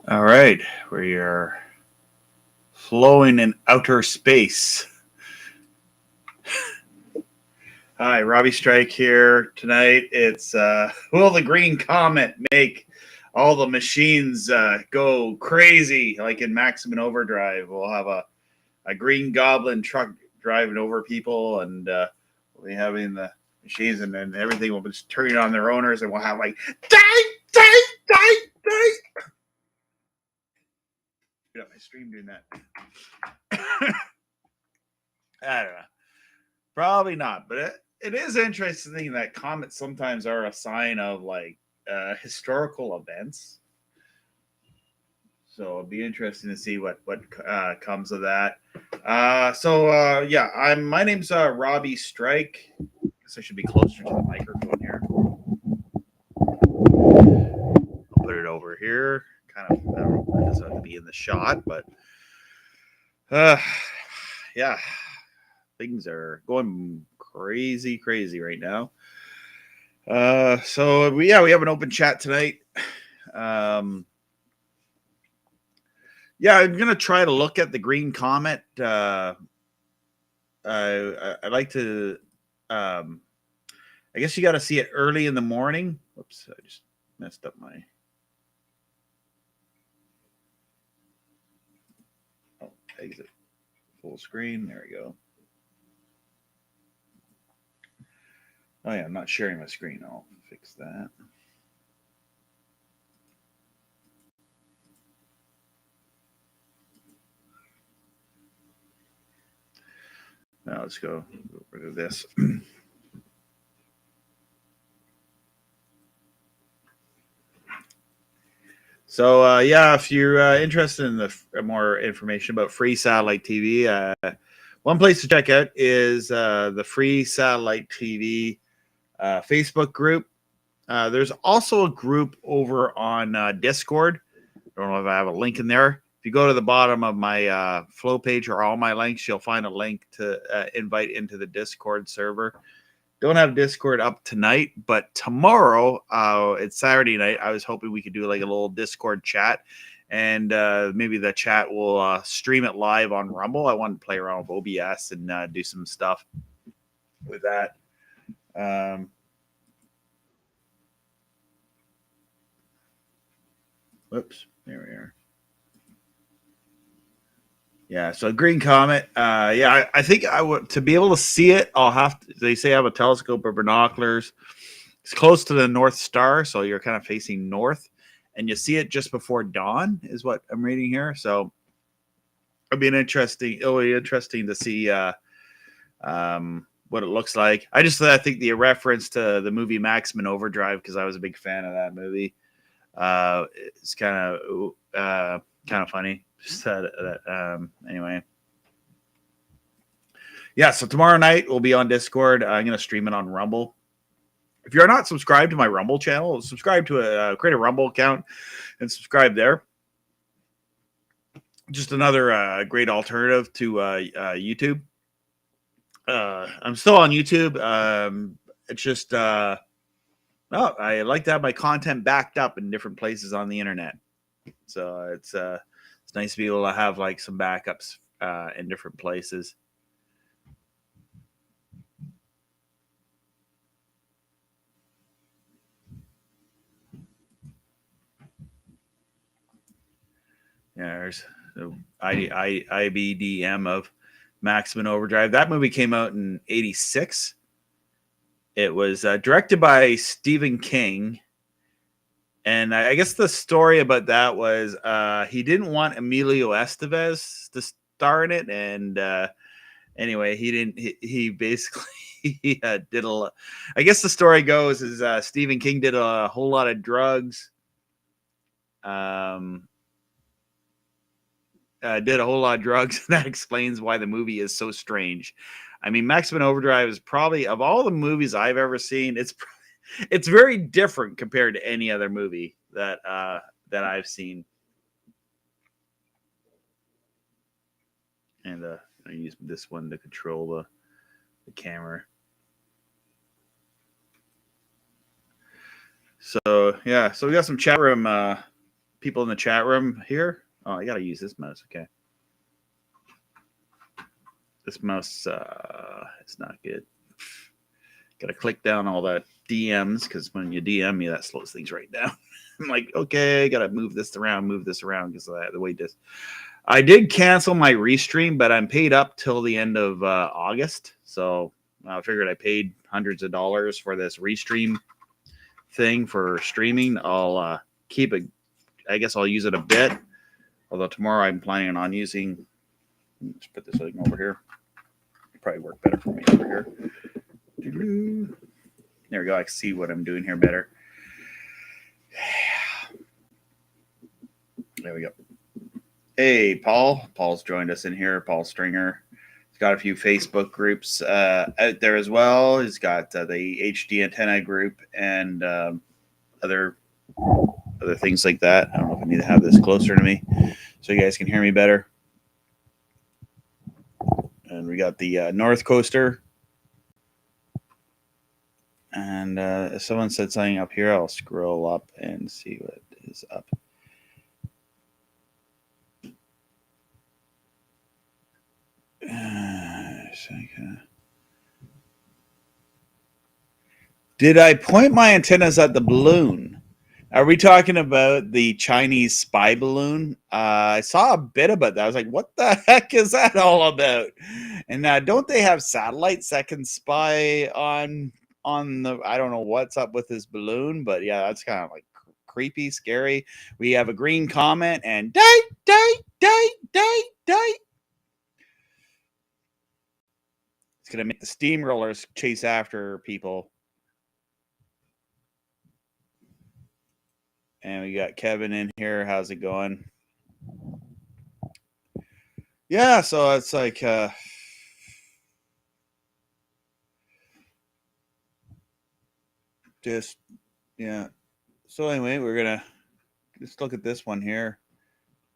All right, we are flowing in outer space. Hi, Robbie Strike here. Tonight it's will the green comet make all the machines go crazy like in Maximum Overdrive? We'll have a green goblin truck driving over people, and we'll be having the machines, and then everything will be just turning on their owners, and we'll have like die, die, die, die. Got my stream doing that. I don't know. Probably not, but it is interesting that comets sometimes are a sign of like historical events. So it'll be interesting to see what comes of that. Yeah, my name's Robbie Strike. I guess I should be closer to the microphone here. I'll put it over here. Kind of, I don't know if it doesn't have to be in the shot, but yeah, things are going crazy right now. We have an open chat tonight. Yeah, I'm gonna try to look at the green comet. I like to. I guess you got to see it early in the morning. Whoops, I just messed up my. Oh, exit full screen. There we go. Oh yeah, I'm not sharing my screen. I'll fix that. Now let's go rid of this. So yeah, if you're interested in the more information about free satellite TV, one place to check out is the free satellite TV Facebook group. There's also a group over on Discord. I don't know if I have a link in there. If you go to the bottom of my flow page or all my links, you'll find a link to invite into the Discord server. Don't have Discord up tonight, but tomorrow, it's Saturday night. I was hoping we could do like a little Discord chat, and maybe the chat will stream it live on Rumble. I want to play around with OBS and do some stuff with that. Whoops, there we are. Yeah, so Green Comet. Yeah, I think I would to be able to see it. I'll have to. They say I have a telescope or binoculars. It's close to the North Star, so you're kind of facing north, and you see it just before dawn, is what I'm reading here. So it'll be interesting to see what it looks like. I think the reference to the movie Maximum Overdrive, because I was a big fan of that movie. It's kind of funny. Just anyway. Yeah, so tomorrow night we'll be on Discord. I'm going to stream it on Rumble. If you're not subscribed to my Rumble channel, subscribe to create a Rumble account and subscribe there. Just another great alternative to YouTube. I'm still on YouTube. It's just I like to have my content backed up in different places on the internet. So it's nice to be able to have like some backups in different places. Yeah, there's the IBDM of Maximum Overdrive. That movie came out in '86. It was directed by Stephen King. And I guess the story about that was he didn't want Emilio Estevez to star in it. And anyway, he didn't. He basically he did a lot. I guess the story goes is Stephen King did a whole lot of drugs. Did a whole lot of drugs. That explains why the movie is so strange. I mean, Maximum Overdrive is probably, of all the movies I've ever seen, it's very different compared to any other movie that I've seen. And I use this one to control the camera. So yeah, so we got some chat room people in the chat room here. Oh, I gotta use this mouse. Okay, this mouse it's not good. Gotta click down all that DMs, because when you DM me, that slows things right down. I'm like, okay, gotta move this around because of the way this. I did cancel my restream, but I'm paid up till the end of August. So I figured I paid hundreds of dollars for this restream thing for streaming. I'll keep it. I guess I'll use it a bit. Although tomorrow I'm planning on using. Let's put this thing over here. It'll probably work better for me over here. There we go. I can see what I'm doing here better. There we go. Hey, Paul. Paul's joined us in here. Paul Stringer. He's got a few Facebook groups out there as well. He's got the HD antenna group and other things like that. I don't know if I need to have this closer to me so you guys can hear me better. And we got the North Coaster. And someone said something up here. I'll scroll up and see what is up. Did I point my antennas at the balloon? Are we talking about the Chinese spy balloon? I saw a bit about that. I was like, what the heck is that all about? And don't they have satellites that can spy on the, I don't know what's up with this balloon, but yeah, that's kind of like creepy, scary. We have a green comet and die. It's going to make the steamrollers chase after people. And we got Kevin in here. How's it going? Yeah, so it's like just, yeah. So anyway, we're going to just look at this one here.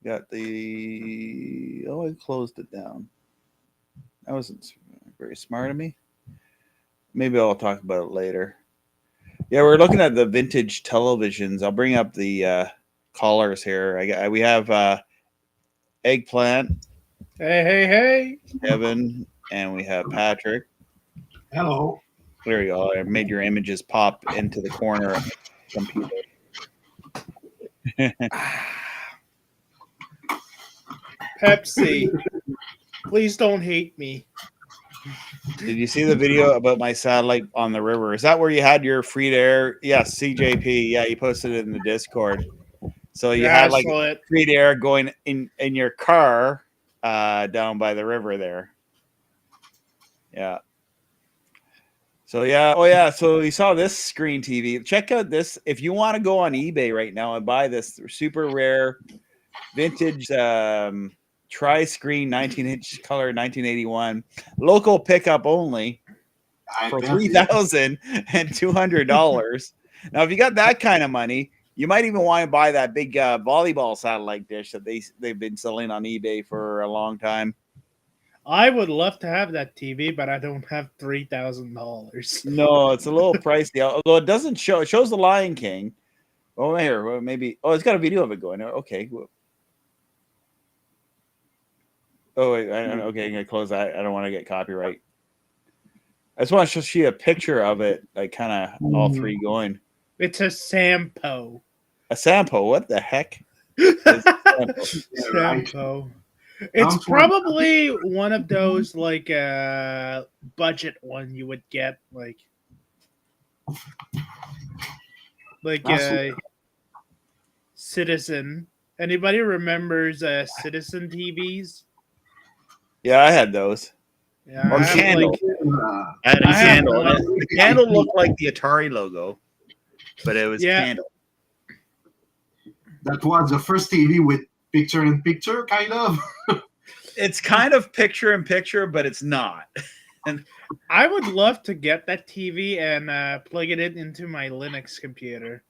Got the, I closed it down. That wasn't very smart of me. Maybe I'll talk about it later. Yeah, we're looking at the vintage televisions. I'll bring up the callers here. We have Eggplant. Hey. Kevin, and we have Patrick. Hello. There you go. I made your images pop into the corner of the computer. Pepsi, please don't hate me. Did you see the video about my satellite on the river? Is that where you had your free to air? Yes, CJP. Yeah, you posted it in the Discord. So you had like free to air going in your car down by the river there. Yeah. So yeah. Oh yeah. So we saw this screen TV. Check out this. If you want to go on eBay right now and buy this super rare vintage tri-screen 19-inch color 1981 local pickup only for $3,200. Now, if you got that kind of money, you might even want to buy that big volleyball satellite dish that they've been selling on eBay for a long time. I would love to have that TV, but I don't have $3,000. No, it's a little pricey. Although it doesn't show. It shows the Lion King. Oh, here, maybe. Oh, it's got a video of it going. Okay. Oh, wait. Okay, I'm gonna close that. I don't want to get copyright. I just want to show you a picture of it, like kind of all three going. It's a Sampo. A Sampo? What the heck? Sampo. It's probably one of those like budget one you would get like Citizen. Anybody remembers Citizen TVs? Yeah, I had those. Yeah, Or I have, candle. like, I had a I have candle. one. The candle looked like the Atari logo, but it was Yeah. candle. That was the first TV with picture-in-picture, kind of. It's kind of picture-in-picture, but it's not. I would love to get that TV and plug it into my Linux computer.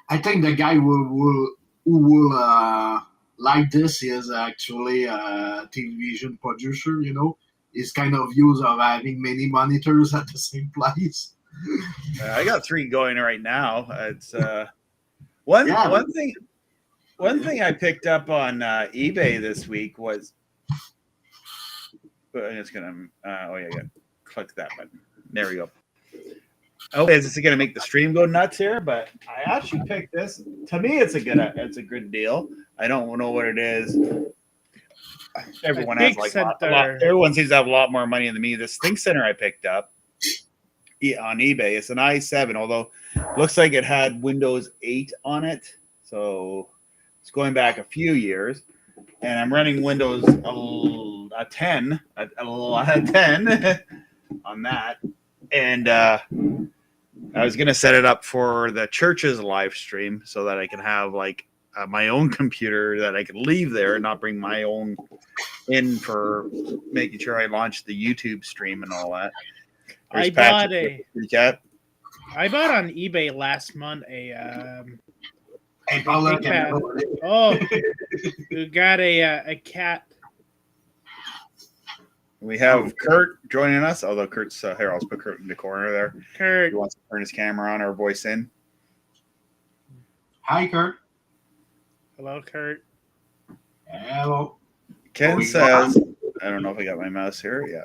I think the guy who will like this is actually a television producer. You know, he's kind of used of having many monitors at the same place. I got 3 going right now. It's one thing. One thing I picked up on eBay this week was. I'm just gonna. Click that button. There we go. Okay, is this going to make the stream go nuts here? But I actually picked this. To me, it's a good deal. I don't know what it is. Everyone has like a lot. Everyone seems to have a lot more money than me. This Think Center I picked up on eBay. It's an i7, although it looks like it had Windows 8 on it, so it's going back a few years. And I'm running Windows 10 on that, and I was gonna set it up for the church's live stream so that I can have like my own computer that I could leave there and not bring my own in for making sure I launch the YouTube stream and all that. I bought on eBay last month a you got a cat. We have Kurt joining us, although Kurt's here. I'll put Kurt in the corner there. Kurt, he wants to turn his camera on or voice in. Hi, Kurt. Hello, Kurt. Hello. Ken says, I don't know if I got my mouse here. Yeah.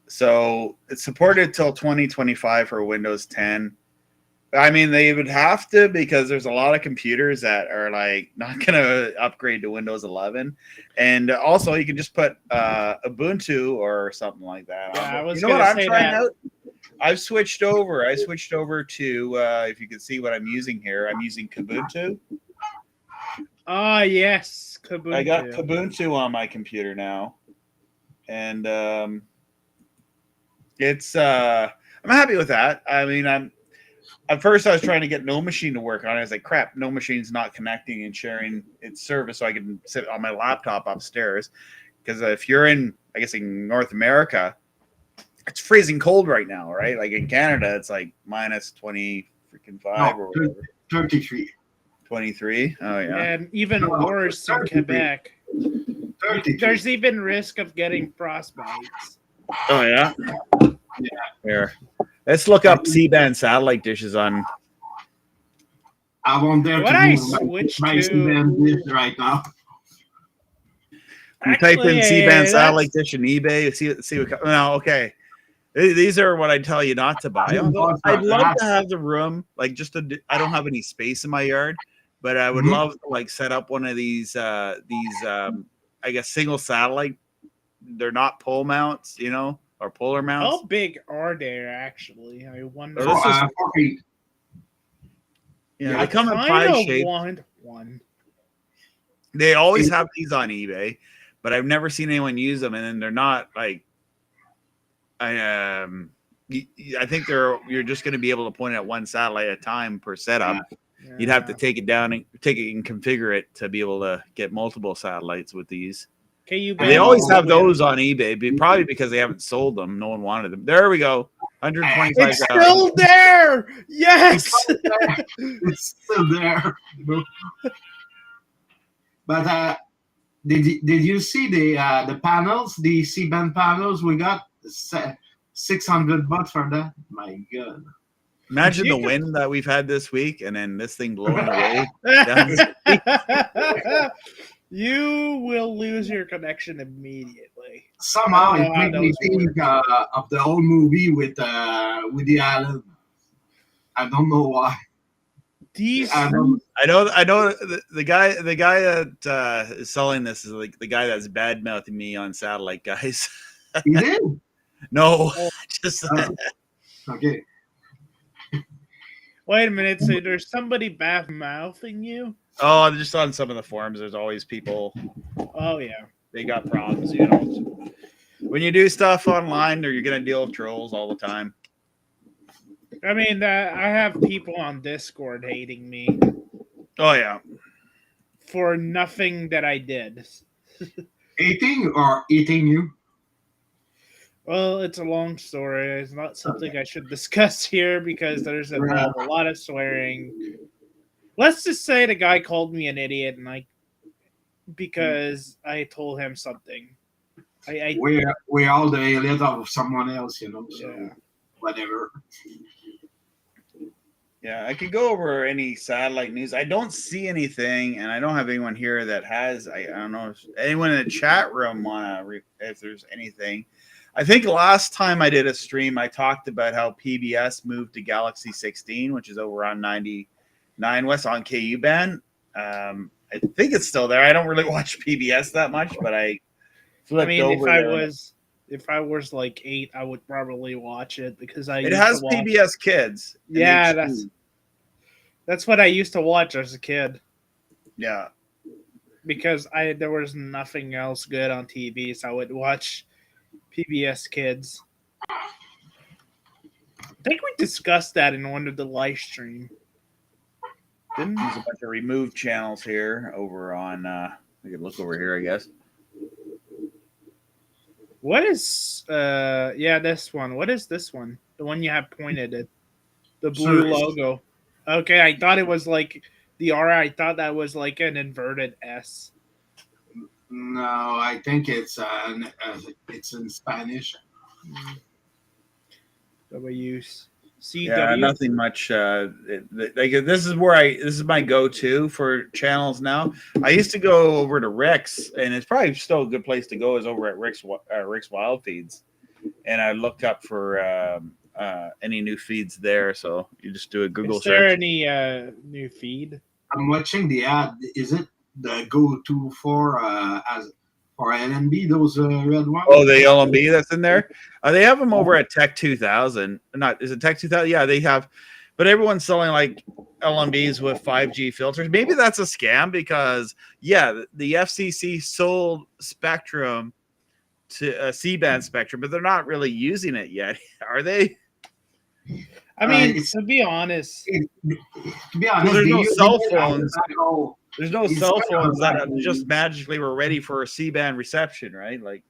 So it's supported till 2025 for Windows 10. I mean, they would have to, because there's a lot of computers that are like not going to upgrade to Windows 11, and also you can just put Ubuntu or something like that. Yeah, I was you know what I'm trying that. out? I've switched over. I switched over to if you can see what I'm using here. I'm using Kubuntu. Oh yes, Kubuntu. I got Kubuntu on my computer now, and it's I'm happy with that. I mean, at first, I was trying to get No Machine to work on it. I was like, crap, No Machine's not connecting and sharing its service, so I can sit on my laptop upstairs. Because if you're in North America, it's freezing cold right now, right? Like in Canada, it's like minus 25 or whatever. 33. 23? Oh, yeah. And even worse in Quebec. 33. There's even risk of getting frostbites. Oh, yeah? Yeah. Here. Let's look up C-band satellite dishes on. I want there what to I move switched my to C-band dish right now. You type in C-band satellite dish in eBay. See what. No, okay. These are what I tell you not to buy. I'd love to have the room, like I don't have any space in my yard, but I would love to like set up one of these I guess single satellite. They're not pole mounts, you know. Or polar mounts. How big are they actually? I wonder. Yeah, they come in pie shape. Want one. They always have these on eBay, but I've never seen anyone use them, and then they're not like. I think you're just going to be able to point at one satellite at a time per setup. Yeah. You'd have to take it down and configure it to be able to get multiple satellites with these. They always have those on eBay, probably because they haven't sold them. No one wanted them. There we go. 125,000. It's still there. Yes, it's still there. But did you see the panels, the C-band panels? We got $600 for that. My God. Imagine the wind that we've had this week, and then this thing blowing away. You will lose your connection immediately. Somehow it made me think of the old movie with Woody Allen. I don't know why. I know the guy that is selling this is like the guy that's bad mouthing me on satellite, guys. He did? No, just okay. Wait a minute. So there's somebody bad mouthing you? Oh, just on some of the forums, there's always people. Oh yeah. they got problems. You know, when you do stuff online, or you're gonna deal with trolls all the time. I mean, I have people on Discord hating me Oh yeah, for nothing that I did. Eating or eating you? Well, it's a long story. It's not something I should discuss here because there's involved a lot of swearing. Let's just say the guy called me an idiot, and because I told him something. We're all the alien of someone else, you know. So Yeah. whatever. yeah. I could go over any satellite news. I don't see anything, and I don't have anyone here that has. I don't know if anyone in the chat room if there's anything. I think last time I did a stream, I talked about how PBS moved to Galaxy 16, which is over on 99 West on KU band. I think it's still there. I don't really watch PBS that much, but I flipped over. If I was like 8, I would probably watch it because it has PBS Kids. Yeah, that's what I used to watch as a kid. Yeah, because there was nothing else good on TV, so I would watch PBS Kids. I think we discussed that in one of the live stream. There's a bunch of removed channels here over on. We could look over here, I guess. What is this one? What is this one? The one you have pointed at the blue logo. Okay, I thought it was like the R. I thought that was like an inverted S. No, I think it's in Spanish. W. Yeah, nothing much. This is my go-to for channels now. I used to go over to Rick's, and it's probably still a good place to go. Is over at Rick's Wild Feeds, and I looked up for any new feeds there. So you just do a Google search. Is there any new feed? I'm watching the ad. Is it the go-to for LNB? Those red ones. Oh, the LNB that's in there. They have them over at Tech 2000. Is it Tech 2000? Yeah, they have. But everyone's selling like LNBs with 5G filters. Maybe that's a scam because the FCC sold Spectrum to C-band Spectrum, but they're not really using it yet, are they? I mean, to be honest, there's no cell phones. There's no cell phones that just magically were ready for a C-band reception, right? Like,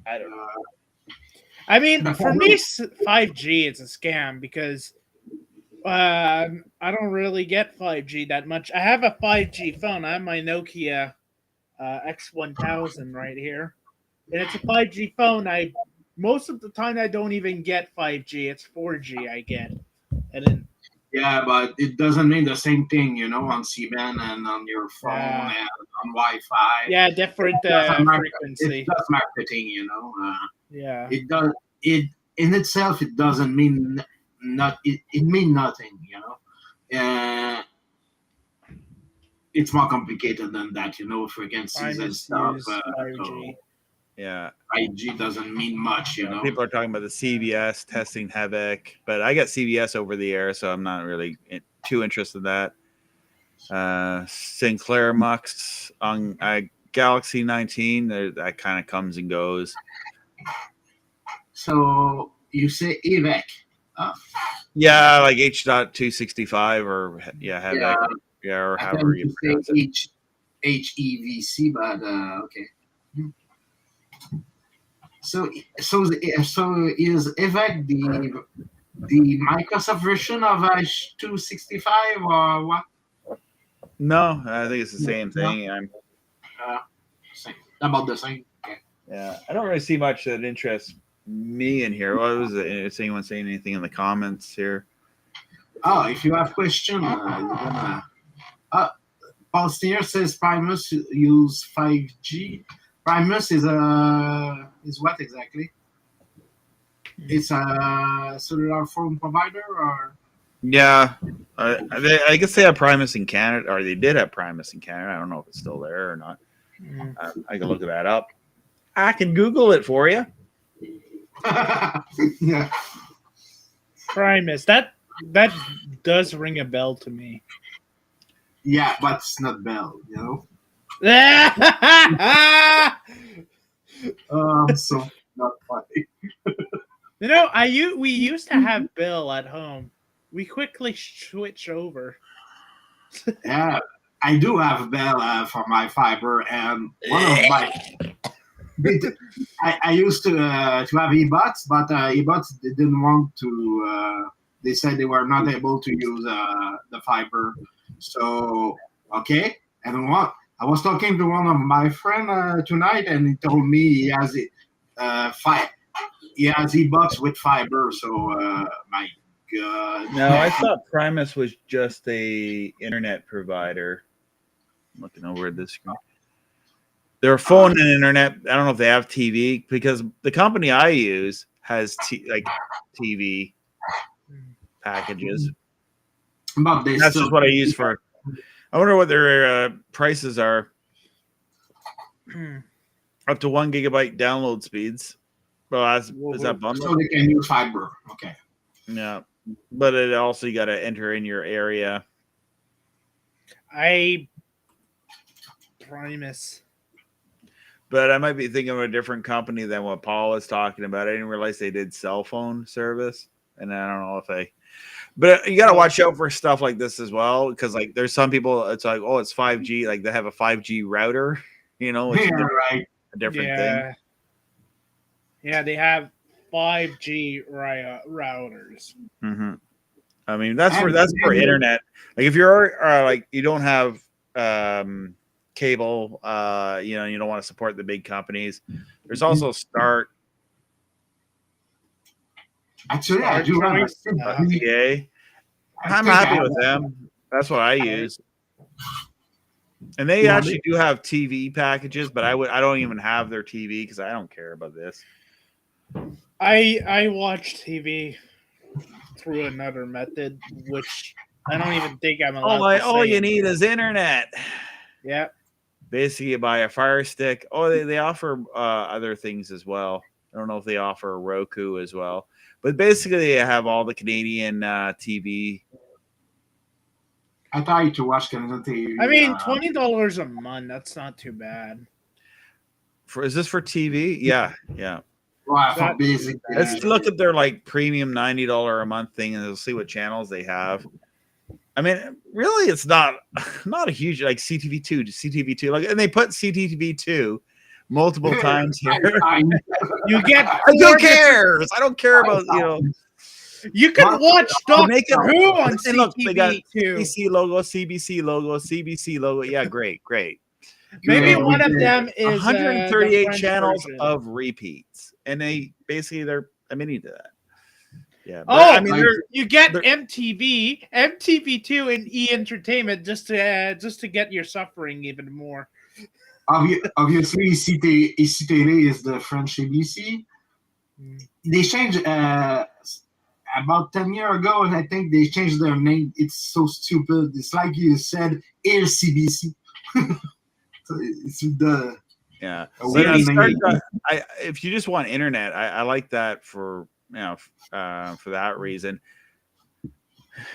I don't know. I mean, for me, 5G is a scam because I don't really get 5G that much. I have a 5G phone. I have my Nokia X1000 right here, and it's a 5G phone. Most of the time I don't even get 5G. It's 4G I get, and then. Yeah, but it doesn't mean the same thing, you know, on C-band and on your phone and on Wi-Fi. Yeah, different frequency. It's just marketing, you know. Yeah. It does. It in itself, it doesn't mean It means nothing, you know. It's more complicated than that, you know. Frequencies and stuff. 5G. Yeah, 5G doesn't mean much, you know. People are talking about the CBS testing havoc, but I got CBS over the air, so I'm not really too interested in that. Sinclair Mux on Galaxy 19, that kind of comes and goes. So you say EVEC? Yeah, like H.265 or havoc, or however you pronounce it. HEVC, but okay. So is EVEC the Microsoft version of H.265 or what? No, I think it's the same thing. Same. About the same. Okay. Yeah, I don't really see much that interests me in here. What was it? Is anyone saying anything in the comments here? Oh, if you have questions, Paul Steer says Primus use 5G. Primus is what exactly? It's a cellular phone provider, or? Yeah, I guess they have Primus in Canada, or they did have Primus in Canada. I don't know if it's still there or not. I can look that up. I can Google it for you. Yeah. Primus. That does ring a bell to me. Yeah, but it's not Bell, you know. So not funny. You know, we used to have Bill at home. We quickly switched over. Yeah, I do have Bell for my fiber, and one of my I used to have eBuds, but eBuds they didn't want to. They said they were not able to use the fiber. So okay, and what I was talking to one of my friend tonight, and he told me he has it. He has eBuds with fiber. So my God. No, I thought Primus was just a internet provider. I'm looking over at this screen. Their phone and internet. I don't know if they have TV because the company I use has TV packages. But That's just what I use for. I wonder what their prices are. Up to 1 gigabyte download speeds. Well, is that bundled? So they can use fiber. Okay. Yeah, but it also you got to enter in your area. Primus. But I might be thinking of a different company than what Paul was talking about. I didn't realize they did cell phone service, and I don't know if they. But you got to watch out for stuff like this as well, because like there's some people. It's like, oh, it's 5G. Like they have a 5G router. You know, it's a different thing. Yeah, they have 5G routers. Mm-hmm. I mean, that's for internet. Like if you're like you don't have cable, you know, you don't want to support the big companies. There's also Start. Actually, I do have PA. I'm happy with them. That's what I use. And they actually do have TV packages, but I don't even have their TV because I don't care about this. I watch TV through another method, which I don't even think I'm allowed. All you need is internet. Yeah. Basically, you buy a Fire Stick. Oh, they offer other things as well. I don't know if they offer Roku as well, but basically, they have all the Canadian TV. I tried to watch Canadian TV. I mean, $20 a month. That's not too bad. Is this for TV? Yeah. Well, for basic. Let's look at their like premium $90 a month thing, and we'll see what channels they have. I mean, really, it's not a huge like CTV2, like, and they put CTV2 multiple times here. You get. Who cares? I don't care about You can watch Doctor Who on CTV2. Look, they got CBC logo, CBC logo. Yeah, great. Maybe one of them is 138 channels of repeats, and they basically they're mini to that. Yeah. I mean, you get MTV, MTV2, and E Entertainment just to get your suffering even more. Obviously, ECTV is the French ABC. They changed about 10 years ago, and I think they changed their name. It's so stupid. It's like you said, Air CBC. So it's the if you just want internet, I like that for for that reason.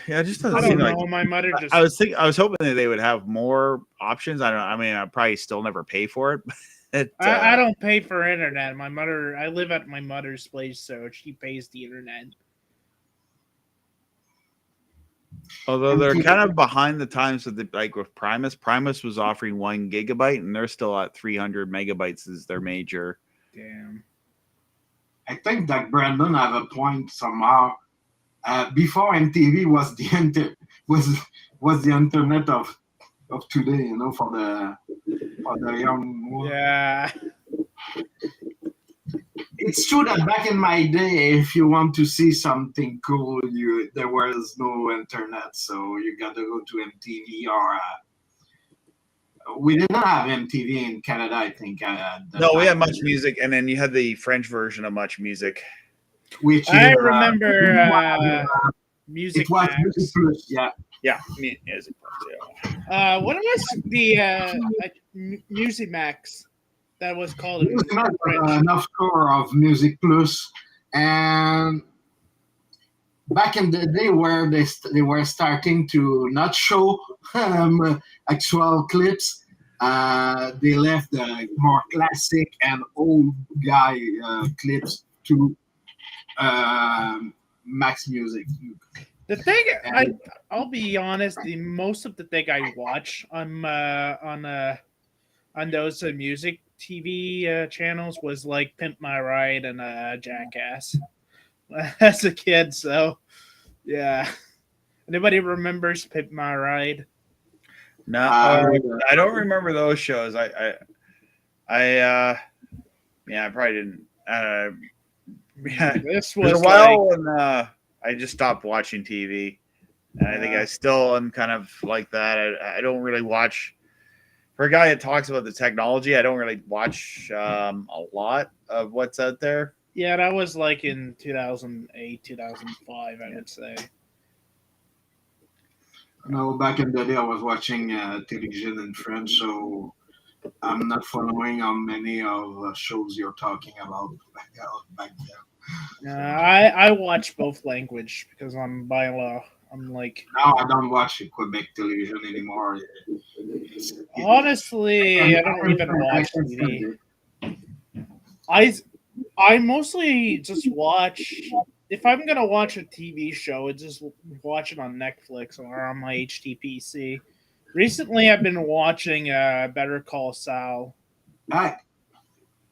Yeah, it just doesn't seem like my mother just. I was hoping that they would have more options. I don't know. I mean, I probably still never pay for it. I don't pay for internet. I live at my mother's place, so she pays the internet. Although they're kind of behind the times with with Primus. Primus was offering 1 gigabyte, and they're still at 300 megabytes is their major. Damn. I think that Brandon have a point somehow. Before MTV was the internet of today, for the young one. Yeah. It's true that back in my day, if you want to see something cool, there was no internet, so you got to go to MTV or. We did not have MTV in Canada, I think. No, we had Much Music, and then you had the French version of Much Music. Which I remember Music Max. Music Plus, yeah. Yeah, Music Plus, yeah. What was the Music Max? That was called enough score of Music Plus, and back in the day where they were starting to not show actual clips, they left more classic and old guy clips to Max Music. The thing, And I'll be honest, the most of the thing I watch on those music TV channels was like Pimp My Ride and Jackass as a kid. So yeah, anybody remembers Pimp My Ride? No, Uh, I don't remember those shows. Yeah, I probably didn't. Yeah, This there's was a while like, when I just stopped watching TV, and I think I still am kind of like that. I don't really watch. For a guy that talks about the technology, I don't really watch a lot of what's out there. yeah, that was like in 2008, 2005, I would say. no, back in the day, I was watching television in French, so I'm not following how many of the shows you're talking about back then. I watch both language because I'm by law. I'm like, Now I don't watch Quebec television anymore. honestly, I don't even watch TV. I mostly just watch, if I'm gonna watch a TV show, I just watch it on Netflix or on my HTPC. Recently, I've been watching Better Call Saul. I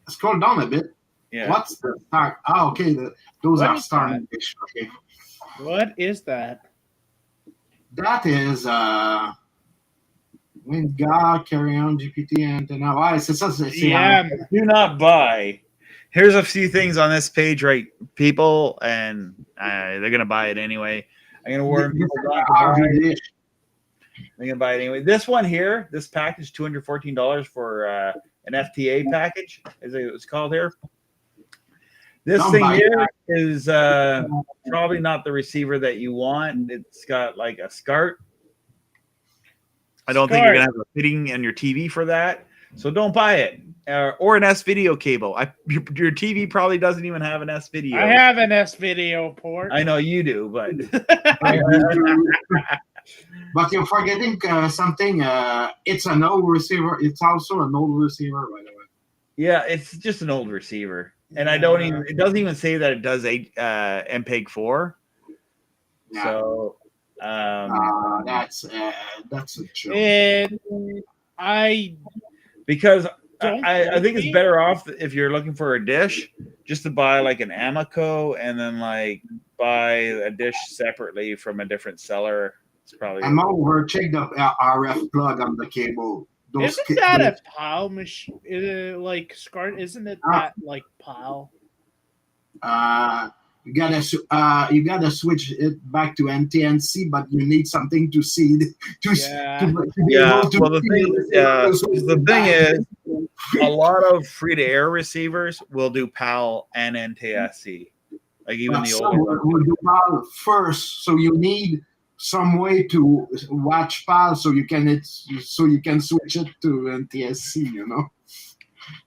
scroll down a bit. Yeah. What's the star? Ah, okay. Those What are is Star that? English. Okay. What is that? That is when God carry on GPT antenna. Ouais, c'est ça. Yeah, Do not buy. Here's a few things on this page, right, people, and they're gonna buy it anyway. I'm gonna warn people not to buy it. They're gonna buy it anyway. This one here, this package, $214 for an FTA package, as it's called here. This Don't thing buy here is probably not the receiver that you want. It's got like a SCART. I don't think you're gonna have a fitting in your TV for that, so don't buy it. Or an S video cable. Your TV probably doesn't even have an S video. I have an S video port. I know you do, but But you're forgetting something. It's an old receiver. It's also an old receiver, by the way. yeah, it's just an old receiver, and I don't even. It doesn't even say that it does MPEG 4. Yeah. So that's a joke. because I think it's better off if you're looking for a dish, just to buy like an Amico and then like buy a dish separately from a different seller. It's probably. I'm over checked the RF plug on the cable. Isn't that a PAL machine? Like SCART? Isn't it that like PAL? You gotta switch it back to NTNC, but you need something to see to be able to. Well, the thing is, a lot of free-to-air receivers will do PAL and NTSC, like even the older. Will do PAL first, so you need some way to watch PAL, so you can switch it to NTSC. You know.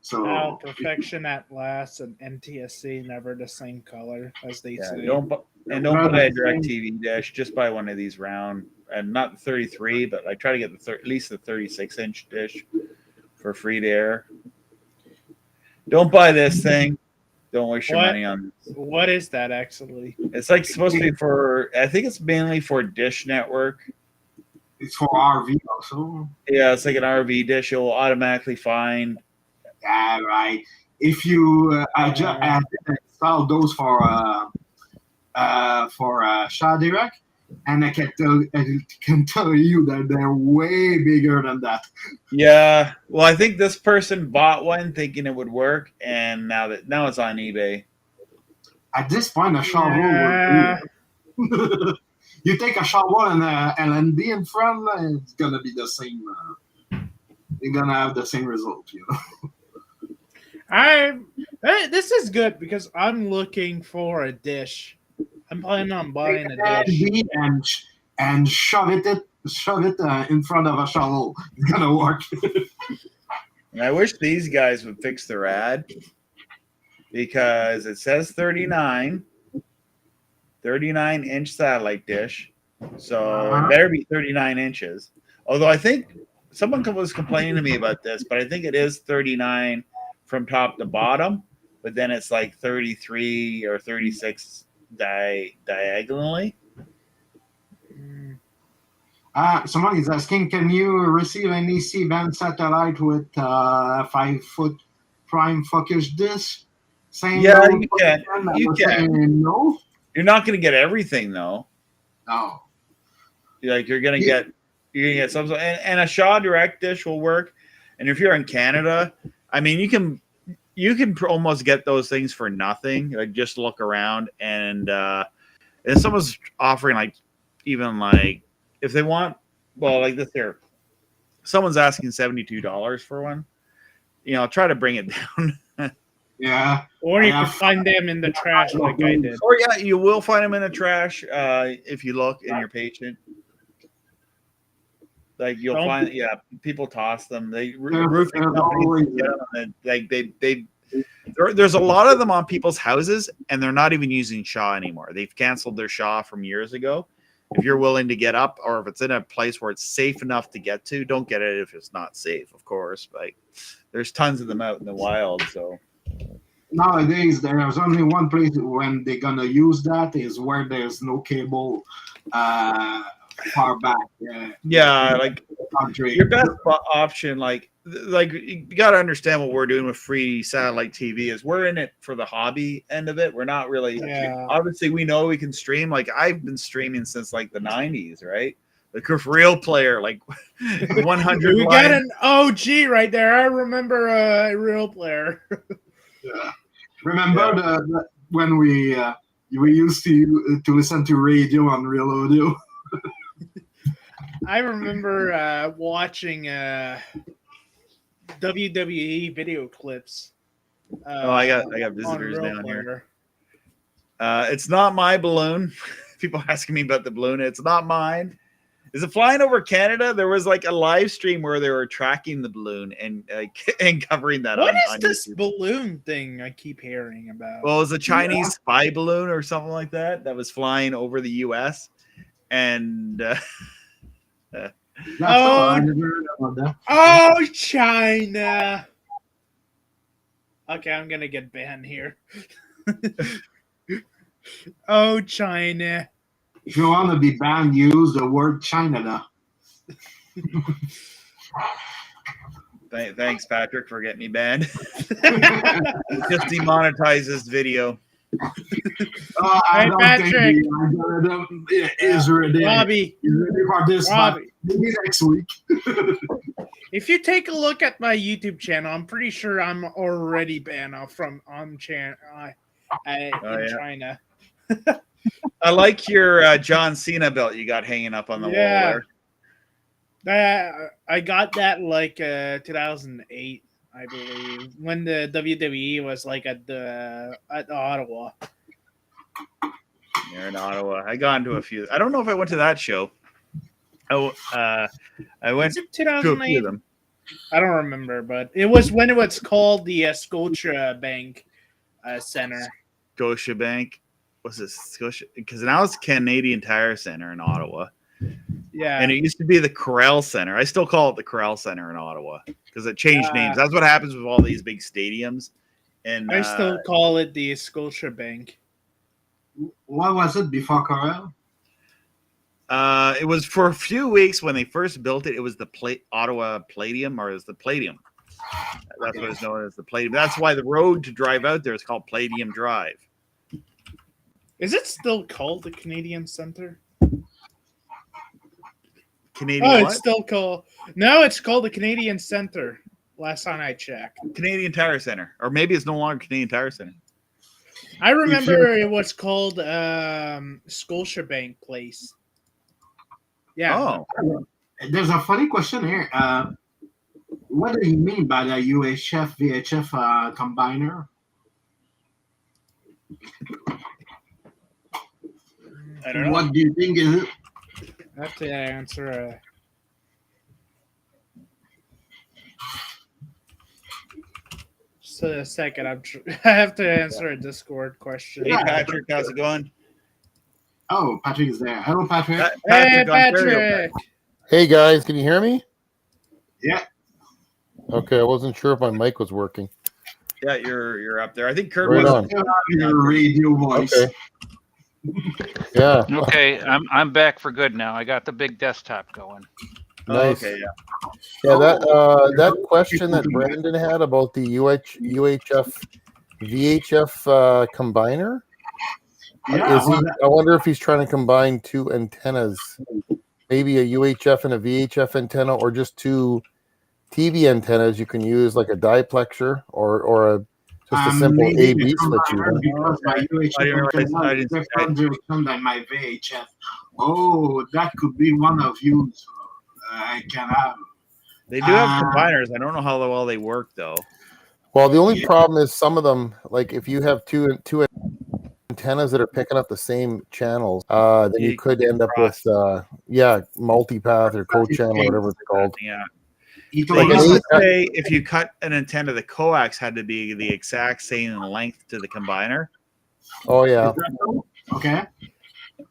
So perfection at last, and NTSC never the same color as they say. Don't buy a DirecTV dish. Just buy one of these round, and not the 33, but I try to get at least the 36-inch dish for free to air. Don't buy this thing. Don't waste your money on this. What is that actually? It's like supposed to be for. I think it's mainly for Dish Network. It's for RV also. Yeah, it's like an RV dish. It will automatically find. Yeah, right. If you, I just installed those for Shadirect, and I can tell you that they're way bigger than that. Yeah, well, I think this person bought one thinking it would work, and now it's on eBay. At this point, a shovel would do. You take a shovel and a LNB in front, and it's gonna be the same. You're gonna have the same result, you know. This is good because I'm looking for a dish. I'm planning on buying a dish and shove it in front of a shovel. It's gonna work. And I wish these guys would fix their ad, because it says 39-inch satellite dish, so it better be 39 inches. Although I think someone was complaining to me about this, but I think it is 39 from top to bottom, but then it's like 33 or 36 diagonally. Someone is asking, can you receive any C-band satellite with 5-foot prime focus disc? Yeah, you can. You can. No. You're not going to get everything though. No. Like you're gonna get some, and a Shaw Direct dish will work. And if you're in Canada, I mean, you can almost get those things for nothing. Like just look around, and if someone's offering like even like if they want, well, like this here, someone's asking $72 for one. You know, try to bring it down. Yeah. Or you can find them in the trash like I did. Or yeah, you will find them in the trash if you look and you're patient. Like you'll find, people toss them. Roofing companies get them, and there's a lot of them on people's houses, and they're not even using Shaw anymore. They've canceled their Shaw from years ago. If you're willing to get up, or if it's in a place where it's safe enough to get to, don't get it if it's not safe, of course. Like there's tons of them out in the wild. So nowadays there's only one place when they're gonna use that is where there's no cable. Far back, like your best option, like you got to understand what we're doing with free satellite TV is we're in it for the hobby end of it. We're not really. Obviously, we know we can stream. Like I've been streaming since like the '90s, right? Like a real player, like 100. We got an OG right there. I remember a real player. Remember when we used to listen to radio on real audio. I remember watching WWE video clips. I got visitors down here. It's not my balloon. People asking me about the balloon. It's not mine. Is it flying over Canada? There was like a live stream where they were tracking the balloon and covering that. What is this balloon thing I keep hearing about? Well, it was a Chinese spy balloon or something like that was flying over the U.S. And China. Okay, I'm gonna get banned here. Oh, China. If you want to be banned, use the word China. Thanks, Patrick, for getting me banned. Just demonetize this video. I don't Patrick. Robbie. Maybe next week. If you take a look at my YouTube channel, I'm pretty sure I'm already banned on China. I like your John Cena belt you got hanging up on the wall there. I got that like 2008, I believe, when the WWE was like at Ottawa. You're in Ottawa. I got into a few. I don't know if I went to that show. I went to a few of them. I don't remember, but it was when it was called the Scotiabank Center. Scotiabank. Was it Scotia? Because now it's Canadian Tire Center in Ottawa. Yeah. And it used to be the Corral Center. I still call it the Corral Center in Ottawa because it changed names. That's what happens with all these big stadiums. And I still call it the Scotiabank. What was it before Corral? It was for a few weeks when they first built it. It was the Ottawa Palladium, or is the Palladium. That's what it's known as, the Palladium. That's why the road to drive out there is called Palladium Drive. Is it still called the Canadian Center? Canadian it's still called. No, it's called the Canadian Center. Last time I checked. Canadian Tire Center. Or maybe it's no longer Canadian Tire Center. I remember it was called Scotiabank Place. Yeah. Oh. There's a funny question here. What do you mean by the UHF VHF combiner? I don't know. What do you think is it? I have to answer. Just a second. I have to answer a Discord question. Hey, Patrick, how's it going? Oh, Patrick is there. Hello, Patrick. Hey, Patrick. Hey, guys, can you hear me? Yeah. Okay, I wasn't sure if my mic was working. Yeah, you're up there. I think Kurt Right was on. Your radio voice. Okay. Yeah. Okay, I'm back for good now. I got the big desktop going. Nice. Okay, yeah. Yeah, that question that Brandon had about the UHF VHF combiner. Yeah, I wonder if he's trying to combine two antennas, maybe a UHF and a VHF antenna, or just two TV antennas. You can use like a diplexer or just a simple maybe AB the switch. combiner, Even. because my UHF antenna is different direction than my VHF. Oh, that could be one of you. I can have. They do have combiners. I don't know how well they work though. Well, the only problem is some of them, like if you have two antennas that are picking up the same channels, then you could end up with multipath or co-channel or whatever it's called. Yeah. He They told used us to say if you cut an antenna, the coax had to be the exact same length to the combiner. Oh yeah. okay,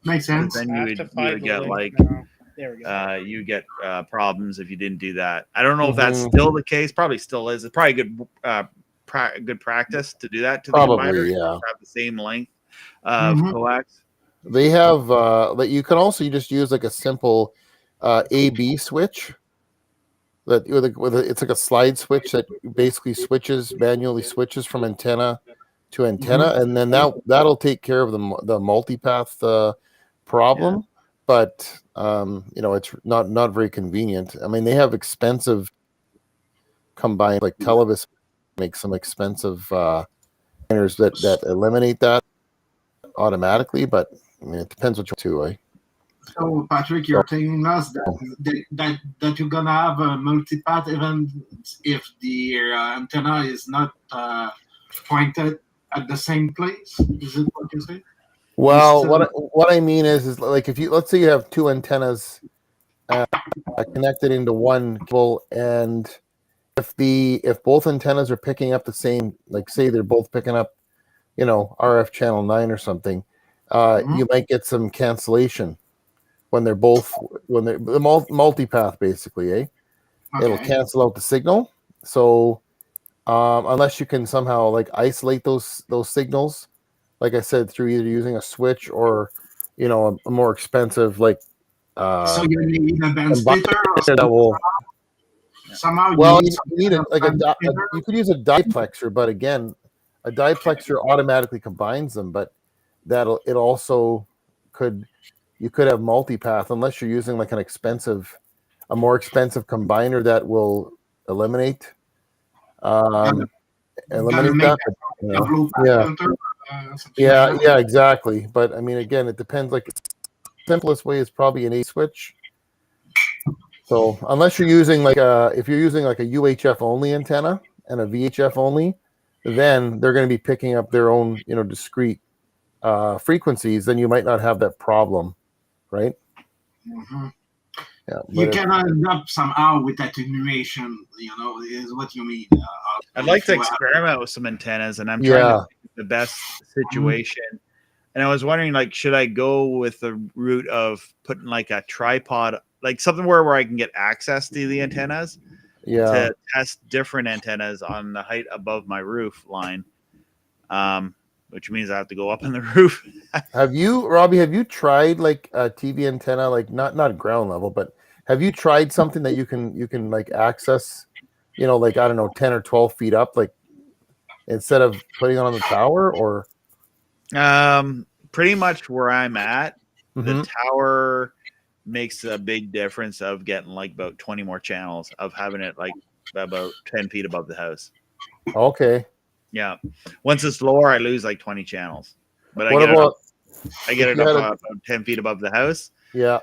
makes sense. Then you would get like there we go. you get problems if you didn't do that. I don't know if that's still the case. Probably still is. It's probably good good practice to do that to the combiner. Yeah. Have the same length of coax. They have that you can also just use like a simple AB switch. That it's like a slide switch that basically manually switches from antenna to antenna, and then that'll take care of the multipath problem. Yeah. But it's not very convenient. I mean, they have expensive combined, like Televis makes some expensive combiners that eliminate that automatically. But I mean, it depends what you do. So, Patrick, you're telling us that you're gonna have a multipath even if the antenna is not pointed at the same place. Is it what you say? Well, what I mean is like if let's say you have two antennas connected into one cable, and if both antennas are picking up the same, like say they're both picking up, RF channel 9 or something, you might get some cancellation. When they're multipath, basically, Okay. It'll cancel out the signal. So unless you can somehow like isolate those signals, like I said, through either using a switch or a more expensive like so you need a band splitter that will somehow. You need you could use a diplexer, but again, a diplexer automatically combines them, but it also you could have multipath unless you're using like a more expensive combiner that will eliminate that. Yeah, exactly. But I mean, again, it depends. Like the simplest way is probably an A switch. So unless you're using if you're using like a UHF only antenna and a VHF only, then they're going to be picking up their own discrete frequencies. Then you might not have that problem. Right. Mm-hmm. Yeah, you can end up somehow with attenuation. Is what you mean. I'd like to experiment with some antennas, and I'm trying to pick the best situation. And I was wondering, like, should I go with the route of putting like a tripod, like something where I can get access to the antennas, to test different antennas on the height above my roof line. Which means I have to go up on the roof. Robbie, have you tried like a TV antenna, like not ground level, but have you tried something that you can like access, like, I don't know, 10 or 12 feet up, like instead of putting it on the tower? Or pretty much where I'm at, the tower makes a big difference of getting like about 20 more channels, of having it like about 10 feet above the house. Okay. Yeah. Once it's lower, I lose like 20 channels. But I get it up about 10 feet above the house. Yeah.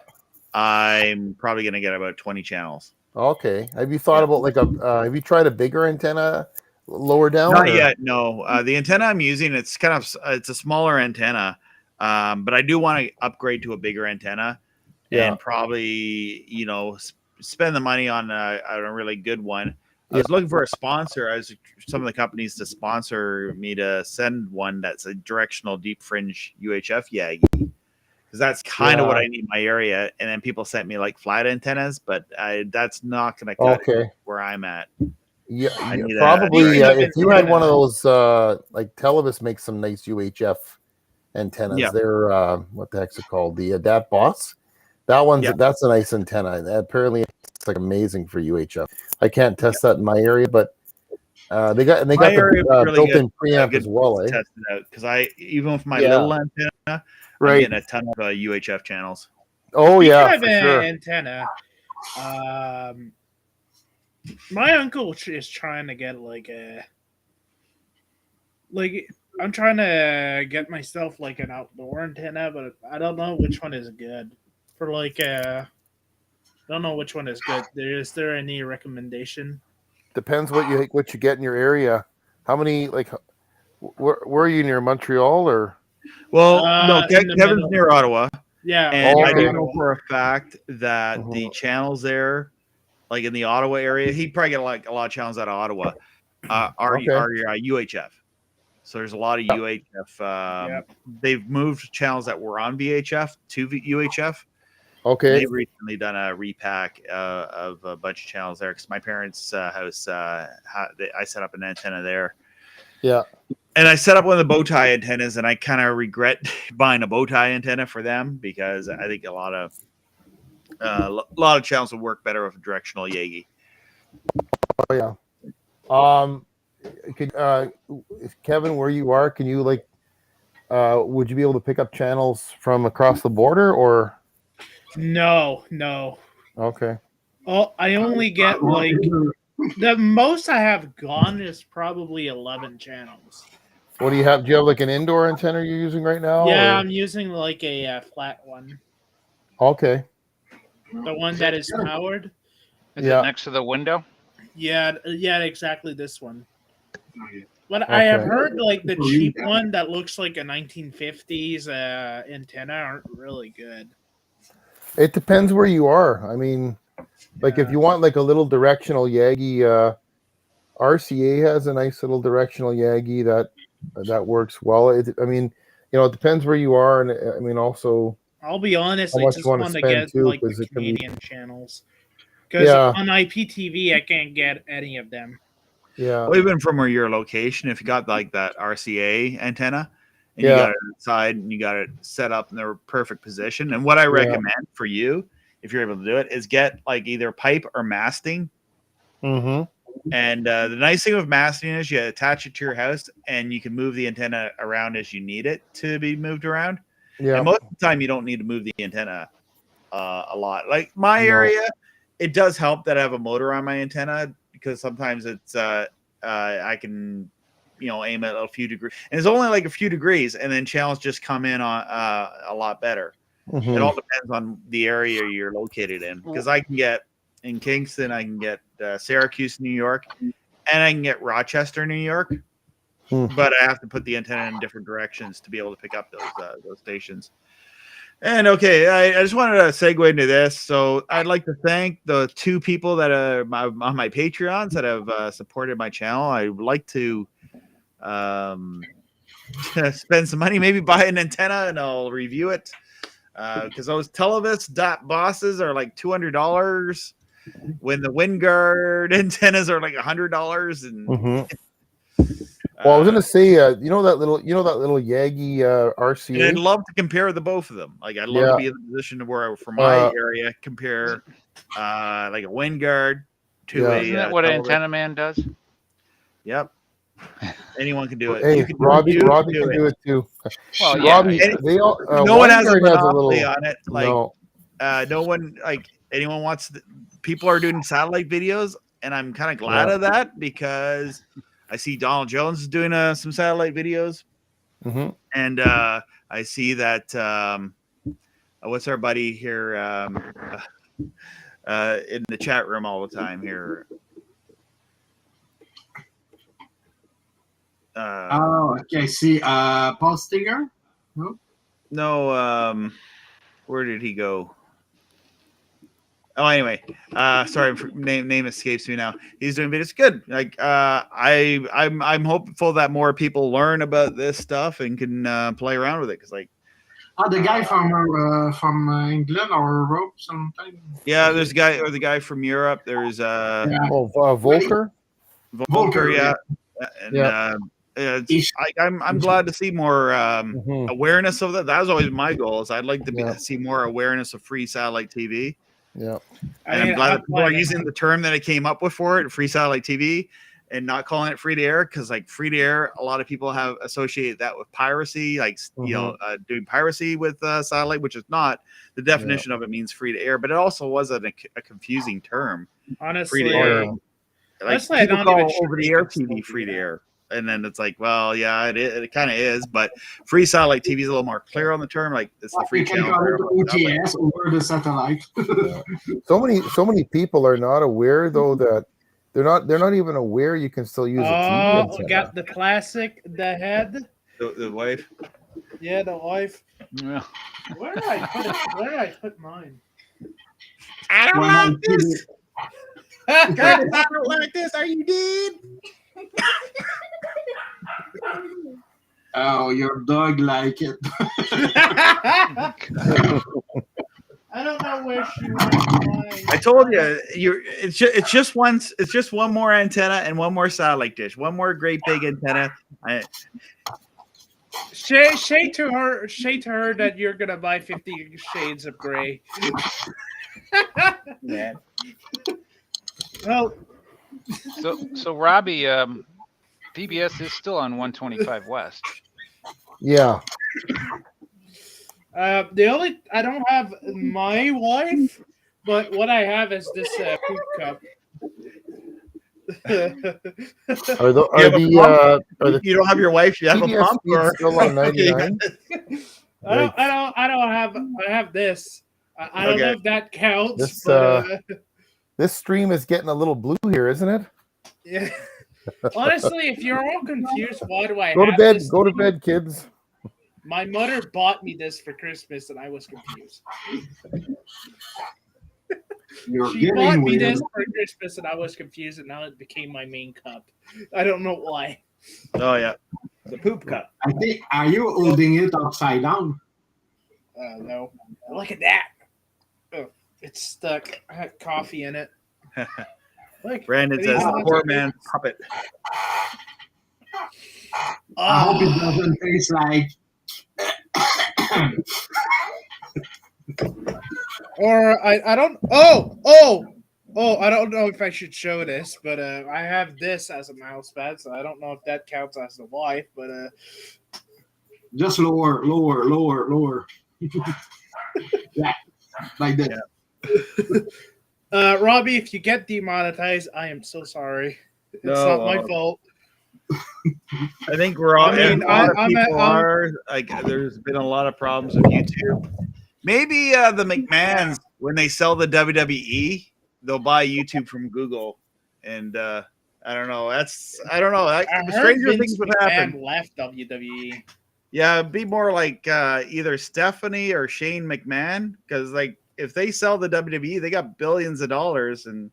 I'm probably going to get about 20 channels. Okay. Have you thought about like have you tried a bigger antenna lower down? Not yet. No. The antenna I'm using, it's a smaller antenna. But I do want to upgrade to a bigger antenna and probably, spend the money on a really good one. I was looking for a sponsor. Some of the companies to sponsor me to send one that's a directional deep fringe UHF Yagi. because that's kind of what Yeah. I need in my area. And then people sent me like flat antennas, but that's not going to cut Okay. it where I'm at. Yeah, I need probably. Speaking of If you had one of antennas- those, like Televis makes some nice UHF antennas. Yeah. They're what the heck's it called? The Adapt Boss. That one's Yeah. that's a nice antenna. Apparently, it's like amazing for UHF. I can't test that in my area, but they got My the area was really built-in preamp good as well. to Eh? test it out because even with my Yeah. little antenna, I'm Right. getting a ton of UHF channels. Oh Speaking yeah, of for an sure. antenna, my uncle is trying to get I'm trying to get myself like an outdoor antenna, but I don't know which one is good for I don't know which one is good. Is there any recommendation? Depends what you get in your area. How many where are you, near Montreal or? Well, no, In the Kevin's middle. near Ottawa, Yeah, and I do Okay. know for a fact that the channels there, like in the Ottawa area, he'd probably get like a lot of channels out of Ottawa, are UHF. So there's a lot of UHF. They've moved channels that were on VHF to UHF. Okay. They've recently done a repack of a bunch of channels there because my parents' house, I set up an antenna there. Yeah. And I set up one of the bow tie antennas, and I kind of regret buying a bow tie antenna for them because I think a lot of channels would work better with a directional Yagi. Oh yeah. Could Kevin, where you are, can you would you be able to pick up channels from across the border or? No. Okay. Oh, I only get the most I have gone is probably 11 channels. What do you have? Do you have like an indoor antenna you're using right now? Yeah, or? I'm using like a flat one. Okay. The one that is powered. Is it next to the window? Yeah, exactly this one. But I have heard like the cheap one that looks like a 1950s antenna aren't really good. It depends where you are. I mean, like if you want like a little directional Yagi, RCA has a nice little directional Yagi that works well. I mean, it depends where you are, and I mean also. I'll be honest, I just want to get too, like the Canadian channels. Because on IPTV, I can't get any of them. Yeah. Well, even from where your location, if you got like that RCA antenna and you got it inside and you got it set up in their perfect position. And what I recommend for you, if you're able to do it, is get like either pipe or masting. Mm-hmm. And the nice thing with masting is you attach it to your house and you can move the antenna around as you need it to be moved around. Yeah. And most of the time you don't need to move the antenna a lot. Like my area, it does help that I have a motor on my antenna because sometimes it's I can aim at a few degrees, and it's only like a few degrees, and then channels just come in on a lot better. Mm-hmm. It all depends on the area you're located in, because I can get in Kingston, I can get Syracuse, New York, and I can get Rochester, New York, but I have to put the antenna in different directions to be able to pick up those stations. And okay, I just wanted to segue into this. So I'd like to thank the 2 people that are on my Patreons that have supported my channel. I would like to spend some money, maybe buy an antenna, and I'll review it. Because those Televis bosses are like $200 when the WindGuard antennas are like $100. And well, I was gonna say, that little Yagi RCA. And I'd love to compare the both of them. Like I'd love to be in the position of where, for my area, compare like a WindGuard to a. Isn't that what an antenna man does? Yep. Anyone can do it. Hey, Robbie can do it too. Well, yeah. Robbie, no one has a monopoly on it. Like no one, like anyone wants. People are doing satellite videos, and I'm kind of glad of that because I see Donald Jones is doing some satellite videos, and I see that what's our buddy here in the chat room all the time here. Okay. See, Paul Stinger. No, where did he go? Oh, anyway, sorry, name escapes me now. He's doing videos. Good. Like, I'm hopeful that more people learn about this stuff and can play around with it. Because, like, the guy from England or Europe sometime. Yeah, there's a guy or the guy from Europe. There's Volker. Volker, yeah, and Yeah. I'm glad to see more Mhm. awareness of that. That was always my goal. Is I'd like to Yeah. see more awareness of free satellite TV. Yeah. And I'm glad that people are using the term that I came up with for it, free satellite TV, and not calling it free to air, because like free to air, a lot of people have associated that with piracy, like doing piracy with satellite, which is not. The definition of it means free to air, but it also was a confusing term. Honestly, free to air. Like honestly, I people don't call even over the air TV free to air. And then it's like, well, yeah, it kind of is, but free satellite TV is a little more clear on the term. Like it's the free We can channel. call it OTS over the satellite. So many people are not aware though that they're not even aware you can still use a TV Oh, antenna. got the classic, the head. The wife. Yeah, the wife. Yeah. Where did I put it? Where did I put mine? I don't Well, like this. I don't like this. Are you dead? Oh, your dog like it. I don't know where she went. Mine. I told you, it's just one more antenna and one more satellite dish, one more great big antenna. Say to her that you're gonna buy 50 Shades of Grey. Yeah. Well, So Robbie, PBS is still on 125 West. Yeah. the only I don't have my wife, but what I have is this poop cup. You don't have your wife. You have PBS a pump, or still on 99? I have this. I don't know if that counts. This stream is getting a little blue here, isn't it? Yeah. Honestly, if you're all confused, why do I go to have bed? this? Go to bed, kids. My mother bought me this for Christmas, and I was confused. She bought me this for Christmas, and I was confused, and now it became my main cup. I don't know why. Oh yeah, the poop cup. I think. Are you holding it upside down? No. Look at that. Oh, it's stuck. I had coffee in it. Look, Brandon says the poor man's puppet. I hope it doesn't taste like. Or I don't. Oh! I don't know if I should show this, but I have this as a mouse pad, so I don't know if that counts as the wife. But Just lower. Yeah, like that. Yeah. Robbie, if you get demonetized, I am so sorry. It's No, not my fault. I think we're all. I mean, there's been a lot of problems with YouTube. Maybe the McMahons, when they sell the WWE, they'll buy YouTube from Google, and I don't know. I don't know. Stranger things would happen. Left WWE. Yeah, it'd be more like either Stephanie or Shane McMahon, because like if they sell the WWE, they got billions of dollars, and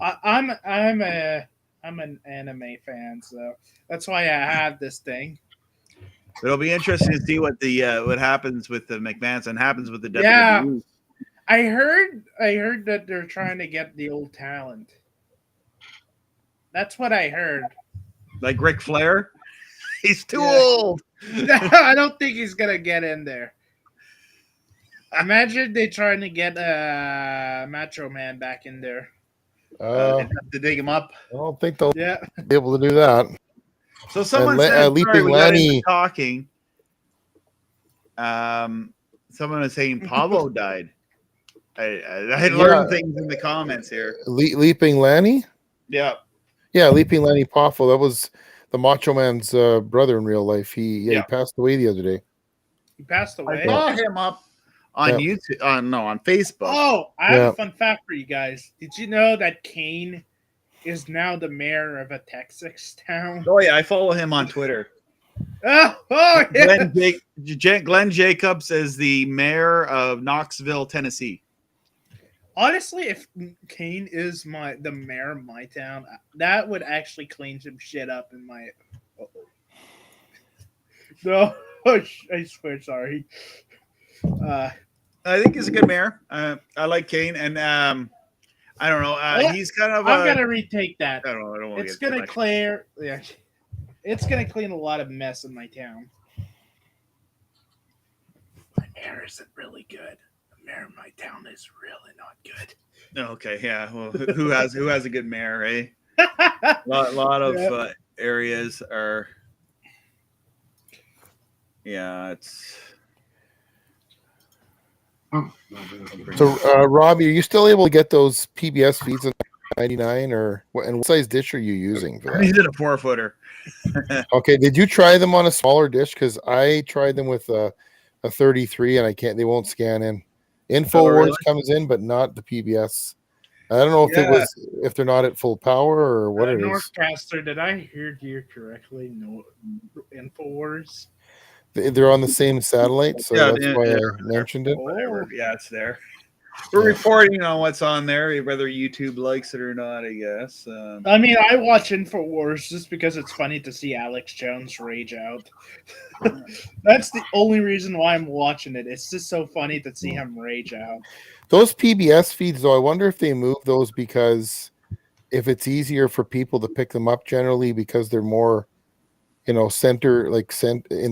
I'm an anime fan, so that's why I have this thing. it'll be interesting to see what happens with the McMahons and happens with the WWE. Yeah, I heard that they're trying to get the old talent. That's what I heard. Like Ric Flair, he's too old. I don't think he's gonna get in there. Imagine they trying to get Macho Man back in there. To dig him up. I don't think they'll Yeah. be able to do that. So someone said, Leaping sorry, we got into Lanny talking. Someone was saying Pablo died. I learned things in the comments here. Leaping Lanny? Yeah. Yeah, Leaping Lanny Poffo. That was the Macho Man's brother in real life. He passed away the other day. He passed away. I saw him up on YouTube. On Facebook. Oh, I have a fun fact for you guys. Did you know that Kane is now the mayor of a Texas town? Oh yeah, I follow him on Twitter. Oh yeah. Glenn Jacobs is the mayor of Knoxville, Tennessee. Honestly, if Kane is the mayor of my town, that would actually clean some shit up in my. No. I swear, sorry. I think he's a good mayor. I like Kane, and I don't know. He's kind of. I'm gonna retake that. I don't know. I don't want to It's get too gonna much. clear. Yeah, it's gonna clean a lot of mess in my town. My mayor isn't really good. The mayor in my town is really not good. Okay, yeah. Well, who has a good mayor, eh? lot of Yeah. areas are. Yeah, it's. Oh, So, Robbie, are you still able to get those PBS feeds in 99 or and what size dish are you using for I'm that? using a 4-footer. Okay, did you try them on a smaller dish? Because I tried them with a 33 and I can't. They won't scan in. InfoWars really? comes in, but not the PBS. I don't know if they're not at full power or what it is. Northcaster, did I hear you correctly? No, Infowars. They're on the same satellite, so Yeah, that's why I mentioned it. Whatever. Yeah, it's there. We're reporting on what's on there, whether YouTube likes it or not, I guess. I mean, I watch Infowars just because it's funny to see Alex Jones rage out. That's the only reason why I'm watching it. It's just so funny to see him rage out. Those PBS feeds, though, I wonder if they move those because if it's easier for people to pick them up generally because they're more, in the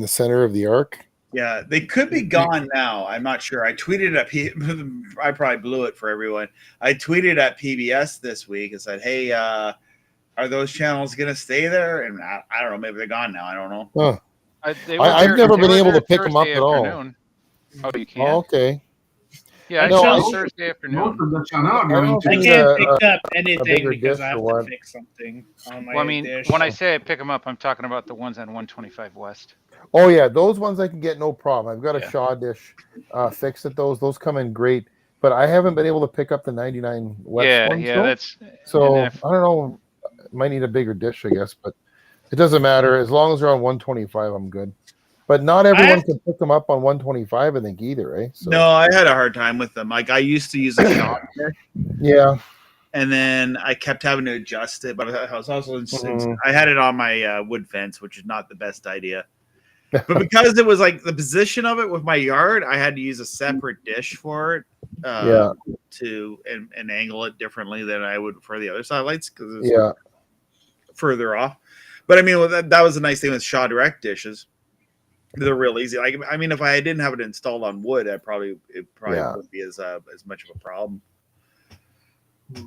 center of the arc. Yeah, they could be gone now. I'm not sure. I tweeted at I probably blew it for everyone. I tweeted at PBS this week and said, "Hey, are those channels going to stay there?" And I don't know. Maybe they're gone now. I don't know. Huh. I've never been able to pick them up at all. Oh, you can't? Oh, okay. Yeah, No, I I- chose Thursday afternoon. most of the channel are I don't going I to. can't a pick up anything bigger because dish I have or to what? fix something on my Well, I mean, dish. when I say I pick them up, I'm talking about the ones on 125 West. Oh yeah, those ones I can get no problem. I've got a Yeah. Shaw dish fixed at those. Those come in great, but I haven't been able to pick up the 99 West ones. Yeah, though. that's So and I don't know. Might need a bigger dish, I guess, but it doesn't matter as long as they're on 125. I'm good. But not everyone can pick them up on 125. I think either, eh? So, No, I had a hard time with them. Like I used to use a shot there, yeah. and then I kept having to adjust it. But I was also Mhm. I had it on my wood fence, which is not the best idea. But because it was like the position of it with my yard, I had to use a separate dish for it. To and angle it differently than I would for the other satellites because it's Yeah. further off. But I mean, well, that was a nice thing with Shaw Direct dishes. They're real easy. Like I mean, if I didn't have it installed on wood, it probably Yeah. wouldn't be as much of a problem.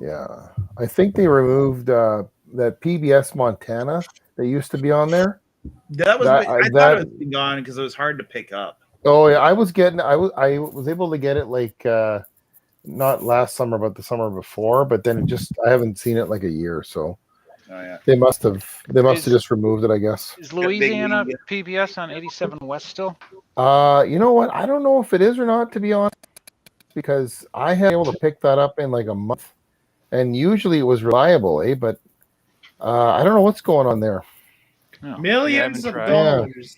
Yeah. I think they removed that PBS Montana that used to be on there. That was That- I thought it was gone because it was hard to pick up. Oh yeah, I was able to get it like not last summer, but the summer before. But then I haven't seen it like a year, so Oh yeah. they must have just removed it, I guess. Is Louisiana PBS on 87 West still? You know what? I don't know if it is or not, to be honest, because I had been able to pick that up in like a month, and usually it was reliable, eh? But I don't know what's going on there. No, Millions I of haven't tried. dollars.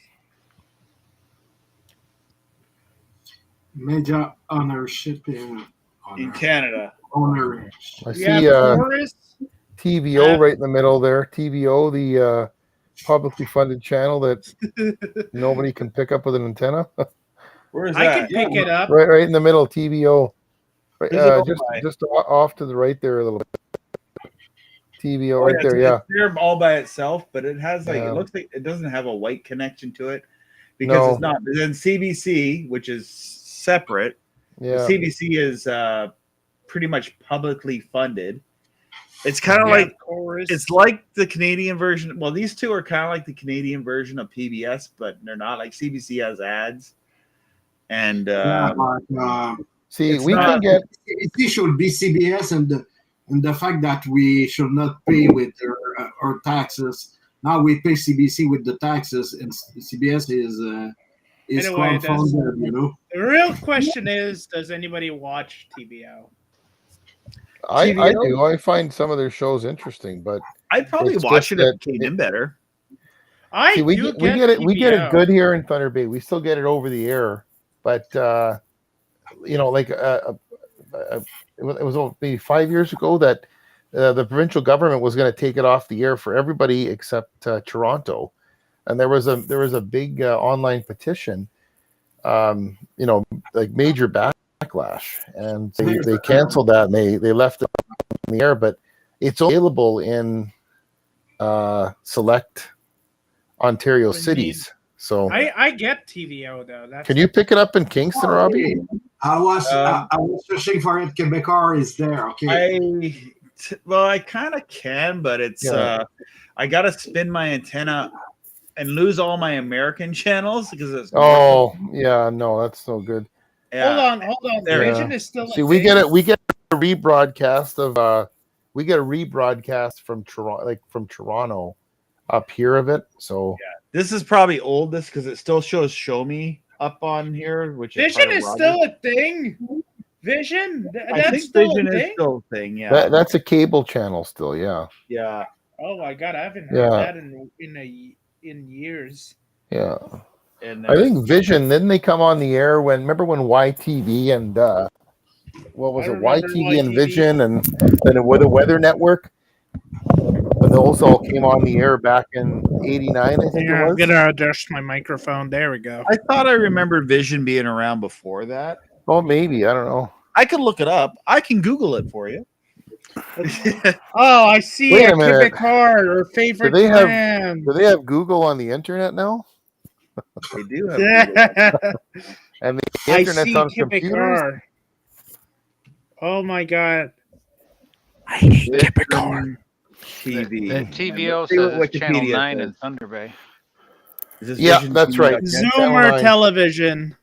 Major ownership In Canada. owner. I see Yeah, forests. TVO right in the middle there. TVO, the publicly funded channel that nobody can pick up with an antenna. Where is I that? can pick it up. right in the middle, TVO. Right, Who's it owned by? just off to the right there a little bit. TVO right there, it's yeah. there all by itself, but it has like Yeah. it looks like it doesn't have a white connection to it because it's not. But then CBC, which is separate, Yeah. CBC is pretty much publicly funded. It's kind of like it's like the Canadian version. Well, these two are kind of like the Canadian version of PBS, but they're not. Like CBC has ads, and See, it's we not- can get It should be CBS and the fact that we should not pay with our taxes. Now we pay CBC with the taxes, and CBS is Anyway, crowdfunded, you know. The real question is, does anybody watch TBO? I TVO? do. I find some of their shows interesting, but I'd probably It's watch just it if it that came in better. I see, we do get it TBO. good here in Thunder Bay. We still get it over the air, but like it was maybe 5 years ago that the provincial government was going to take it off the air for everybody except Toronto. and there was a big online petition, like major backlash, and they canceled that, and they left it in the air, but it's available in select Ontario cities. So I get TVO though. can you pick it up in Kingston, Robbie? I was searching for it. Quebecor is there. Okay. I kind of can, but it's I gotta spin my antenna and lose all my American channels because it's no, that's no good. Yeah. Hold on. There, Region is still. See, we get a rebroadcast from Toronto up here of it. So this is probably oldest because it still shows Show Me up on here, which Vision is still a thing. Vision, that's still a thing. Is still a thing. Yeah, that's a cable channel still. Yeah. Yeah. Oh my god, I haven't heard that in years. Yeah. And I think Vision. Didn't they come on the air remember when YTV and what was it? YTV and Vision, and then the Weather Network. And those all came on the air back in '89. I think it was. I'm gonna adjust my microphone. There we go. I thought I remembered Vision being around before that. Oh, maybe, I don't know. I can look it up. I can Google it for you. Oh, I see. Wait a minute. Card or favorite. Do they have Google on the internet now? They do have Google. And the internet's on computers. Oh my god. I hate Quebecor. TV. The TVO says it's Channel 9 in Thunder Bay. Yeah, that's right. Zoomer Television.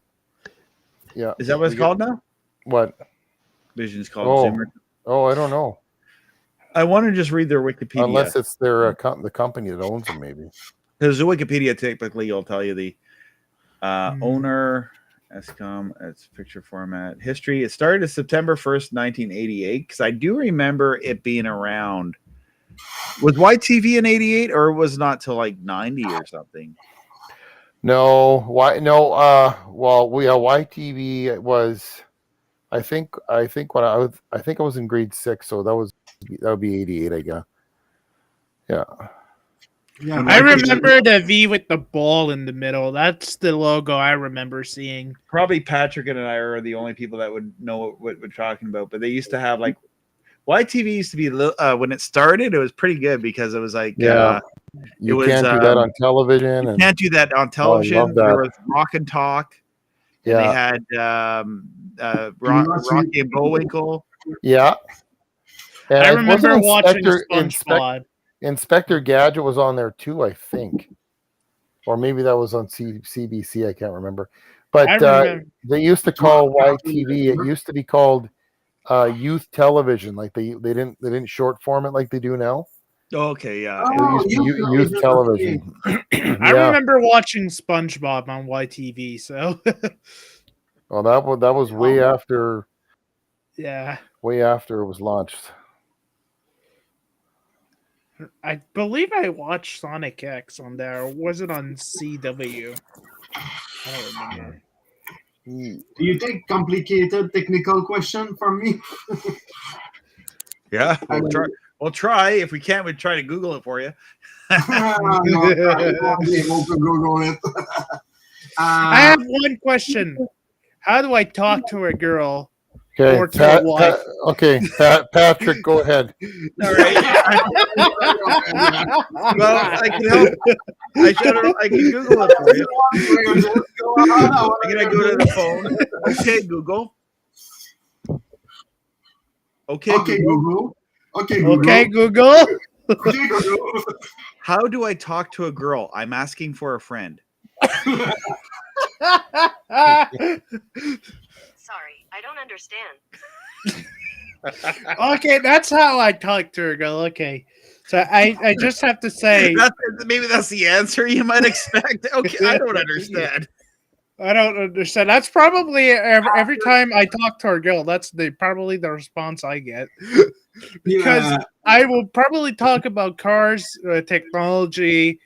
Yeah. Is that what it's called now? What? Vision's called Zoomer. Oh, I don't know. I want to just read their Wikipedia. Unless it's their the company that owns them, maybe. Because the Wikipedia typically will tell you the owner, ESCOM, it's picture format, history. It started as September 1st, 1988. Because I do remember it being around. Was YTV in 88 or was it not till like 90 or something? No, YTV was, I think when I was in grade 6, so that would be 88, I guess. Yeah. Yeah, I remember the V with the ball in the middle. That's the logo I remember seeing. Probably Patrick and I are the only people that would know what we're talking about. But they used to have like YTV used to be when it started. It was pretty good because it was like you can't do that on television. You can't do that on television. There was Rock and Talk. Yeah, and they had Rocky and Bullwinkle. Yeah, and I remember watching SpongeBob. Inspector Gadget was on there too, I think, or maybe that was on CBC. I can't remember. But they used to call YTV. It used to be called youth television. Like they didn't short form it like they do now. Okay, yeah. Youth television. I remember watching SpongeBob on YTV. So, well, that was way after. Yeah. Way after it was launched. I believe I watched Sonic X on there. Or was it on CW? I don't remember. Do you take complicated technical question from me? Yeah, we'll try. If we can't, we'll try to Google it for you. Google it. I have one question. How do I talk to a girl? Okay, or to a wife? Patrick, go ahead. All right. Well, I can help. I can Google it for you. I'm gonna go to the phone. Okay, Google. Okay, Google. Okay, Google. Okay, Google. Okay, Google. How do I talk to a girl? I'm asking for a friend. Sorry, I don't understand. Okay, that's how I talk to a girl. Okay. So I just have to say maybe that's the answer you might expect. Okay, I don't understand. I don't understand. That's probably every time I talk to a girl, that's probably the response I get. Because I will probably talk about cars, technology,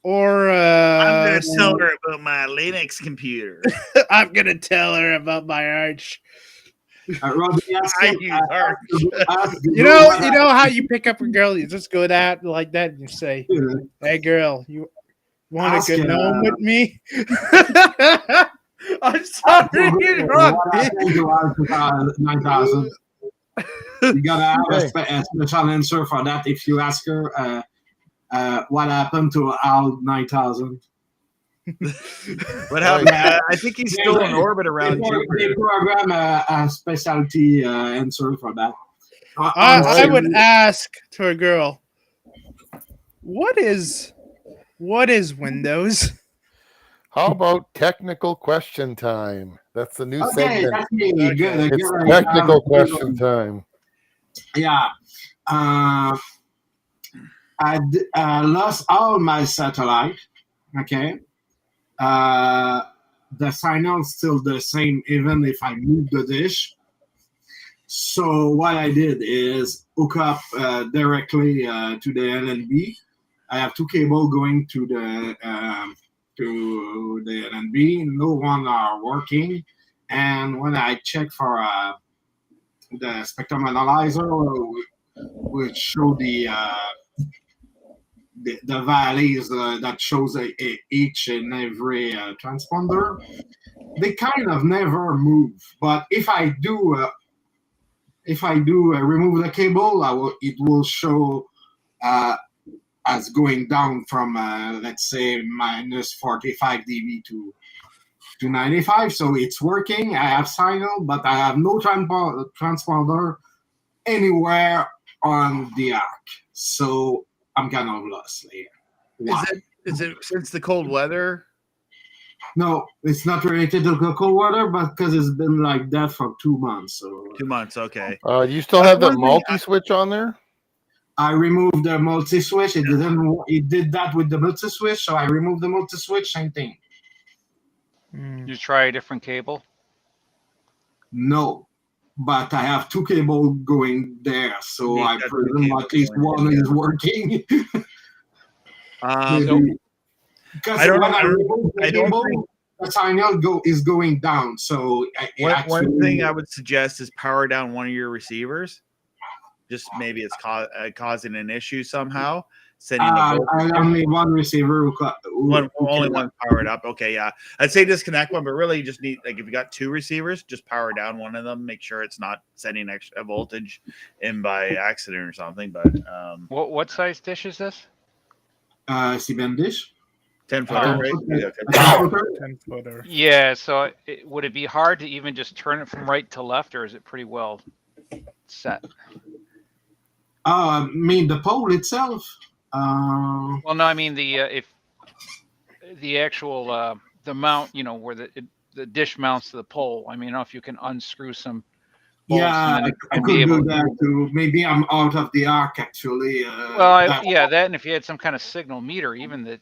or I'm gonna tell her about my Linux computer. I'm gonna tell her about my Arch. Robbie, you know how you pick up a girl, you just go that like that and you say, "Hey girl, you Want Ask, a gnome with me? I'm what sorry, happened to our 9,000? You gotta have a special answer for that if you ask her what happened to Al 9,000. What happened? I think he's still in orbit around They Jupiter. program a specialty answer for that. I would ask to a girl, what is Windows? How about technical question time? That's the new Okay, segment. that's me. Good. It's technical question time. Yeah. I lost all my satellite. Okay. The signal's still the same even if I move the dish. So what I did is hook up directly to the LNB. I have two cables going to the LNB. No one are working. And when I check for the spectrum analyzer, which show the values that shows each and every transponder, they kind of never move. But if I do remove the cable, it will show as going down from let's say minus 45 dB to 95. So it's working. I have signal, but I have no transponder anywhere on the arc. So I'm kind of lost here. Why? Is it since the cold weather? No, it's not related to the cold weather, but because it's been like that for 2 months. So 2 months, okay. You still have the multi-switch on there? I removed the multi-switch. It didn't. It did that with the multi-switch, so I removed the multi-switch. Same thing. You try a different cable? No, but I have two cables going there, so I presume at least one is working. Because when I remove the cable, the signal is going down. So one thing I would suggest is power down one of your receivers. Just maybe it's causing an issue somehow. Sending the only one receiver. Only one powered up. Okay, yeah. I'd say disconnect one, but really you just need, like, if you got two receivers, just power down one of them. Make sure it's not sending extra voltage in by accident or something. But what size dish is this? C-band dish. 10-footer, right? Yeah, 10-footer. Yeah. So would it be hard to even just turn it from right to left, or is it pretty well set? I mean the pole itself. Well, no, I mean the actual the mount, where the dish mounts to the pole. I mean, I don't know if you can unscrew some bolts. Yeah, I could do that too. Maybe I'm out of the arc actually. That, and if you had some kind of signal meter, even the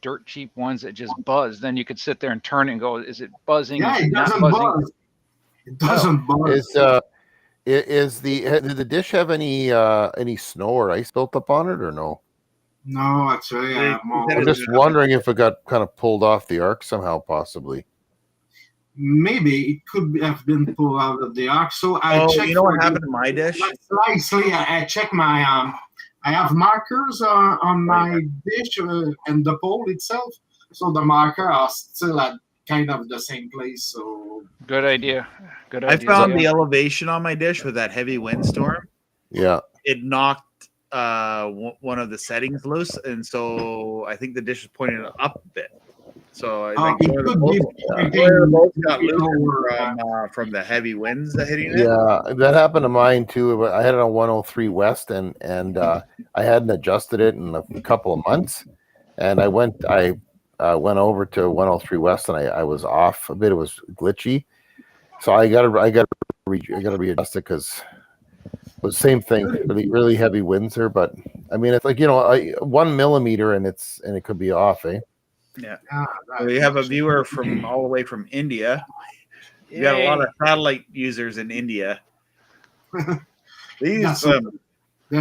dirt cheap ones that just buzz, then you could sit there and turn it and go, is it buzzing? Yeah, is it doesn't buzz. It doesn't buzz. Did the dish have any snow or ice built up on it or no? No, actually, I'm just wondering if it got kind of pulled off the arc somehow, possibly. Maybe it could have been pulled out of the arc. So I checked. You know what happened to my dish? Slightly, I checked my. I have markers on my dish and the pole itself, so the marker are still at kind of the same place. So good idea. I found the elevation on my dish with that heavy windstorm. Yeah, it knocked one of the settings loose, and so I think the dish is pointing up a bit. So I think both got loose from the heavy winds that hitting it. Yeah, that happened to mine too. I had it on 103 West, and I hadn't adjusted it in a couple of months, and I went over to 103 West, and I was off a bit. It was glitchy, so I got to readjust it because it was the same thing. Really heavy winds there, but I mean it's like 1 millimeter and it could be off, eh? Yeah. We have a viewer from all the way from India. We got a lot of satellite users in India. There's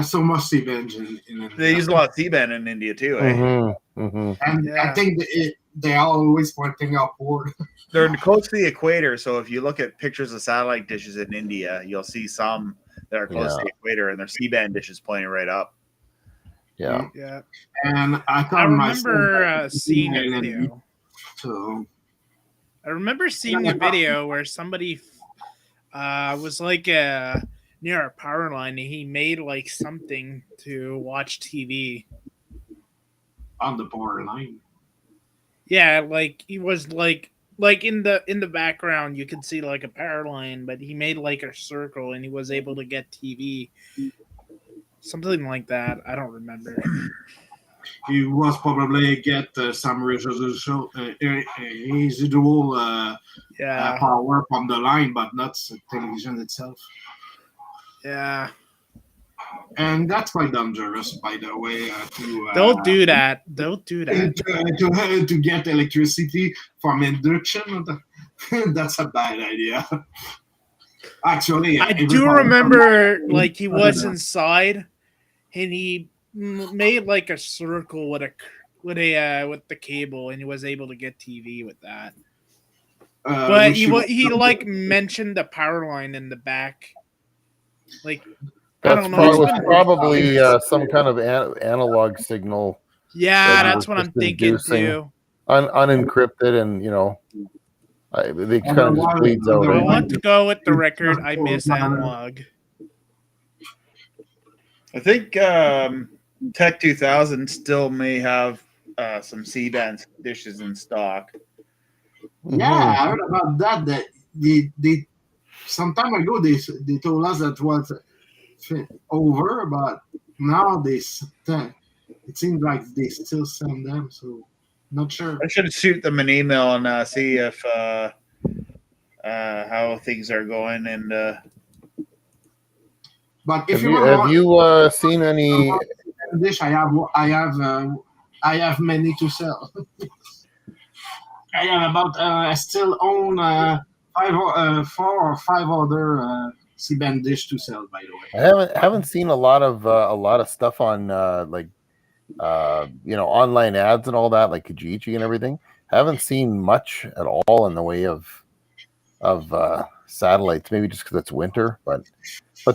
so much C-band in India. They use a lot of C-band in India too. And I think they're always pointing upward. They're close to the equator, so if you look at pictures of satellite dishes in India, you'll see some that are close to the equator, and their C-band dishes pointing right up. Yeah. Yeah. And I I thought myself remember that seeing a enemy, video. So I remember seeing a video where somebody was like near a power line, and he made like something to watch TV. on the borderline. Yeah, like he was like in the background you could see like a power line, but he made like a circle and he was able to get TV. Something like that. I don't remember. He was probably get some residual Yeah. power from the line, but not the television itself. Yeah. And that's quite dangerous, by the way. Don't do that. Don't do that. To get electricity from induction, that's a bad idea. Actually, I do remember like he was inside and he made like a circle with the cable, and he was able to get TV with that. But he like mentioned the power line in the back. Like I don't know. Was probably some kind of analog signal. Yeah, that's what I'm thinking too. Unencrypted, and they kind of just bleeds out. I want to go with the record. I miss analog. I think Tech 2000 still may have some C-band dishes in stock. Yeah, I heard about that. That they some time ago they told us that was over, but now it seems like they still send them. So not sure. I should shoot them an email and see if how things are going. And but if have you seen any dish? I have many to sell. I have about I still own 4 or 5 other C-band dish to sell. By the way, I haven't seen a lot of stuff on online ads and all that, like Kijiji and everything. Haven't seen much at all in the way of satellites. Maybe just because it's winter, but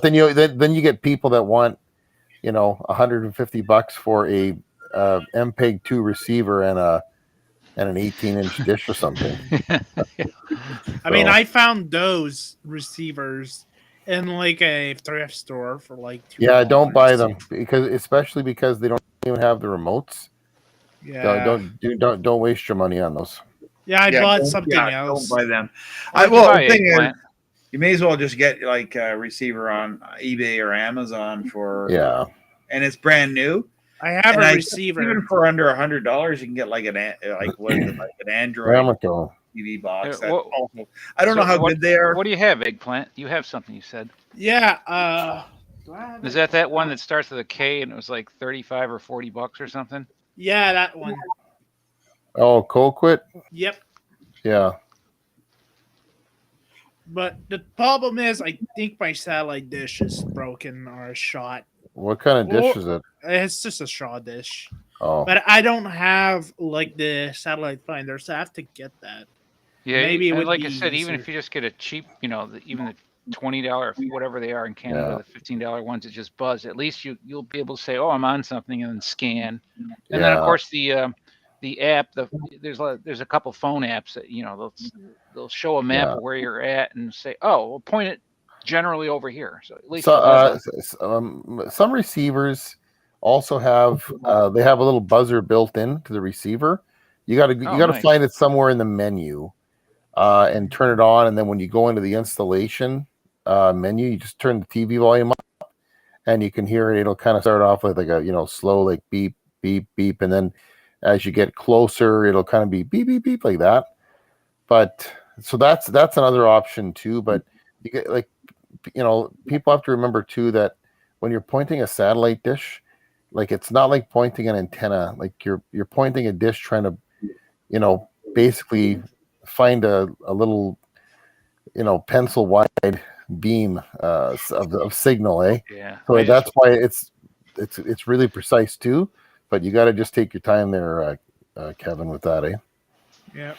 then you get people that want $150 for a MPEG-2 receiver and an 18-inch dish or something. I mean, I found those receivers in like a thrift store for like $2. Yeah, don't buy them especially because they don't even have the remotes. Yeah, don't waste your money on those. Yeah, I bought something else. Don't buy them. The thing is, you may as well just get like a receiver on eBay or Amazon and it's brand new. I have a receiver. Even for under $100, you can get like an Android TV box. I don't know how good they are. What do you have, Eggplant? You have something you said. Yeah. Is that one that starts with a K and it was like $35 or $40 or something? Yeah, that one. Oh, Colquitt? Yep. Yeah. But the problem is, I think my satellite dish is broken or shot. What kind of dish is it? It's just a Shaw dish. Oh. But I don't have like the satellite finder, so I have to get that. Yeah, maybe and like I said, even if you just get a cheap, even the $20, whatever they are in Canada, the $15 ones that just buzz, at least you'll be able to say, oh, I'm on something, and then scan. And then of course the app, there's a couple phone apps that they'll show a map of where you're at and say, oh, we'll point it generally over here. So at least some receivers also have they have a little buzzer built in to the receiver. You got to find it somewhere in the menu and turn it on, and then when you go into the installation menu, you just turn the TV volume up and you can hear it. It'll kind of start off with like a slow like beep beep beep, and then as you get closer it'll kind of be beep beep beep like that. But so that's another option too. But you get people have to remember too that when you're pointing a satellite dish, like it's not like pointing an antenna. Like you're pointing a dish trying to basically find a little pencil wide beam of signal, Yeah. So that's why it's really precise too. But you got to just take your time there, Kevin, with that, Yeah.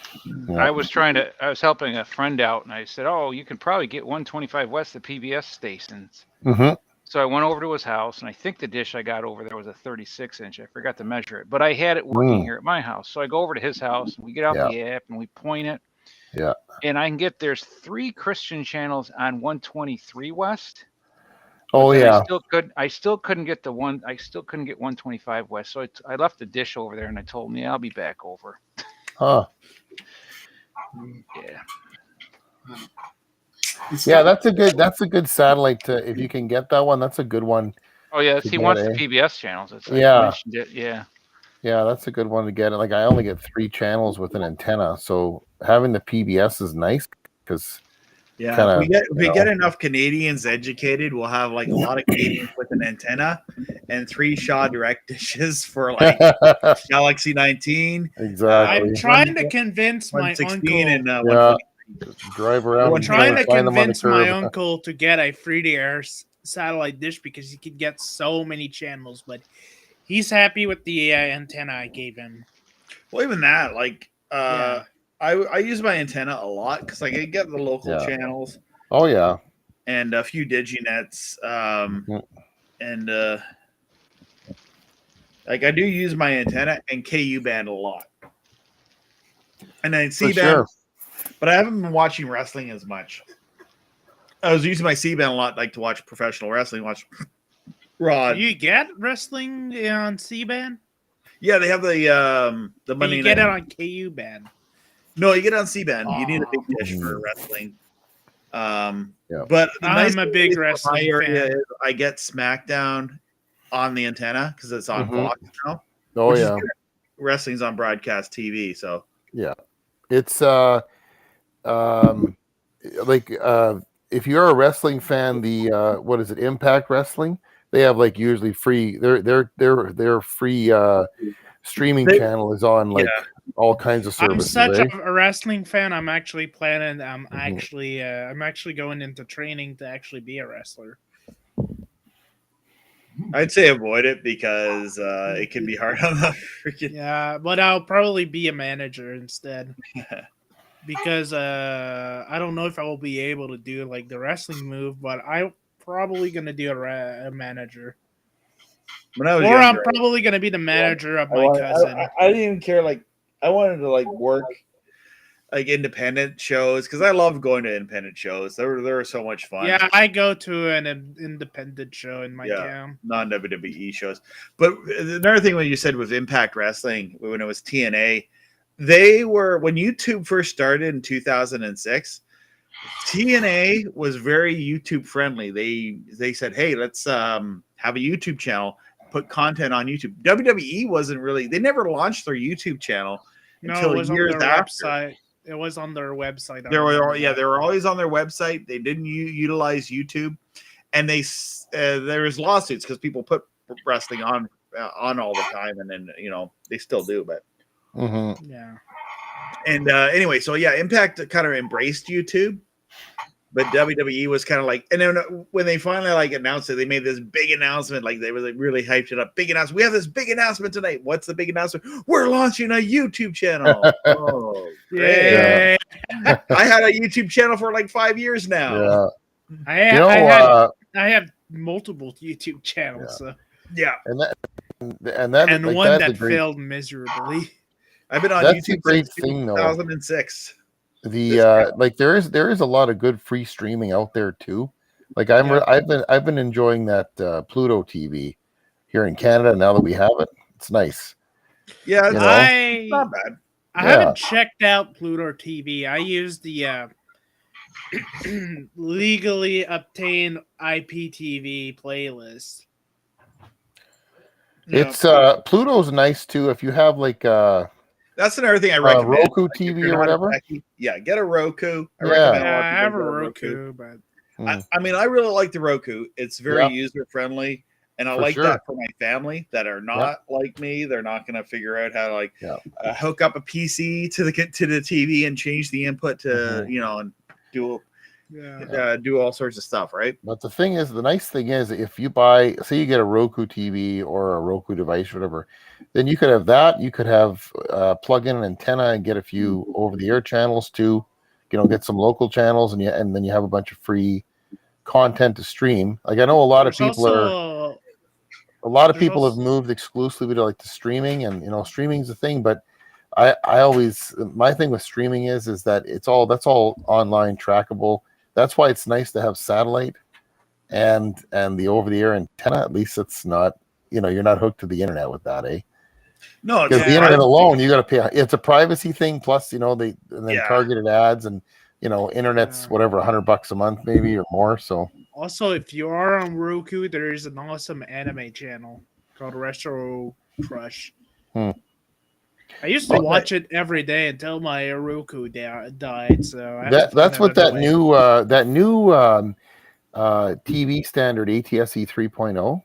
I was helping a friend out, and I said, "Oh, you can probably get 125 west of PBS stations." Mm-hmm. So I went over to his house, and I think the dish I got over there was a 36-inch. I forgot to measure it, but I had it working here at my house. So I go over to his house, and we get out the app, and we point it. Yeah. And I can get, there's 3 Christian channels on 123 West. Oh yeah. I still couldn't get 125 West. So I left the dish over there, and I told him, yeah, I'll be back over. Huh. Yeah. Yeah, that's a good satellite to, if you can get that one, that's a good one. Oh yeah, he wants the PBS channels. I mentioned it. Yeah. Yeah, that's a good one to get. Like I only get 3 channels with an antenna, so having the PBS is nice because if we get enough Canadians educated, we'll have like a lot of Canadians with an antenna and 3 Shaw direct dishes for like Galaxy 19. Exactly. I'm trying to convince my uncle. And, drive around. I'm trying to convince my uncle to get a free-to-air satellite dish because he could get so many channels, but he's happy with the antenna I gave him. Well, even that, like, I use my antenna a lot because I can get the local channels. Oh yeah, and a few diginets, and like I do use my antenna and KU band a lot, and then C band. But I haven't been watching wrestling as much. I was using my C-band a lot, like to watch professional wrestling, watch Raw. Do you get wrestling on C-band? Yeah, they have the money. You get it on KU band. No, you get it on C-band. You need a big dish for wrestling. But I'm a big wrestling fan. I get SmackDown on the antenna because it's on Fox now. Oh yeah, wrestling's on broadcast TV. So yeah, it's if you're a wrestling fan, the what is it, Impact Wrestling? They have like usually free. Their free streaming channel is on like all kinds of services. I'm such a wrestling fan. I'm actually planning. I'm actually going into training to actually be a wrestler. I'd say avoid it because it can be hard on the freaking. Yeah, but I'll probably be a manager instead. Because I don't know if I will be able to do like the wrestling move, but I'm probably gonna do a manager. I'm probably gonna be the manager of my cousin. I didn't even care. Like I wanted to like work like independent shows because I love going to independent shows. They were so much fun. Yeah, I go to an independent show in my town. Non-WWE shows. But another thing when you said with Impact Wrestling, when it was TNA. They were, when YouTube first started in 2006, TNA was very YouTube friendly. They said, hey, let's have a YouTube channel, put content on YouTube. WWE wasn't really, they never launched their YouTube channel until years after. Website. It was on their website. They were always on their website. They didn't utilize YouTube. And there was lawsuits because people put wrestling on all the time. And then, they still do, but. Yeah. And anyway, so yeah, Impact kind of embraced YouTube, but WWE was kind of like, and then when they finally like announced it, they made this big announcement, like they were like really hyped it up. Big announcement. We have this big announcement tonight. What's the big announcement? We're launching a YouTube channel. Oh, yeah. I had a YouTube channel for like 5 years now. Yeah. I have multiple YouTube channels. Yeah. And one that failed miserably. I've been on YouTube since 2006. Like there is a lot of good free streaming out there too. Like I've been enjoying that Pluto TV here in Canada now that we have it. It's nice. Yeah, it's not bad. I haven't checked out Pluto TV. I use the legally obtained IPTV playlist. It's Pluto's nice too if you have like that's another thing I recommend. Roku TV or whatever. Yeah, get a Roku. I have a Roku, but I mean, I really like the Roku. It's very user friendly, and I like that for my family that are not like me. They're not going to figure out how to like hook up a PC to the TV and change the input to and do all sorts of stuff, right? But the nice thing is, if you buy, say you get a Roku TV or a Roku device, or whatever, then you could have that. You could have plug in an antenna and get a few over-the-air channels too. Get some local channels, and then you have a bunch of free content to stream. Like I know a lot of people have moved exclusively to like the streaming, and streaming's a thing, but I always, my thing with streaming is that that's all online trackable. That's why it's nice to have satellite and the over-the-air antenna. At least it's not, you're not hooked to the internet with that, eh? No, because the internet alone, you got to pay. It's a privacy thing. Plus, targeted ads and internet's whatever, $100 a month maybe or more. So also, if you are on Roku, there is an awesome anime channel called Retro Crush. I used to watch it every day until my Roku died. So that's what that new TV standard ATSC 3.0.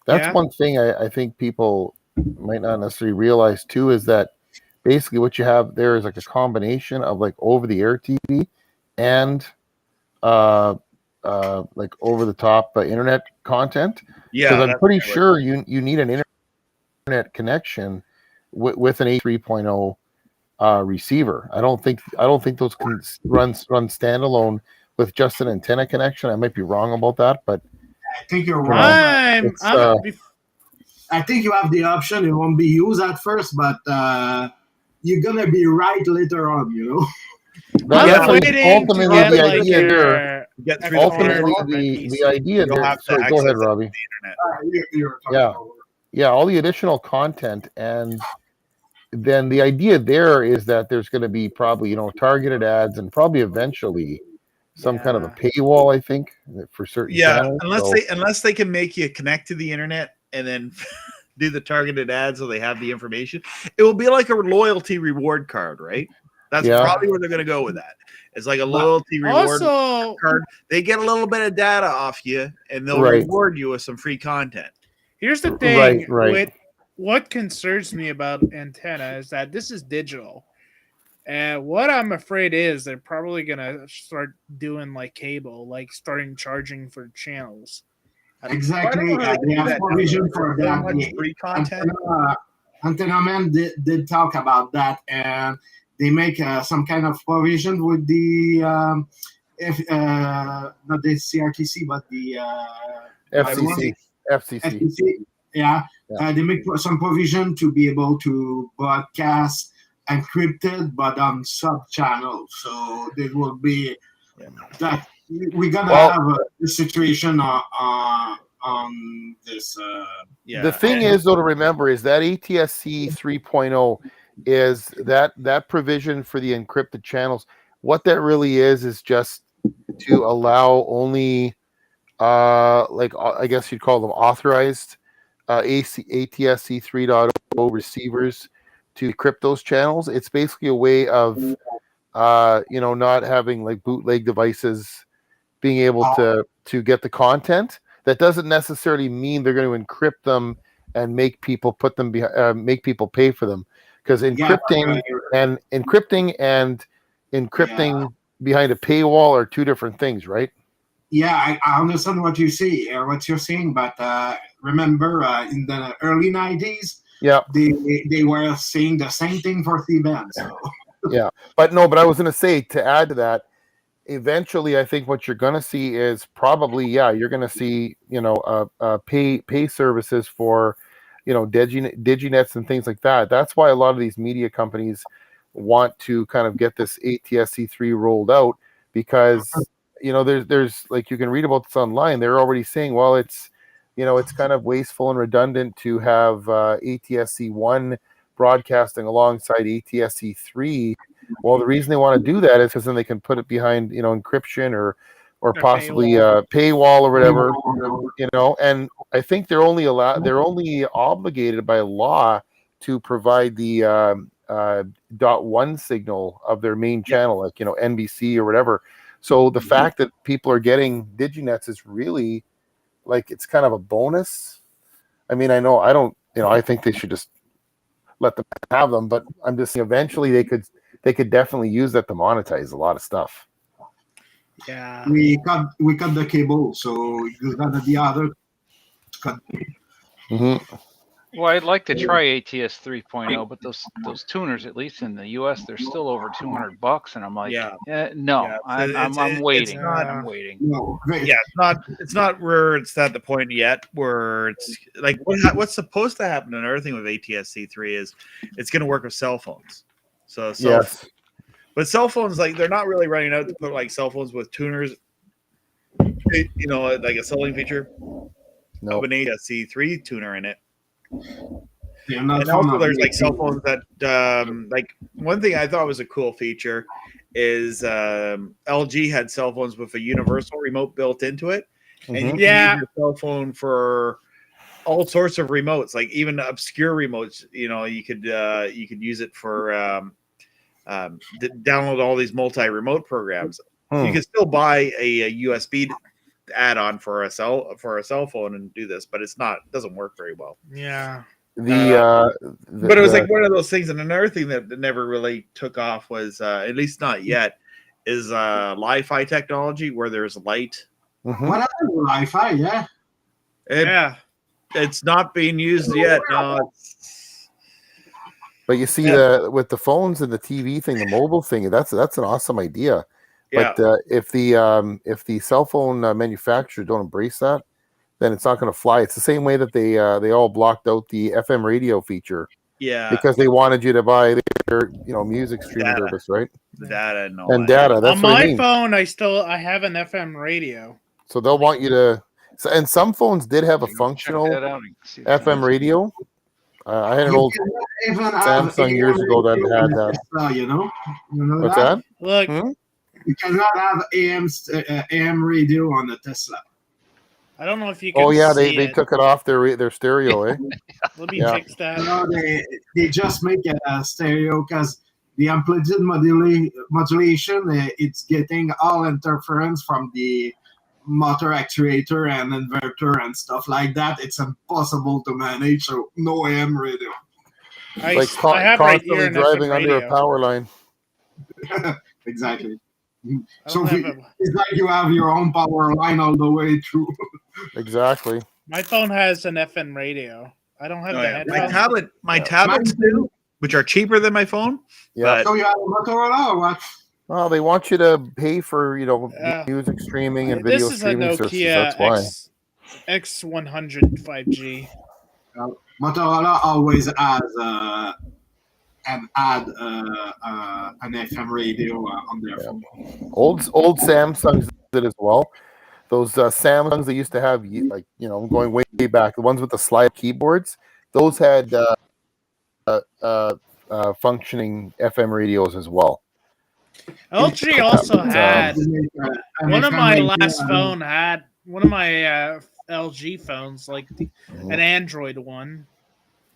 That's one thing I think people might not necessarily realize too, is that basically what you have there is like a combination of like over-the-air TV and like over-the-top internet content. Yeah, because I'm pretty sure you need an internet connection with an A3.0 receiver. I don't think those can run standalone with just an antenna connection. I might be wrong about that, but I think you're wrong. I think you have the option. It won't be used at first, but you're gonna be right later on. Ultimately, the idea there. The idea there. So go ahead, Robbie. Yeah, all the additional content, and then the idea there is that there's going to be probably targeted ads, and probably eventually some kind of a paywall, I think, for certain channels. Unless they can make you connect to the internet and then do the targeted ads so they have the information. It will be like a loyalty reward card, right? That's probably where they're going to go with that. It's like a loyalty reward card. They get a little bit of data off you, and they'll reward you with some free content. Here's the thing with what concerns me about antenna is that this is digital. And what I'm afraid is they're probably going to start doing like cable, like starting charging for channels. Exactly. They have provision for that. Free content. Antenna Man did talk about that, and they make some kind of provision with the not the CRTC, but the FCC. They make some provision to be able to broadcast encrypted, but on sub channels. So there will be that we're gonna have a situation on this. The thing is, though, to remember is that ATSC 3.0 is that provision for the encrypted channels. What that really is just to allow only like I guess you'd call them authorized ATSC 3.0 receivers to decrypt those channels. It's basically a way of not having like bootleg devices being able to get the content. That doesn't necessarily mean they're going to encrypt them and make people make people pay for them, because encrypting behind a paywall are two different things, right? Yeah, I understand what you see, what you're saying, but remember in the early 90s, they were saying the same thing for C-band. So. Yeah, but I was going to say, to add to that, eventually I think what you're going to see is probably you're going to see pay services for diginets and things like that. That's why a lot of these media companies want to kind of get this ATSC3 rolled out, because there's like, you can read about this online. They're already saying, well, it's kind of wasteful and redundant to have ATSC1 broadcasting alongside ATSC3. Well, the reason they want to do that is because then they can put it behind encryption or possibly paywall or whatever, and I think they're only obligated by law to provide the .1 signal of their main channel, like NBC or whatever. So the fact that people are getting diginets is really like, it's kind of a bonus. I mean, I think they should just let them have them, but I'm just saying eventually they could definitely use that to monetize a lot of stuff. Yeah, we cut the cable, so you got the other cut. Mm-hmm. Well, I'd like to try ATS 3.0, but those tuners, at least in the US, they're still over $200, and I'm like, Yeah. no, Yeah, I'm waiting. not- I'm waiting. No, Yeah, it's not where it's at the point yet where it's like what's supposed to happen. Another thing with ATSC3 is it's going to work with cell phones. So Yes. but cell phones, like, they're not really running out to put like cell phones with tuners, like a selling feature No. of an ATSC3 tuner in it. they're not And also, fond of there's like making- cell phones that, like, one thing I thought was a cool feature is LG had cell phones with a universal remote built into it, and you Mhm. can Yeah. use your cell phone for all sorts of remotes, like even obscure remotes. You could use it for download all these multi-remote programs. You can still buy a USB add-on for a cell phone and do this, but it doesn't work very well. Yeah. But it was like one of those things. And another thing that never really took off was, at least not yet, is Li-Fi technology where there's light. Mhm. What happened to Wi-Fi? Yeah. Yeah. It's not being used yet. No, But you see, with the phones and the TV thing, the mobile thing, that's an awesome idea. yeah. But if the cell phone manufacturers don't embrace that, then it's not going to fly. It's the same way that they all blocked out the FM radio feature Yeah, because they wanted you to buy their music streaming Data. service, right? the data and all And that. data. That's On what I my mean. phone, I have an FM radio. So they'll want you to. And some phones did have a Check functional that out and see if FM radio. I had an You old cannot even have Samsung AM years ago that radio had on the that. Tesla, you know What's that? Look, Hmm? You cannot have AM radio on the Tesla. I don't know if you can Oh yeah, see they it. took it off their stereo, eh? Let me yeah. fix that. No, they just make a stereo because the amplitude modulation, it's getting all interference from the motor actuator and inverter and stuff like that. It's impossible to manage, so no AM radio. I Like have right here constantly an driving FM under radio. a power line. Exactly. I So don't have it's like you have your own power line all the way through. Exactly. my phone has an FM radio. I don't have Oh, the yeah. headphones. My Yeah. tablets do, which are cheaper than my phone. Yeah. So you have a Motorola or what? Well, they want you to pay for music streaming and video This is a streaming services. Nokia That's why. X100 5G. Motorola always has an FM radio on their phone. Old Samsungs did as well. Those Samsungs that used to have going way back, the ones with the slide keyboards, those had functioning FM radios as well. LG also had An one of FM my radio, last phone had one of my LG phones, like an Android one.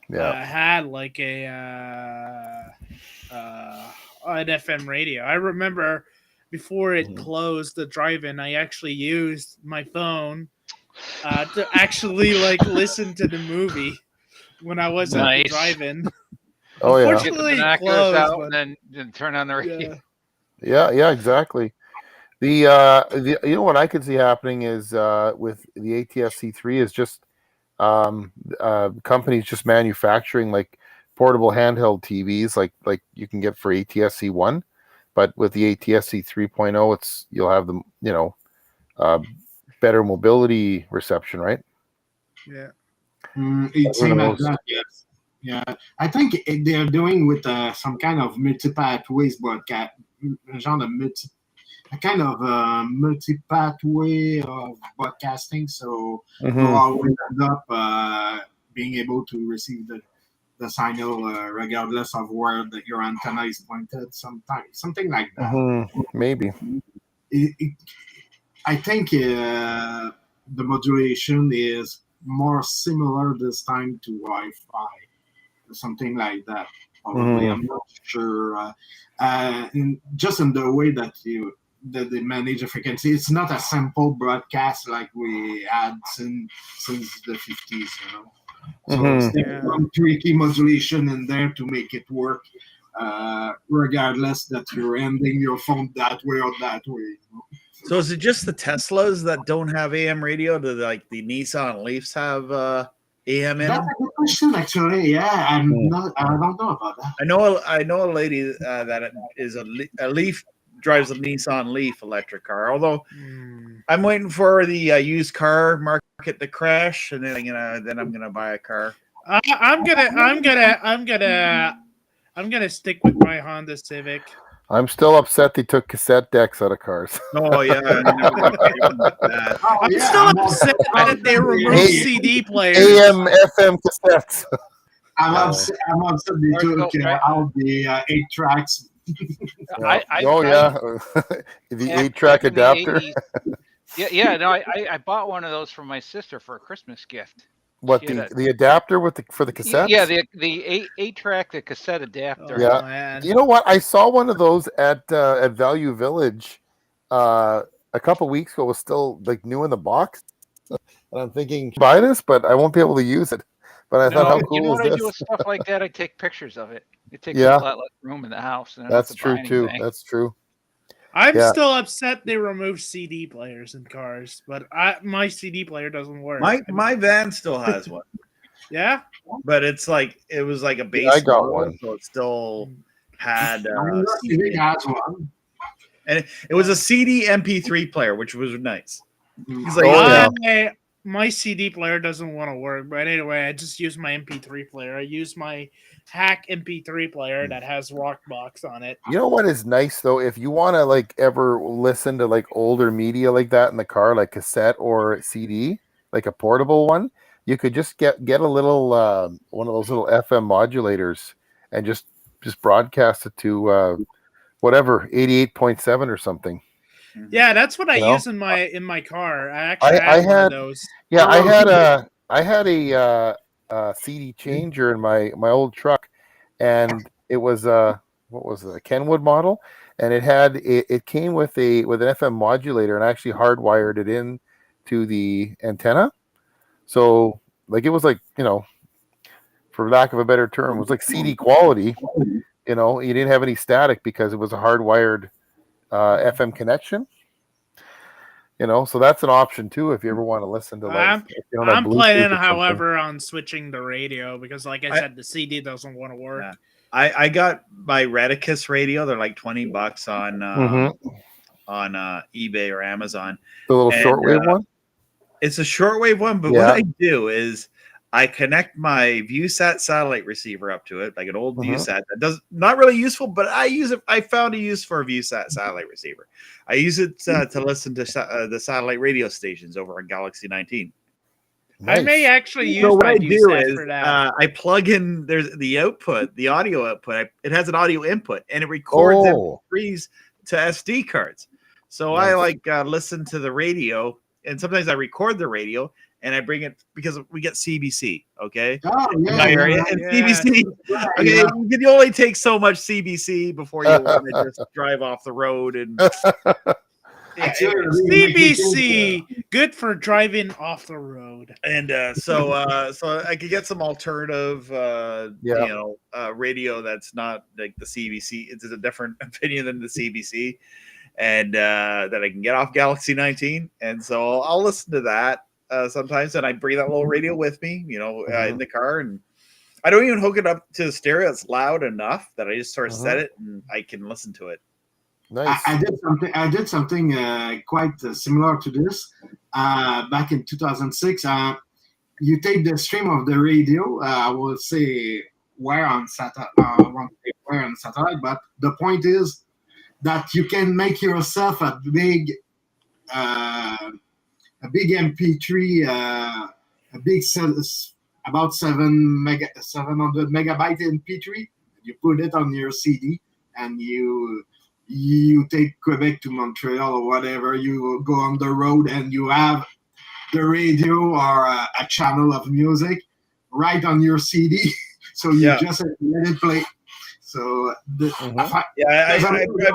Yeah. Had like an FM radio. I remember before it closed the drive-in, I actually used my phone to actually like listen to the movie when I was at the Nice. drive-in. Oh yeah. Get the Unfortunately, binoculars closed, out but- and then turn on the radio. Yeah. Yeah, exactly. The what I could see happening is with the ATSC3 is just companies just manufacturing like portable handheld TVs like you can get for ATSC1, but with the ATSC 3.0 you'll have the better mobility reception, right? Yeah. It seems like knows? that, yes. Yeah, I think they're doing with some kind of multi-pathways broadcast, a kind of multi-pathway of broadcasting. So you always end up being able to receive the signal regardless of where your antenna is pointed. Something like that. Maybe. I think the modulation is more similar this time to Wi-Fi, something like that. Probably, I'm not sure. Just in the way that they manage the frequency, it's not a simple broadcast like we had since the 50s, So there's some tricky modulation in there to make it work, regardless that you're ending your phone that way or that way. So is it just the Teslas that don't have AM radio? Do the Nissan Leafs have AM in That's them? a good question, actually. Yeah, I don't know about that. I know a lady that is a Leaf drives a Nissan Leaf electric car. Although I'm waiting for the used car market to crash, and then I'm gonna buy a car. I'm gonna stick with my Honda Civic. I'm still upset they took cassette decks out of cars. Oh yeah, I never got that. Oh, I'm yeah, still I'm upset upset that they removed Hey, CD players. AM, FM cassettes. I'm upset they took out the 8 tracks. I The back 8-track in the adapter. 80s. Yeah. No, I bought one of those for my sister for a Christmas gift. What, She had the adapter for the cassettes? Yeah, the 8-track, the cassette adapter. Oh, Yeah. man. You know what? I saw one of those at Value Village a couple weeks ago. It was still like new in the box, and I'm thinking buy this, but I won't be able to use it. But I thought, how cool you know is what I this? do with stuff like that? I take pictures of it. It takes Yeah. up a lot less room in the house. And I don't That's have to buy true too. anything. That's true. I'm Yeah. still upset they removed CD players in cars, but my CD player doesn't work. My van still has one. Yeah? But it was like a base. I got model, one. so it still had Civic has one. and it was a CD MP3 player, which was nice. It's Oh, like, yeah. My CD player doesn't want to work, but anyway, I just use my MP3 player. I use my hack MP3 player that has Rockbox on it. You know what is nice though? If you want to like ever listen to like older media like that in the car, like cassette or CD, like a portable one, you could just get a little one of those little FM modulators and just broadcast it to whatever 88.7 or something. Yeah, that's what I You know? use in my car. I actually had one of those. Yeah, I had a CD changer in my old truck, and it was what was it, a Kenwood model, and it came with an FM modulator, and I actually hardwired it in to the antenna. So like it was like, for lack of a better term, it was like CD quality. You didn't have any static because it was a hardwired FM connection. So that's an option too if you ever want to listen to like. I'm planning, however, on switching the radio because, like I said, the CD doesn't want to work. Yeah. I got my Redicus radio. They're like $20 on eBay or Amazon. The little shortwave one. It's a shortwave one, but what I do is I connect my ViewSat satellite receiver up to it, like an old ViewSat that not really useful, but I use it. I found a use for a ViewSat satellite receiver. I use it to listen to the satellite radio stations over on Galaxy 19. Nice. I may actually use my ViewSat for that. I plug in. There's the output, the audio output. It has an audio input, and it records MP3s to SD cards. So I listen to the radio, and sometimes I record the radio. And I bring it because we get CBC, okay? Oh, yeah. In my area. And CBC, okay, you only take so much CBC before you want to just drive off the road. And CBC, good for driving off the road. And so I could get some alternative, radio that's not like the CBC. It's a different opinion than the CBC, and that I can get off Galaxy 19. And so I'll listen to that. Sometimes, and I bring that little radio with me, in the car, and I don't even hook it up to the stereo. It's loud enough that I just sort of set it and I can listen to it. Nice. I did something quite similar to this back in 2006. You take the stream of the radio. I will say where on satellite, but the point is that you can make yourself a big MP3, about 700 megabyte MP3. You put it on your CD, and you take Quebec to Montreal or whatever. You go on the road, and you have the radio or a channel of music right on your CD. So you just let it play. So I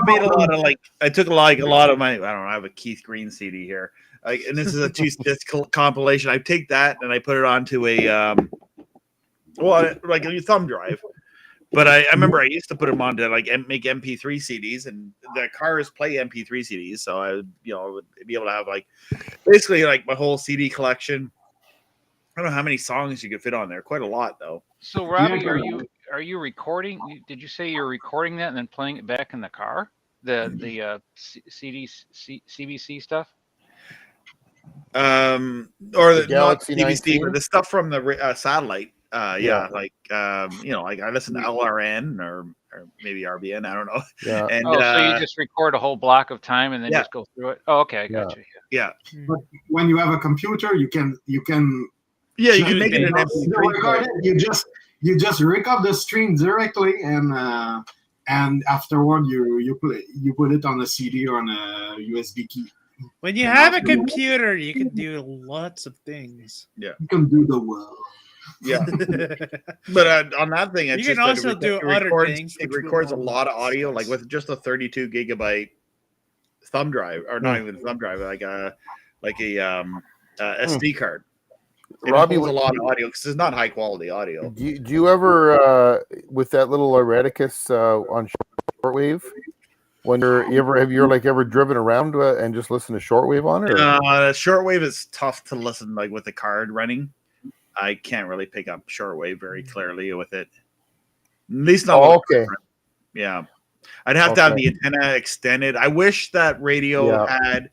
made a lot of I took a lot of my I have a Keith Green CD here. And this is a 2-disc compilation. I take that and I put it onto a a thumb drive. But I remember I used to put them onto make MP3 CDs, and the cars play MP3 CDs, so I would be able to have basically my whole CD collection I don't know how many songs you could fit on there. Quite a lot, though. So Robbie, Yeah. are you recording? Did you say you're recording that and then playing it back in the car? The CBC stuff. Or The not Galaxy CBC, 19? but the stuff from the satellite. Yeah, Yeah. like like I listen to LRN or maybe RBN. I don't know. Yeah. And So you just record a whole block of time and then Yeah. just go through it. Oh, okay, I got you. yeah, But when you have a computer, you can you can make it an you MP3 record player. it. You just record the stream directly, and afterward you put it on a CD or on a USB key. When you have a computer, you can do lots of things. You can do the world. Yeah, but on that thing, it's You can just that also do other things. It which records a will lot of not audio, like discuss. with just a 32 gigabyte thumb drive, or not even a thumb drive, like a SD card. It Robbie, holds a lot of audio because it's not high quality audio. Do you ever with that little Ereticus on shortwave? Have you ever driven around and just listened to shortwave on it? Or? Shortwave is tough to listen like with the card running. I can't really pick up shortwave very clearly with it. At least not. Oh, okay. Yeah, I'd have to have the antenna extended. I wish that radio had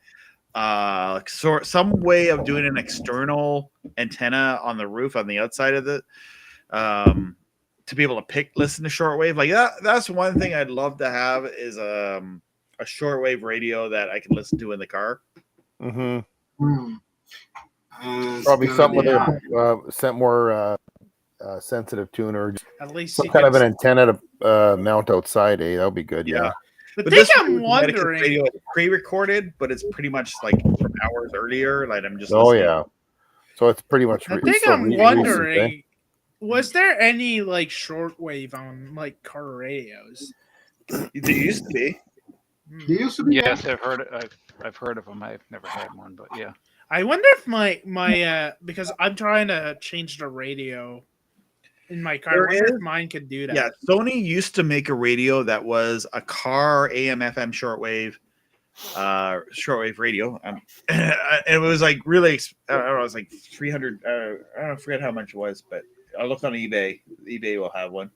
some way of doing an external antenna on the roof on the outside of it to be able to listen to shortwave. Like that's one thing I'd love to have is a shortwave radio that I can listen to in the car. Mm-hmm. Probably something with a more sensitive tuner. At least some kind of an antenna to mount outside. That would be good. Yeah. The thing I'm wondering, radio is pre-recorded, but it's pretty much like from hours earlier. Like I'm just. Oh so it's pretty much. The thing I'm wondering, was there any like shortwave on like car radios? There used to be. Yes, I've heard it. I've heard of them. I've never had one, but yeah. I wonder if my because I'm trying to change the radio in my car. I wonder if mine could do that. Yeah, Sony used to make a radio that was a car AM/FM shortwave radio. It was like really, I don't know, it was like 300. I don't forget how much it was, but I looked on eBay. eBay will have one.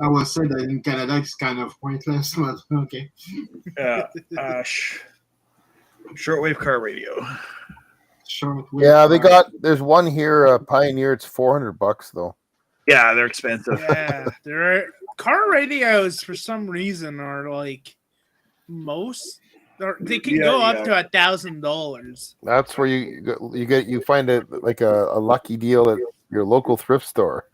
I will say that in Canada it's kind of pointless, but okay. Shortwave car radio. Shortwave. There's one here, Pioneer. It's $400 though. Yeah, they're expensive. Yeah, there are car radios for some reason are like they can go up to $1,000. That's where you find a lucky deal at your local thrift store.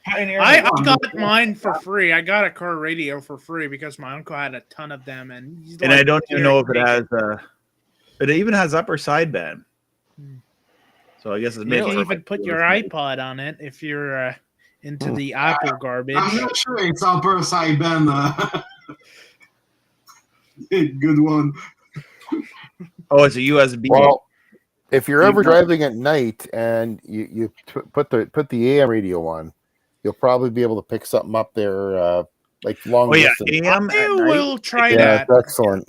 I got mine for free. I got a car radio for free because my uncle had a ton of them, and I don't even know if it has. It even has upper sideband. So I guess it's you can even put your iPod on it if you're into the Apple garbage. I'm not sure it's upper sideband. Good one. Oh, it's a USB. Well, if you're ever driving at night and you put the AM radio on, you'll probably be able to pick something up there, like long distance. AM. I will try Yeah, that. excellent.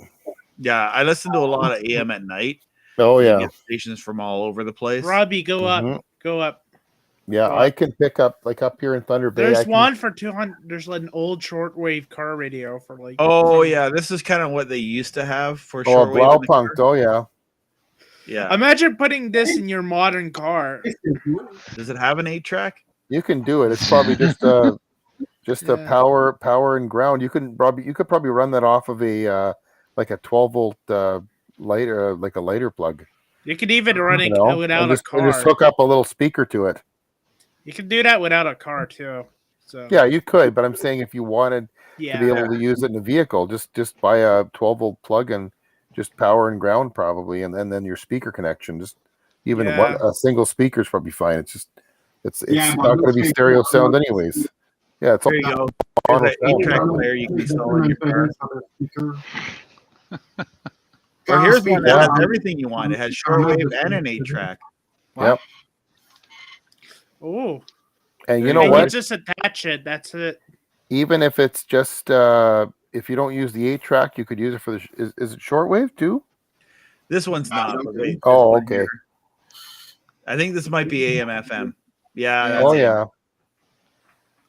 Yeah, I listen to a lot of AM at night. Oh yeah, get stations from all over the place. Robbie, go up, go up. Yeah, I can pick up up here in Thunder Bay. There's one for 200. There's like an old shortwave car radio for like. Oh yeah, this is kind of what they used to have for shortwave. Oh, Blaupunkt. Oh yeah. Yeah. Imagine putting this in your modern car. Does it have an 8-track? You can do it. It's probably just a power and ground. You could probably run that off of a like a 12-volt lighter, like a lighter plug. You could even run it without a car. Just hook up a little speaker to it. You can do that without a car too. So yeah, you could, but I'm saying if you wanted to be able to use it in a vehicle, just buy a 12-volt plug and just power and ground probably, and then your speaker connection. Just even a single speaker is probably fine. It's not going to be stereo sound anyways. Yeah, it's there you go. There's an 8-track player you can install in your car. Or here's one that has everything you want. It has shortwave and an 8-track. Yep. Oh. And you know what? You just attach it. That's it. Even if it's just if you don't use the 8-track, you could use it for is it shortwave too? This one's not. Oh, okay. I think this might be AM/FM. Yeah. Yeah. That's Oh AM. yeah,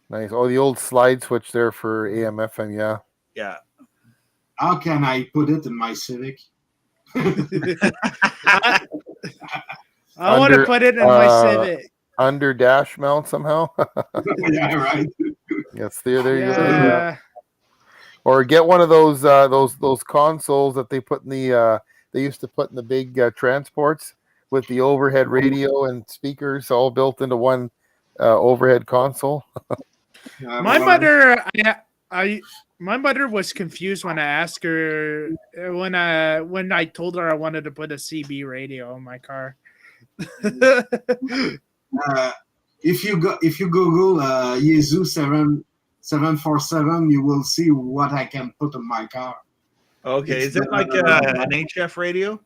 nice. Oh, the old slide switch there for AM/FM. Yeah. Yeah. How can I put it in my Civic? I want to Under, put it in my Civic. Under dash mount somehow. Yeah, right. Yes, there you go. Yeah. Or get one of those consoles that they put in the they used to put in the big transports with the overhead radio and speakers all built into one overhead console. My mother, my mother was confused when I asked her when I told her I wanted to put a CB radio in my car. If you Google Yezu 747, you will see what I can put in my car. Okay. It's Is it like an HF radio?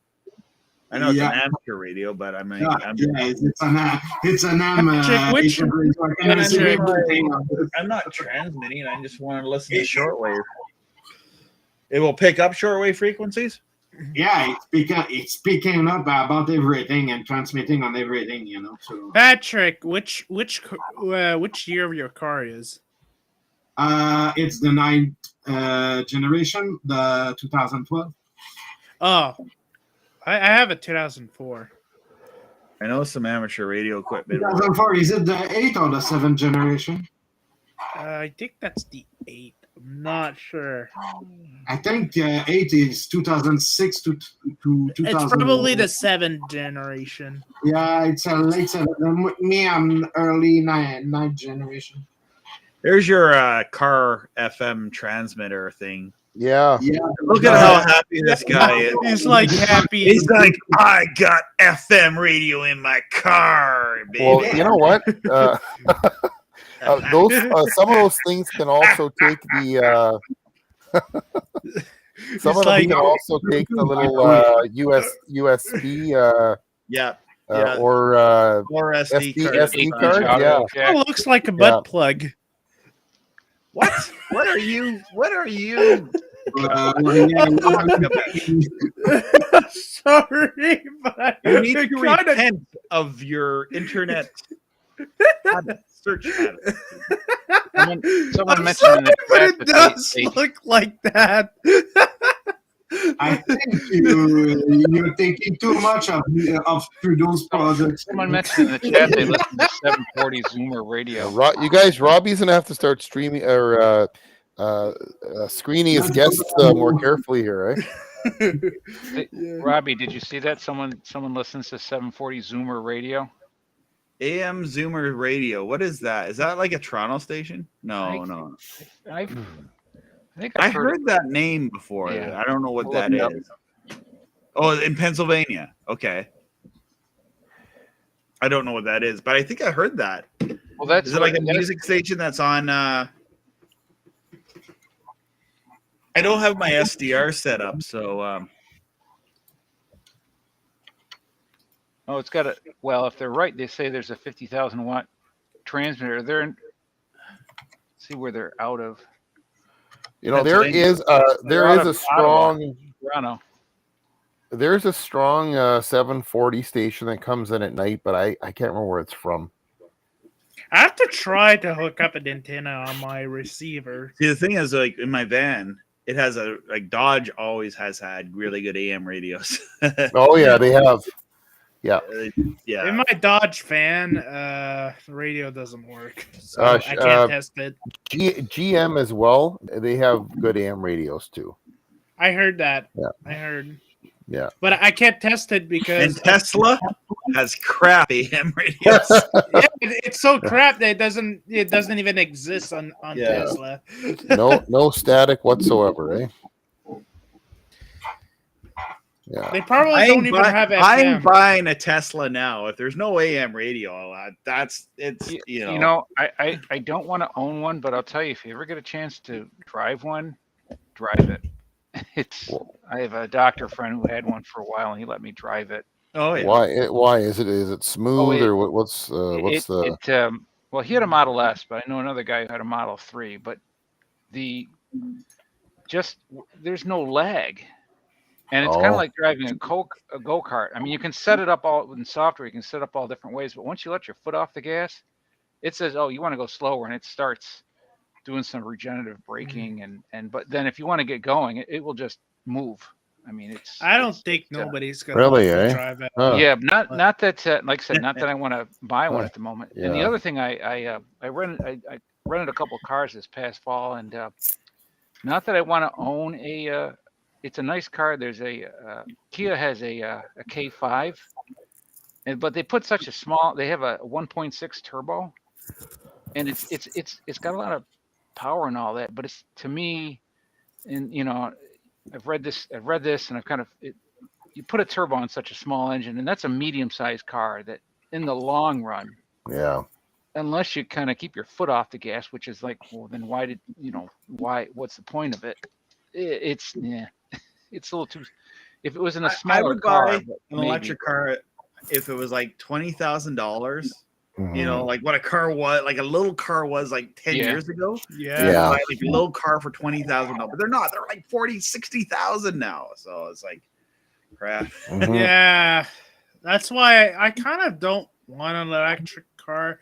I know it's Yeah. an amateur radio, but I mean, It's an AM. Which- HF radio. I can see Patrick, everything on this. I'm not transmitting. I just want to listen to shortwave. It will pick up shortwave frequencies. Yeah, it's picking up about everything and transmitting on everything, you know. So Patrick, which year of your car is? it's the 9th generation, the 2012. Oh, I have a 2004. I know some amateur radio equipment. 2004, is it the 8th or the 7th generation? I think that's the 8th. I'm not sure. I think 8 is 2006 to 2000. It's probably the 7th generation. Yeah, it's a late 7th. Me, I'm early 9th generation. There's your car FM transmitter thing. Yeah. Yeah. Look at how happy this guy is. He's like happy. He's like, I got FM radio in my car, baby. Well, you know what? Those some of those things can also take the some of them like- can also take the little USB Yeah. or Or SD card. SD card. Yeah. It looks like a butt plug. What? What are you? What are you? Sorry, but You need to kinda- repent of your internet search habits. Someone I'm mentioned sorry, in the but chat it that does they- look like that. I think you're thinking too much of Trudeau's projects. Someone mentioned in the chat they listen to 740 Zoomer radio. You guys, Robbie's gonna have to start streaming or screening his guests more carefully here, right? Robbie, did you see that? Someone listens to 740 Zoomer radio. AM Zoomer radio. What is that? Is that like a Toronto station? No, no. I think I I've heard heard that name before. Yeah. I don't know what I'll that look it is. Oh, in Pennsylvania. Okay. I don't know what that is, but I think I heard that. Well, that's Is it like a that's- music station that's on? I don't have my SDR set up, so Oh, it's got a. Well, if they're right, they say there's a 50,000 watt transmitter. They're in. See where they're out of. You know, there is a strong Toronto. there's a strong 740 station that comes in at night, but I can't remember where it's from. I have to try to hook up an antenna on my receiver. see the thing is, like in my van, it has a Dodge always has had really good AM radios. Oh yeah, they have. Yeah. Yeah. In my Dodge fan, the radio doesn't work, so Uh, I can't test it. GM as well. They have good AM radios too. I heard that. Yeah. I heard. Yeah. But I can't test it And because Tesla has crap AM radios. yeah, it's so crap that it doesn't even exist on Yeah. Tesla. No static whatsoever, eh? Yeah. They probably don't even have I'm FM. buying a Tesla now. If there's no AM radio, it's You know, I don't want to own one, but I'll tell you, if you ever get a chance to drive one, drive it. I have a doctor friend who had one for a while, and he let me drive it. Oh yeah. Why is it smooth or what's Well, he had a Model S, but I know another guy who had a Model 3. But there's no lag. And it's kind of like driving a go-kart. I mean, you can set it up all in software. You can set up all different ways. But once you let your foot off the gas, it says, "Oh, you want to go slower," and it starts doing some regenerative braking. But then if you want to get going, it will just move. I mean, I don't think nobody's gonna Really, let me eh? drive it. Huh. Yeah, not that like I said, not that I want to buy one at the moment. And the Yeah. other thing, I rented a couple of cars this past fall, and not that I want to own a. It's a nice car. There's a Kia has a K5, but they put such a small. They have a 1.6 turbo, and it's got a lot of power and all that. But it's, to me, and I've read this, and I've kind of you put a turbo on such a small engine, and that's a medium-sized car that, in the long run, Yeah. unless you kind of keep your foot off the gas, which is like, well, then what's the point of it? It's a little too. If it was in a I smaller would car, buy an electric car if it was like $20,000. You know, like what a car was, like a little car was like 10 years ago. Yeah. Buy like a little car for $20,000, but they're not. They're like 40, 60,000 now. So it's like crap. Mhm. Yeah, that's why I kind of don't want an electric car,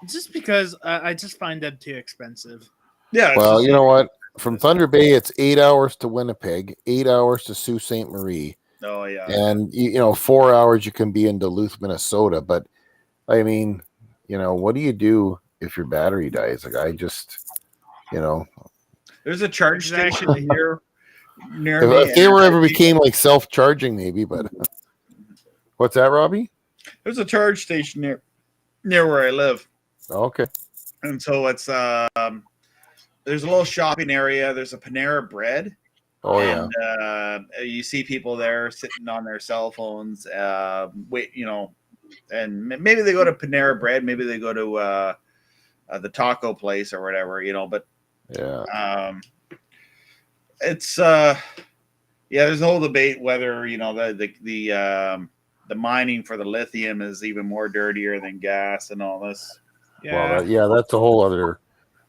just because I just find them too expensive. Yeah. Well, you know what? From Thunder Bay, it's 8 hours to Winnipeg, 8 hours to Sault Ste. Marie, Oh yeah. and 4 hours you can be in Duluth, Minnesota. But I mean, what do you do if your battery dies? Like, I just, There's a charge station near if me. they were ever became like self-charging, maybe. But what's that, Robbie? There's a charge station near where I live, Okay. and so it's there's a little shopping area. There's a Panera Bread. Oh yeah. And you see people there sitting on their cell phones. And maybe they go to Panera Bread, maybe they go to the taco place or whatever, But yeah, it's there's a whole debate whether the mining for the lithium is even more dirtier than gas and all this. Yeah. Well, that's a whole other.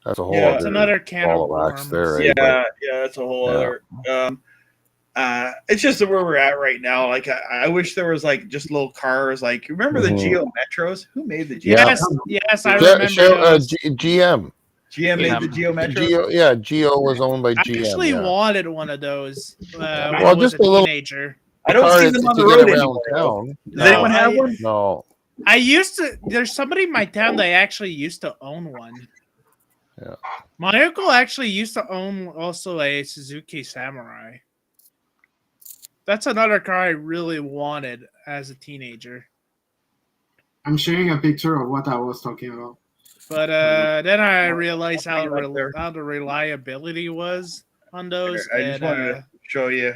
That's a whole other. It's another can of wax worms. there, right? That's a whole other. It's just where we're at right now. Like I wish there was like just little cars. Like, remember the Geo Metros? Who made the Geo? Yes, I remember. GM. GM made the Geo Metros. Geo was owned by I GM. actually wanted one of those. When I Well, was just a a little teenager. I don't see them on the road anymore. Town. Does anyone have one? No. I used to. There's somebody in my town that actually used to own one. Yeah. My uncle actually used to own also a Suzuki Samurai. That's another car I really wanted as a teenager. I'm sharing a picture of what I was talking about. But then I realized how the reliability was on those. I just wanted to show you.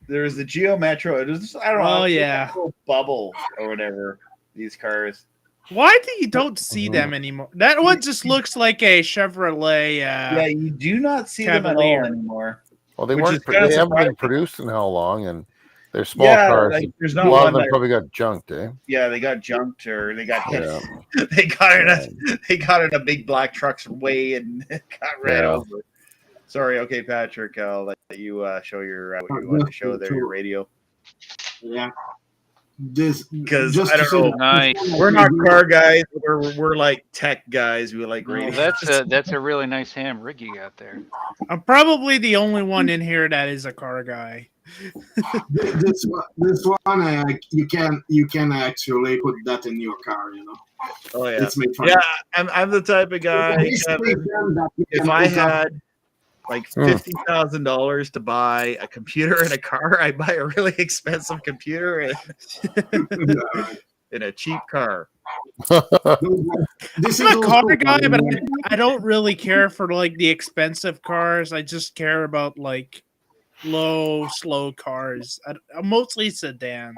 There's the Geo Metro. It was, I don't know. Oh yeah, a little bubble or whatever. These cars. Why do you don't see them anymore? That one just looks like a Chevrolet. Yeah, you do not see Cavalier. them at all anymore. Well, they Which weren't. is They haven't been produced in how long, and they're small cars. Like, there's a not lot one of them that, probably got junked, eh? Yeah, they got junked or they got hit. Yeah. they got in a big black truck's way and got ran over. Sorry, okay, Patrick. I'll let you show your what you want to show there, your radio. Yeah. Because I don't know, nice. We're not car guys. We're like tech guys. We like radio. That's a really nice ham rig you got there. I'm probably the only one in here that is a car guy. this one you can actually put that in your car, Oh yeah, it's made fun. Yeah, I'm the type of guy. If I had like $50,000 to buy a computer and a car, I buy a really expensive computer and a cheap car. This I'm a car guy, but I don't really care for like the expensive cars. I just care about like low, slow cars. Mostly sedans.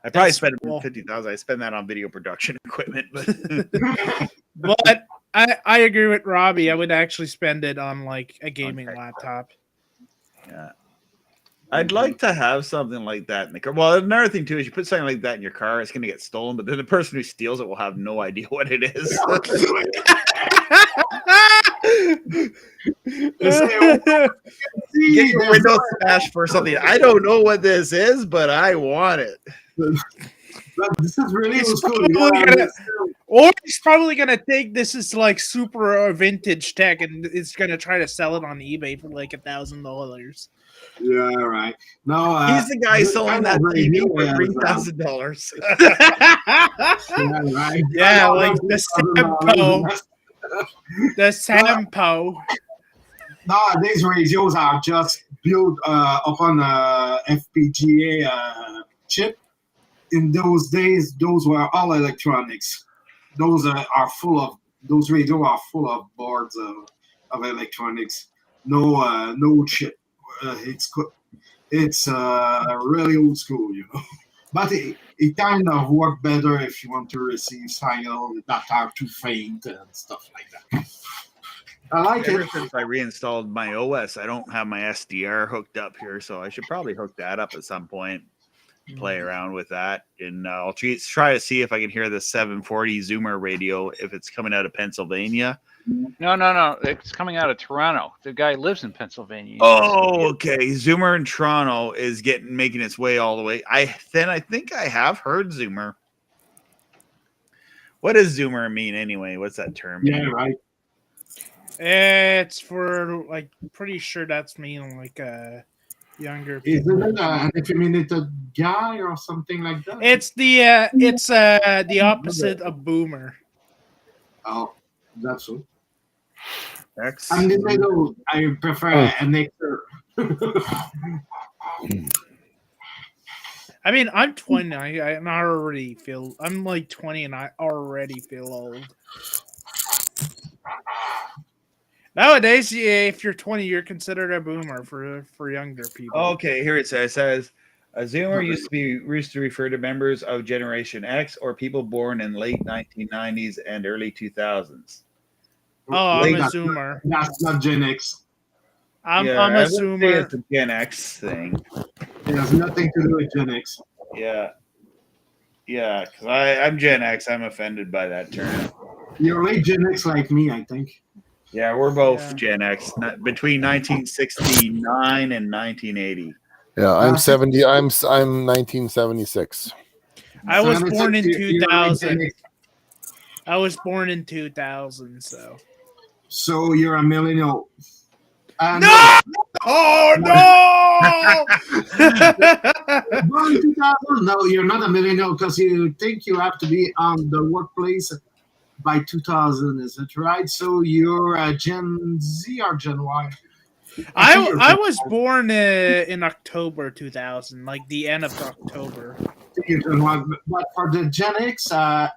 I probably spend $50,000. I spend that on video production equipment, but I agree with Robbie. I would actually spend it on like a gaming laptop. Yeah. I'd like to have something like that in the car. Well, another thing too is you put something like that in your car, it's going to get stolen, but then the person who steals it will have no idea what it is. Get your window smashed for something. I don't know what this is, but I want it. This is really It's old school. Or he's probably gonna take this as like super vintage tech, and it's gonna try to sell it on eBay for like $1,000. Yeah, right. No, He's the guy selling that TV for $3,000. Yeah, right. Yeah, like the Sampo. The Sampo. Nowadays, radios are just built upon a FPGA chip. In those days, those were all electronics. Those those radios are full of boards of electronics. No chip. It's really old school, you know. But it kind of works better if you want to receive signals that are too faint and stuff like that. I like Ever it. since I reinstalled my OS, I don't have my SDR hooked up here, so I should probably hook that up at some point. Play around with that, and I'll try to see if I can hear the 740 Zoomer radio if it's coming out of Pennsylvania. No. It's coming out of Toronto. The guy lives in Pennsylvania. Oh, okay. Zoomer in Toronto is making its way all the way. I think I have heard Zoomer. What does Zoomer mean anyway? What's that term? Yeah, right. It's for like pretty sure that's mean like younger people. Isn't it an effeminated guy or something like that? It's the opposite of boomer. Oh, that's so. X. I'm in the middle. I prefer an nectar. I mean, I'm 20. I already feel I'm like 20, and I already feel old. Nowadays, if you're 20, you're considered a boomer for younger people. Okay, here it says a Zoomer used to refer to members of Generation X or people born in late 1990s and early 2000s. Oh, I'm a Zoomer. That's not Gen X. I'm a Zoomer. It's a Gen X thing. It has nothing to do with Gen X. Yeah, because I'm Gen X. I'm offended by that term. You're late Gen X like me, I think. Yeah, we're both Gen X, between 1969 and 1980. Yeah, I'm 70. I'm 1976. I was born in 2000. I was born in 2000, so. So you're a millennial. No! Oh no! Born in 2000? No, you're not a millennial because you think you have to be on the workplace by 2000, is it right? So you're a Gen Z or Gen Y? I was born in October 2000, like the end of October. But for the Gen X,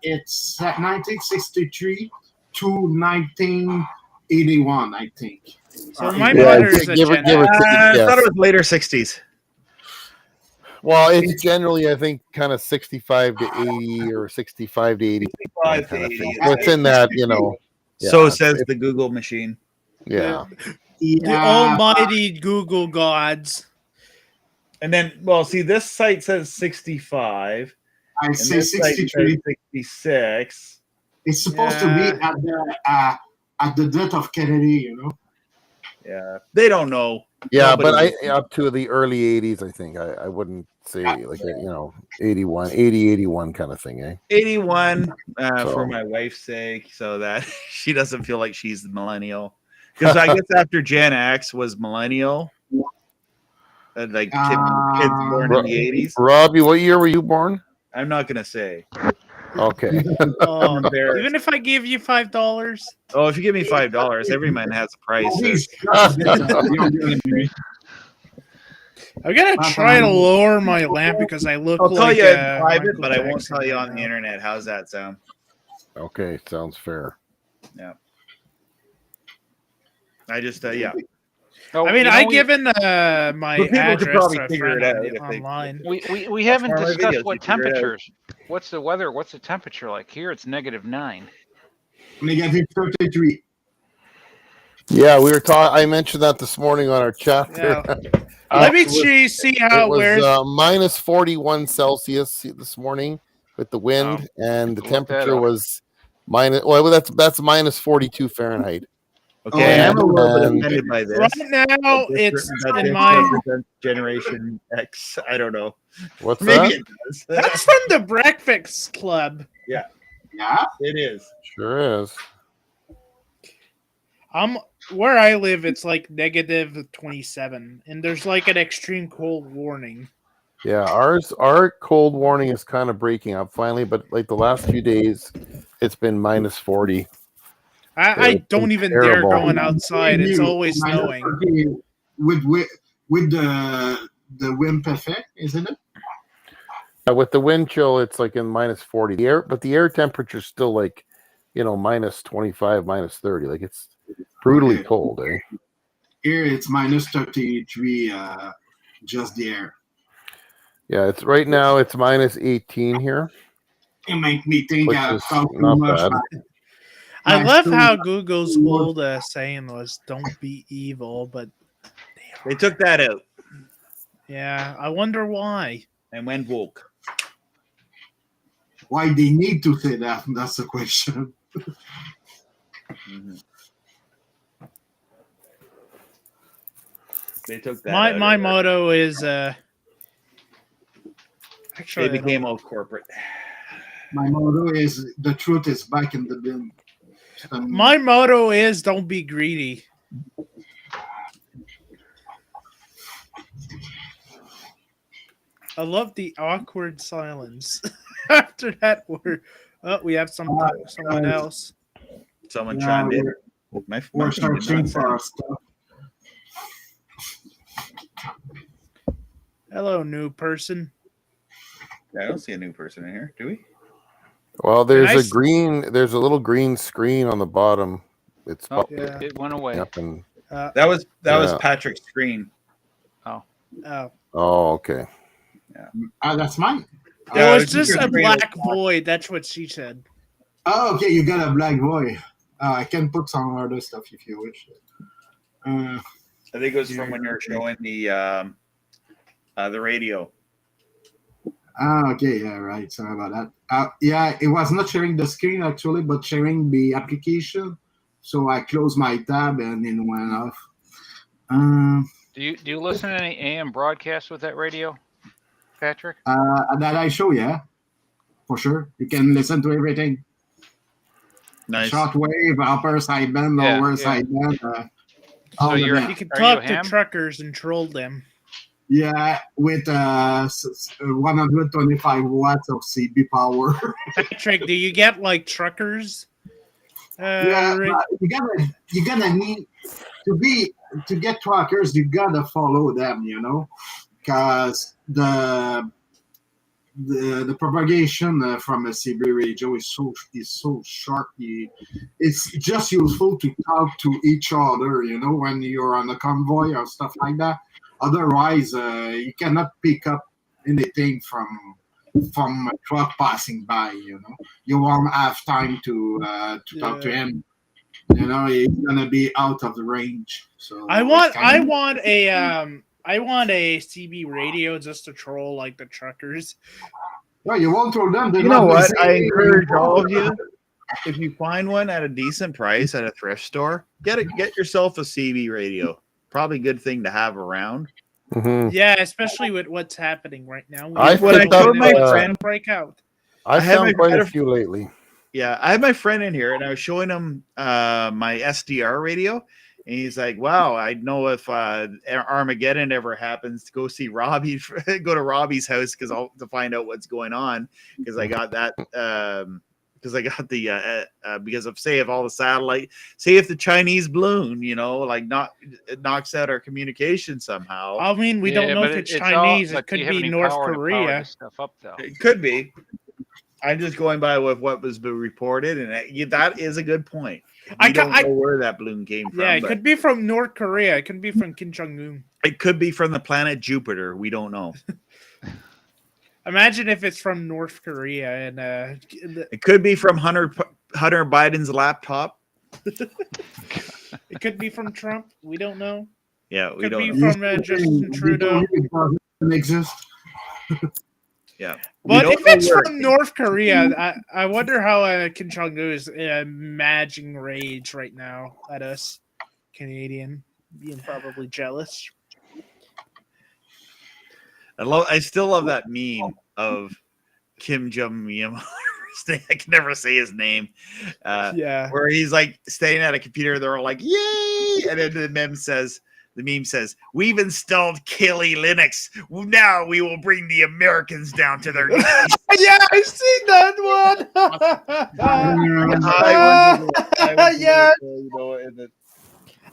it's 1963 to 1981, I think. So my mother is a Gen X. I thought it was later 60s. Well, it's generally, I think, kind of 65 to 80 or 65 to 80. 65 to 80. What's in that, you know? So says the Google machine. Yeah. The almighty Google gods. And then, well, see, this site says 65. I say 63. 66. It's supposed to be at the death of Kennedy, you know? Yeah. They don't know. Yeah, Nobody but up to the early 80s, I think. I wouldn't say, like, 81 kind of thing, eh? 81 for my wife's sake, so that she doesn't feel like she's the millennial. Because I guess after Gen X was millennial, like kids born in the 80s. Robbie, what year were you born? I'm not going to say. Okay. Even if I give you $5. Oh, if you give me $5, every man has a price. I'm gonna try to lower my lamp because I look I'll tell like you in private, Michael but I won't Jackson tell you right on the now. internet. How's that sound? Okay, sounds fair. Yeah. I just yeah. Oh, I mean, you know, I've given my But people could address probably to a figure friend it out if they- online. we haven't Our discussed videos, what you figure it out. temperatures. What's the weather? What's the temperature like here? It's -9. Negative 33. Yeah, we were talking. I mentioned that this morning on our chat. Yeah. Let me see how it was wears. minus 41 Celsius this morning with the wind, and the Look that temperature up. was minus. Well, that's minus 42 Fahrenheit. Okay, I'm a little bit And- offended by this. Right now, it's That in this my. represents Generation X. I don't know. What's Maybe that? it does. That's from the Breakfast Club. Yeah. It is. Sure is. Where I live, it's like -27, and there's like an extreme cold warning. Yeah, our cold warning is kind of breaking up finally, but like the last few days, it's been -40. I It's don't been even terrible. dare going outside. It's You- always minus snowing. 30 with the wind effect, isn't it? With the wind chill, it's like in -40. But the air temperature is still like, -25, -30. Like it's brutally Okay. cold, eh? Here it's -33, just the air. Yeah, it's right now it's -18 here. It make me think Which I is talk too not much. bad. I Nice love to- how Google's old saying was "Don't be evil," but They took that out yeah, I wonder why. and went woke. Why they need to say that? That's the question. Mhm. They took that. My out my of it. motto is actually They I became don't- all corporate. My motto is the truth is back in the bin. my motto is "Don't be greedy." I love the awkward silence. After that, we have someone else. Someone Yeah, chimed in. My we're thing did searching not for sound- our stuff. Hello, new person. I don't see a new person in here. Do we? Well, there's Nice. there's a little green screen on the bottom. It's Oh, popping Yeah. it went away. up and That was Yeah. Patrick's screen. Oh, oh, okay. That's mine. it Yeah, was it's just your a screen black was black. void. That's what she said. Oh, okay, you got a black boy. I can put some other stuff if you wish. I think it was from when you were showing the radio. Okay, yeah, right. Sorry about that. Yeah, it was not sharing the screen actually, but sharing the application. So I closed my tab and it went off. Do you listen to any AM broadcasts with that radio, Patrick? That I show, yeah, for sure. You can listen to everything. Nice. Shortwave, upper sideband, Yeah, lower yeah. sideband. All of you're- that. You can Are you talk a to ham? truckers and troll them. Yeah, with 125 watts of CB power. Patrick, do you get like truckers? Yeah, Ra- but you gotta need to get trackers. You gotta follow them, because the propagation from a CB radio is so short. It's just useful to talk to each other, when you're on a convoy or stuff like that. Otherwise, you cannot pick up anything from a truck passing by. You won't have time to talk to Yeah. him. He's gonna be out of the range. So I it's kinda- want a CB radio just to troll like the truckers. Well, you won't throw them. They're You know not what? I listening. encourage all of you. If you find one at a decent price at a thrift store, get yourself a CB radio. Probably a good thing to have around. Mhm. Yeah, especially with what's happening right now. I don't picked know up, when it's uh, gonna break out. I had found my quite a better- few lately. Yeah, I had my friend in here, and I was showing him my SDR radio, and he's like, "Wow, I know if Armageddon ever happens, to go see Robbie, go to Robbie's house to find out what's going on, because I got that." Because I got the because of if all the satellite, if the Chinese balloon, it knocks out our communication somehow. I mean, we don't know but if it's all- Chinese. but It do could you have be any North power to power Korea. this stuff up, though. It could be. I'm just going by with what was reported, and that is a good point. I We ca- don't I- know where that balloon came from. Yeah, it but could be from North Korea. It could be from Kim Jong Un. it could be from the planet Jupiter. We don't know. Imagine if it's from North Korea and It could be from Hunter Biden's laptop. it could be from Trump. We don't know. Yeah, we Could don't be know. from Justin Trudeau. It doesn't exist. Yeah, But We if don't know it's where from it came North Korea, I wonder how Kim Jong Un is managing rage right now at us. Canadian, being probably jealous. I still love that meme of Kim Jong Un. I can never say his name. Yeah. Where he's like staying at a computer, they're all like, "Yay!" And then the meme says, "We've installed Kali Linux. Now we will bring the Americans down to their knees." Yeah, I've seen that one. Yeah,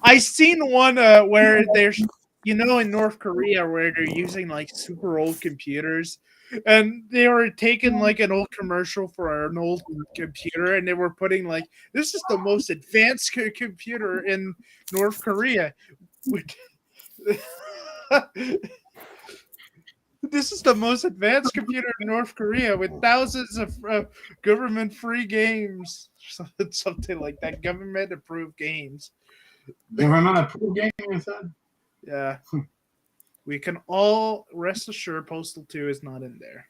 I seen one where there's, in North Korea where they're using like super old computers, and they were taking like an old commercial for an old computer, and they were putting like, this is the most advanced computer in North Korea. This is the most advanced computer in North Korea with thousands of government-free games. Something like that. Government-approved games. Government-approved game, you said? Yeah. We can all rest assured Postal 2 is not in there.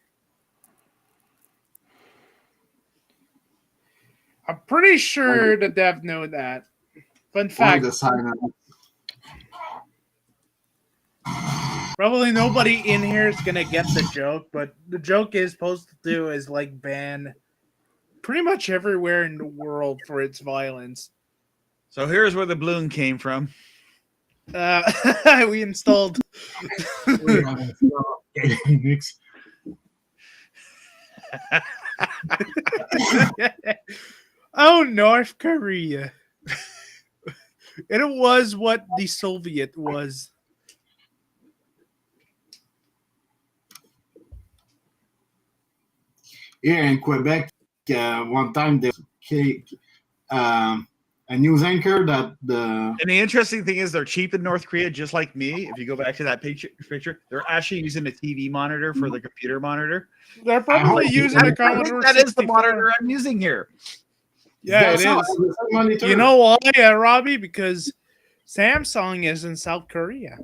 I'm pretty sure the dev know that. Fun fact. Probably nobody in here is going to get the joke, but the joke is Postal 2 is like banned pretty much everywhere in the world for its violence. So here's where the balloon came from. We installed. Oh, North Korea. And it was what the Soviet was. Here in Quebec, one time there was a news anchor that And the interesting thing is they're cheap in North Korea, just like me. If you go back to that picture, they're actually using a TV monitor for the computer monitor. They're probably using a Commodore 64. That is the monitor I'm using here. Yeah, it is. You know why, Robbie? Because Samsung is in South Korea.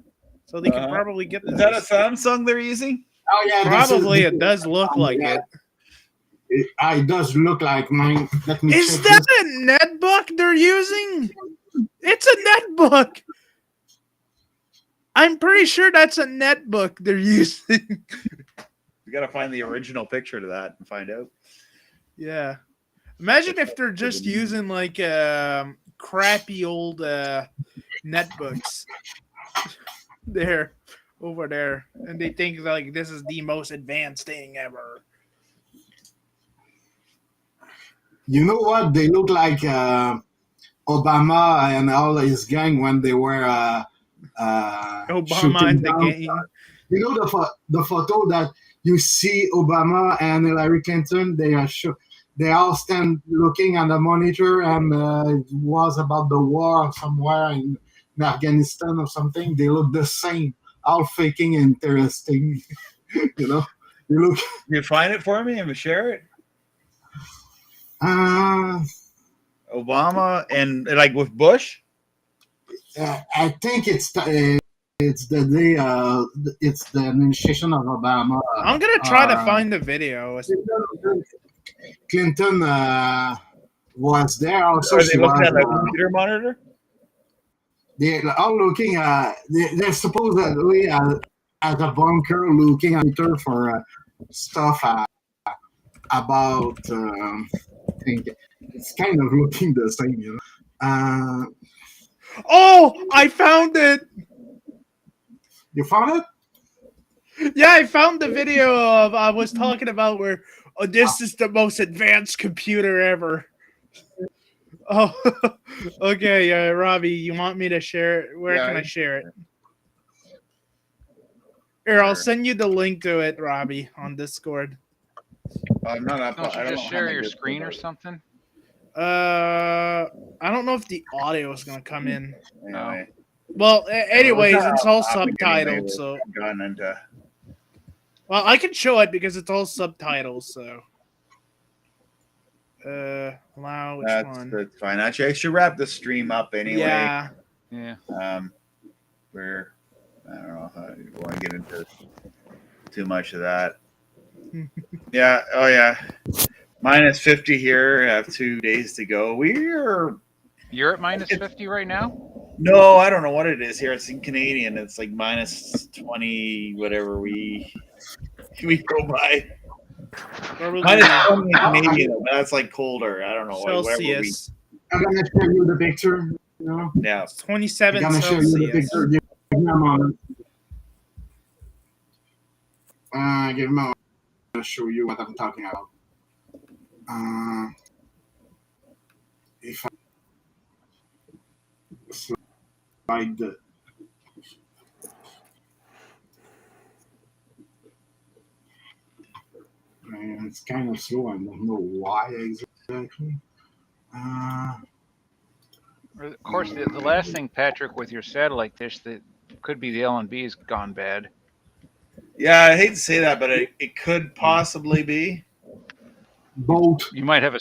So they can probably get this. Is that a Samsung they're using? Oh, yeah. Probably it does look like it. It does look like mine. Is that a netbook they're using? It's a netbook. I'm pretty sure that's a netbook they're using. We got to find the original picture to that and find out. Yeah. Imagine if they're just using like crappy old netbooks over there, and they think like this is the most advanced thing ever. You know what? They look like Obama and all his gang when they were Obama and the gang. You know the photo that you see Obama and Hillary Clinton. They all stand looking at the monitor, and it was about the war somewhere in Afghanistan or something. They look the same, all faking interesting. You know, You find it for me and share it. Obama and like with Bush. I think it's the administration of Obama. I'm gonna try to find the video. Clinton was there also. Are they looking at a computer monitor? They're all looking at. They're supposedly at a bunker looking at Twitter for stuff about. I think it's kind of looking the same, you know. Oh, I found it. You found it? Yeah, I found the video of I was talking about where this is the most advanced computer ever. Oh, okay, Robbie, you want me to share it? Where can I share it? Here, I'll send you the link to it, Robbie, on Discord. I'm not up. Don't you just share your screen or something? I don't know if the audio is gonna come in. No. Well, anyways, it's all subtitled, so. Well, I can show it because it's all subtitles, so. Allow which one? That's fine. Actually, I should wrap the stream up anyway. Yeah. Where I don't know if I want to get into too much of that. Yeah. Oh, yeah. Minus 50 here. I have 2 days to go. You're at minus 50 right now? No, I don't know what it is here. It's in Canadian. It's like minus 20, whatever we go by. Probably Minus 20 in Canadian. But that's like colder. I don't know. Like whatever we. Celsius. I'm gonna show you the picture. You know, Yeah. It's 27 I'm gonna show you the Celsius. picture. Give me a moment. Give me a moment to show you what I'm talking about. If I slide the it's kind of slow. I don't know why exactly. Of course, the last thing, Patrick, with your satellite dish, that could be the LNB has gone bad. Yeah, I hate to say that, but it could possibly be. Both. You might have a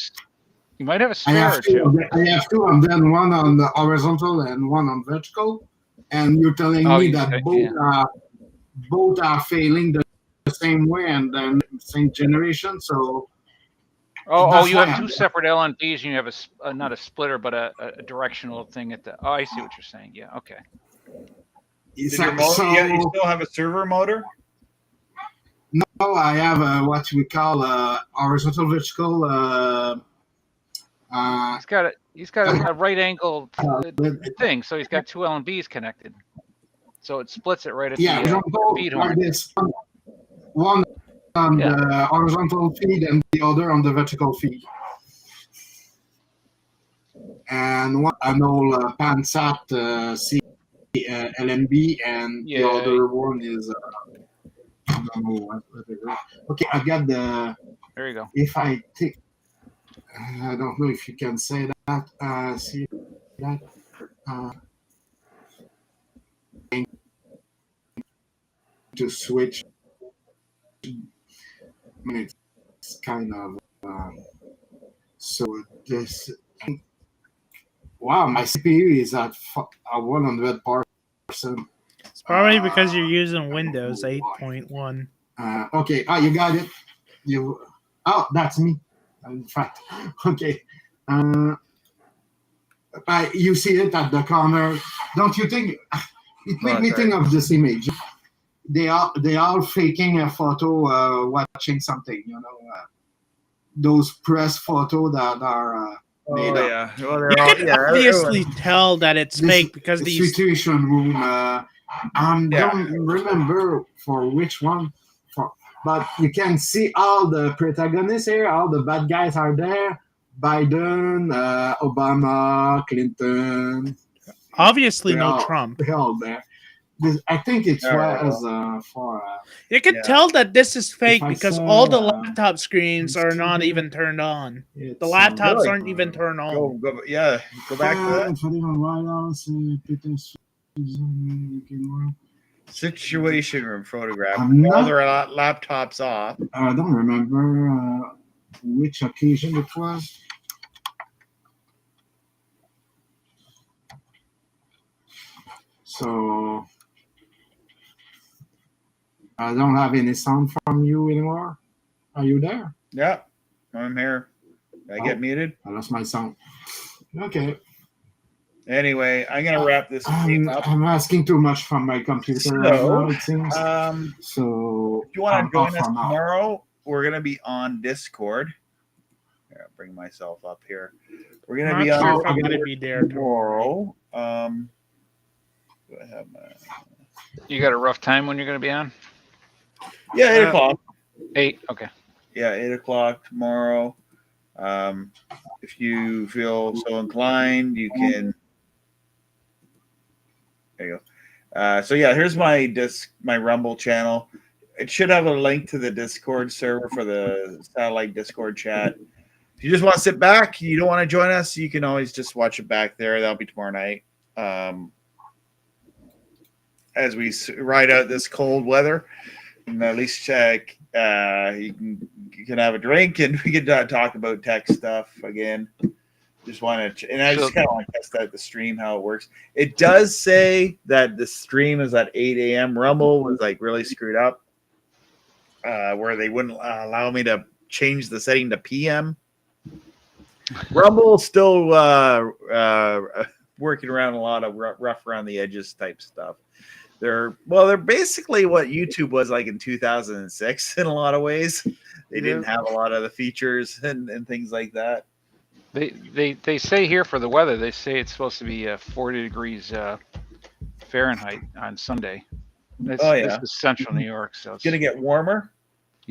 I spare have or two. I have two, and then one on the horizontal and one on vertical. And you're telling me that both are failing the same way and then same generation. So Oh, you have two separate LNBs, and you have a not a splitter, but a directional thing at the. Oh, I see what you're saying. Yeah, okay. You still have a server motor? No, I have what we call horizontal vertical. He's got a right angle thing, so he's got two LNBs connected. So it splits it right at the feed horn. Like this. One on the horizontal feed and the other on the vertical feed. And one an old Pansat C LNB, and the other one is I don't know what it is. Okay, I got the. There you go. If I take, I don't know if you can say that. See that. To switch. I mean, it's kind of so this. Wow, my CPU is at 100%. It's probably because you're using Windows 8.1. Okay. You got it. That's me. In fact, okay. You see it at the corner. Don't you think? It made me think of this image. They are faking a photo, watching something. You know, those press photos that are. Made up. Yeah. Well, you can obviously tell that it's fake because the these situation room. Don't remember for which one. But you can see all the protagonists here. All the bad guys are there. Biden, Obama, Clinton. Obviously, no Trump. They're all there. I think it's for. You can tell that this is fake because all the laptop screens are not even turned on. The laptops aren't even turned on. Go back to that. Situation room photograph. All their laptops off. I don't remember which occasion it was. So I don't have any sound from you anymore. Are you there? Yeah, I'm here. I get muted? I lost my sound. Okay. Anyway, I'm gonna wrap this up. I'm asking too much from my computer right now, it seems. So if you want to join us tomorrow, we're gonna be on Discord. Here, I'll bring myself up here. We're gonna be on. I'm gonna be there tomorrow. You got a rough time when you're gonna be on? Yeah, 8 o'clock. 8, okay. Yeah, 8 o'clock tomorrow. If you feel so inclined, you can. There you go. So yeah, here's my Rumble channel. It should have a link to the Discord server for the satellite Discord chat. If you just want to sit back, you don't want to join us, you can always just watch it back there. That'll be tomorrow night. As we ride out this cold weather, and at least check. You can have a drink, and we can talk about tech stuff again. Just want to, and I just kind of want to test out the stream, how it works. It does say that the stream is at 8 a.m. Rumble was like really screwed up, where they wouldn't allow me to change the setting to PM. Rumble still working around a lot of rough around the edges type stuff. They're basically what YouTube was like in 2006 in a lot of ways. They didn't have a lot of the features and things like that. They say here for the weather, they say it's supposed to be 40 degrees Fahrenheit on Sunday. This is central New York, so it's gonna get warmer.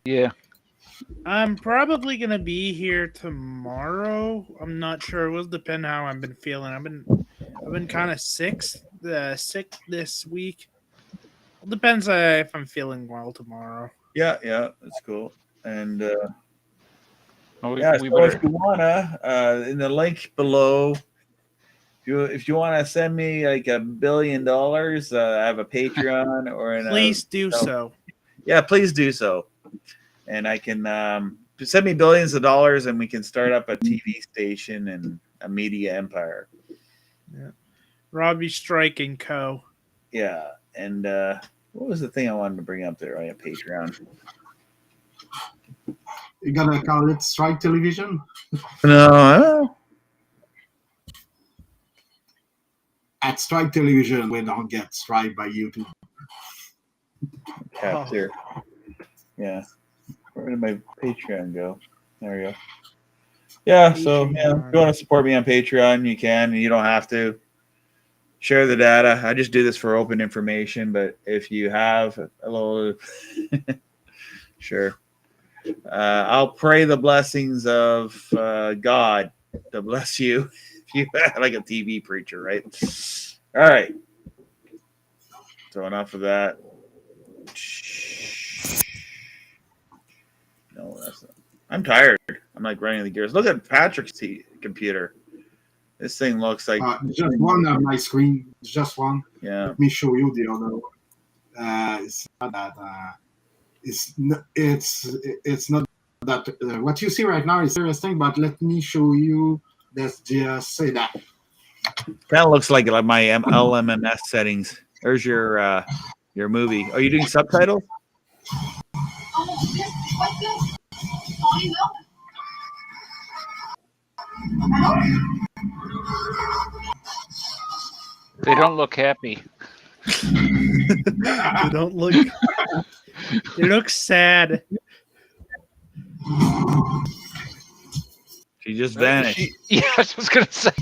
Yeah. I'm probably gonna be here tomorrow. I'm not sure. It will depend how I've been feeling. I've been kind of sick this week. It depends if I'm feeling well tomorrow. Yeah, that's cool. And so if you wanna, in the link below, if you want to send me like $1 billion, I have a Patreon or please do so. Yeah, please do so, and I can send me billions of dollars, and we can start up a TV station and a media empire. Yeah, Robbie Strike and Co. Yeah, and what was the thing I wanted to bring up there? I have Patreon. You gonna call it Strike Television? No. At Strike Television, we don't get striked by YouTube. Capture. Yeah. Where did my Patreon go? There we go. Yeah, so if you want to support me on Patreon, you can. You don't have to share the data. I just do this for open information, but if you have a little sure. I'll pray the blessings of God to bless you. You like a TV preacher, right? All right. So enough of that. No, that's not. I'm tired. I'm like running the gears. Look at Patrick's computer. This thing looks like just one on my screen. Just one. Yeah. Let me show you the other one. It's not that. It's not that. What you see right now is interesting, but let me show you. Let's just say that. Kind of looks like my LMMS settings. There's your movie. Are you doing subtitles? They don't look happy. They don't look. They look sad. She just vanished. Yeah, I was just gonna say.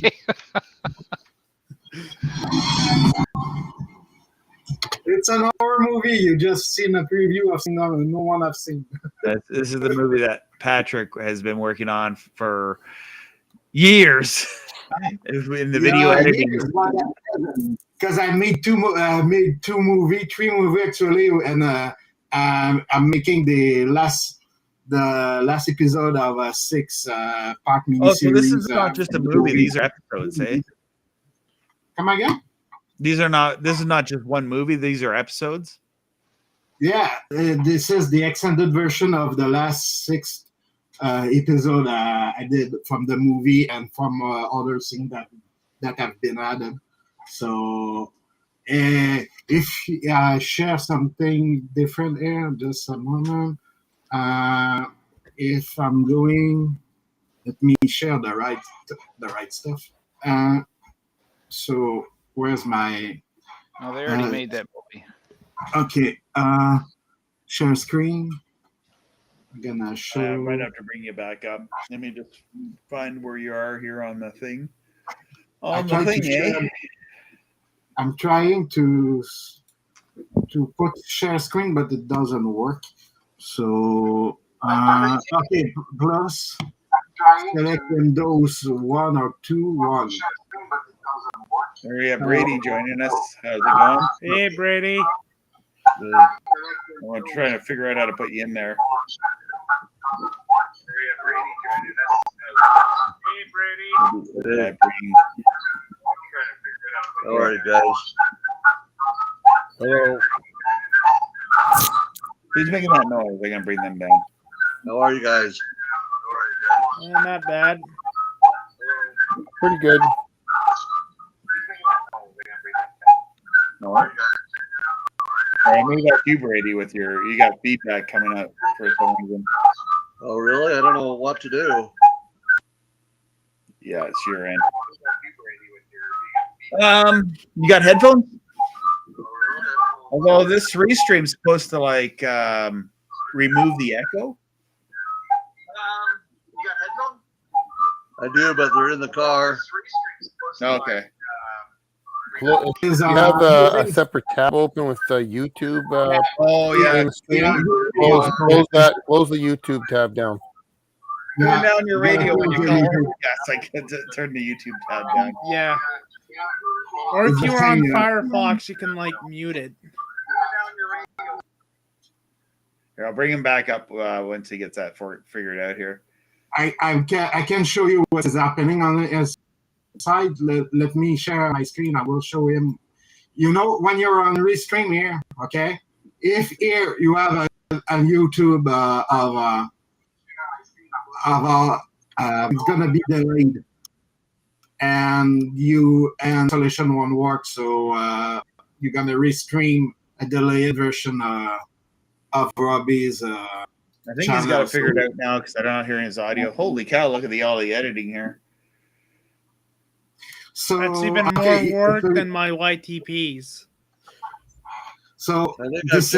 It's an horror movie. You just seen a preview of no one I've seen. This is the movie that Patrick has been working on for years in the video editing. Because I made three movies actually, and I'm making the last episode of a 6-part miniseries. Oh, so this is not just a movie; these are episodes, eh? Come again? This is not just one movie; these are episodes. Yeah, this is the extended version of the last 6 episode I did from the movie and from other things that have been added. So if I share something different here, just a moment. If I'm going, let me share the right stuff. So where's my? Oh, they already made that movie. Okay. Share screen. I'm gonna show. I might have to bring you back up. Let me just find where you are here on the thing. On the thing, eh? I'm trying to put share screen, but it doesn't work. So okay, plus select Windows 1 or 2. There we have Brady joining us. How's it going? Hey, Brady. I'm trying to figure out how to put you in there. Hey, Brady. How are you guys? Hello. Who's making that noise? I'm gonna bring them down. How are you guys? Not bad. Pretty good. No. All right, maybe that's you, Brady, with you got feedback coming up for some reason. Oh, really? I don't know what to do. Yeah, it's your end. You got headphones? Although this restream's supposed to like remove the echo. You got headphones? I do, but they're in the car. Okay. If you have a separate tab open with the YouTube. Oh yeah. Stream, close the YouTube tab down. Turn down your radio when you call. Yes, I can turn the YouTube tab down. Yeah. Or if you were on Firefox, you can like mute it. Here, I'll bring him back up once he gets that figured out here. I can show you what is happening on the side. Let me share my screen. I will show him. You know, when you're on restream here, okay? If here you have a YouTube it's gonna be delayed, and installation won't work. So you're gonna restream a delayed version of Robbie's. I think he's got it figured out now because I'm not hearing his audio. Holy cow! Look at all the editing here. So that's even more work than my YTPs. So this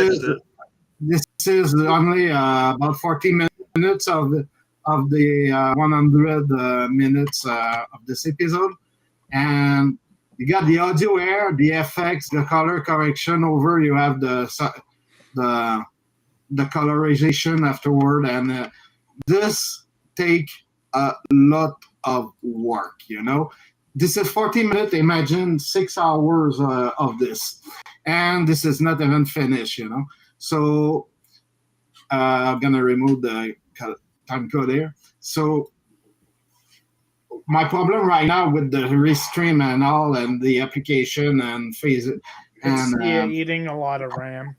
is only about 40 minutes of the 100 minutes of this episode, and you got the audio here, the effects, the color correction over. You have the colorization afterward, and this take a lot of work. You know, this is 40 minutes. Imagine 6 hours of this, and this is not even finished. You know, so I'm gonna remove the time code here. So my problem right now with the restream and all, and the application and phase it, and eating a lot of RAM.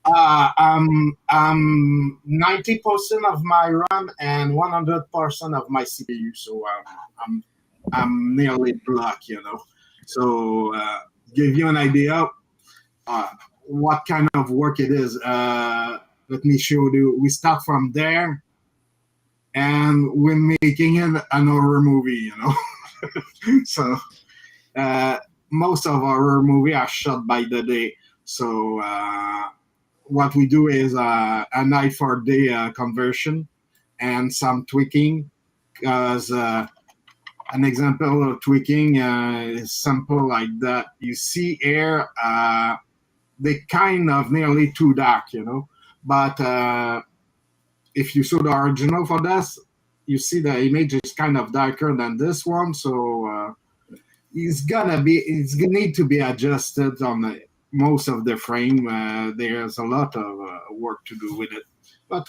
I'm 90% of my RAM and 100% of my CPU. So I'm nearly blocked, you know. So give you an idea what kind of work it is. Let me show you. We start from there, and we're making an horror movie, you know. So most of our horror movie are shot by the day. So what we do is a night for day conversion and some tweaking. Because an example of tweaking is simple like that. You see here, they kind of nearly too dark, you know. But if you saw the original for this, you see the image is kind of darker than this one. So it's gonna need to be adjusted on most of the frame. There's a lot of work to do with it. But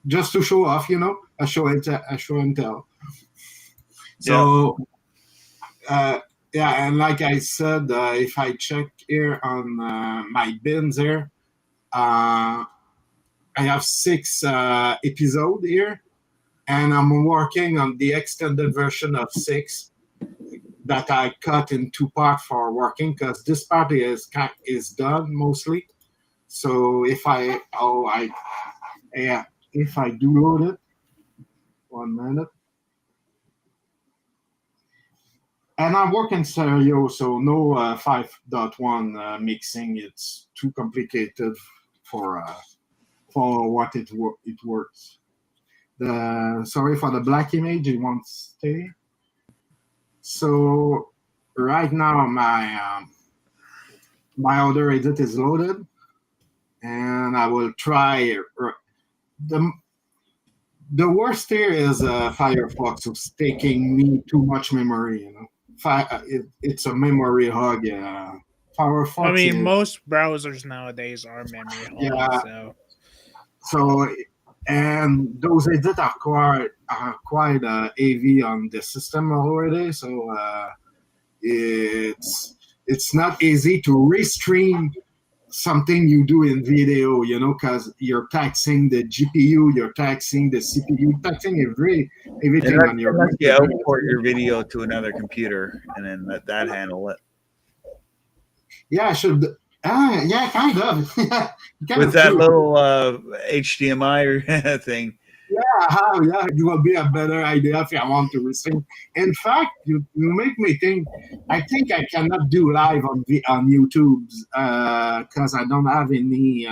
just to show off, you know, I show and tell. So and like I said, if I check here on my bins here, I have 6 episodes here, and I'm working on the extended version of 6 that I cut in 2 parts for working, because this part is done mostly. So if I do load it, 1 minute. And I'm working stereo, so no 5.1 mixing. It's too complicated for what it works. Sorry for the black image, it won't stay. So right now my other edit is loaded, and I will try. The worst here is Firefox, who's taking me too much memory. You know, it's a memory hog. Firefox. I mean, most browsers nowadays are memory hogs. Yeah. So, and those edits are quite heavy on the system already. So it's not easy to restream something you do in video, you know, because you're taxing the GPU, you're taxing the CPU, taxing everything on your. Unless you outport your video to another computer and then let that handle it. Yeah, I should. Yeah, kind of. With that little HDMI thing, Yeah, it will be a better idea if I want to receive. In fact, you make me think. I think I cannot do live on YouTube because I don't have any.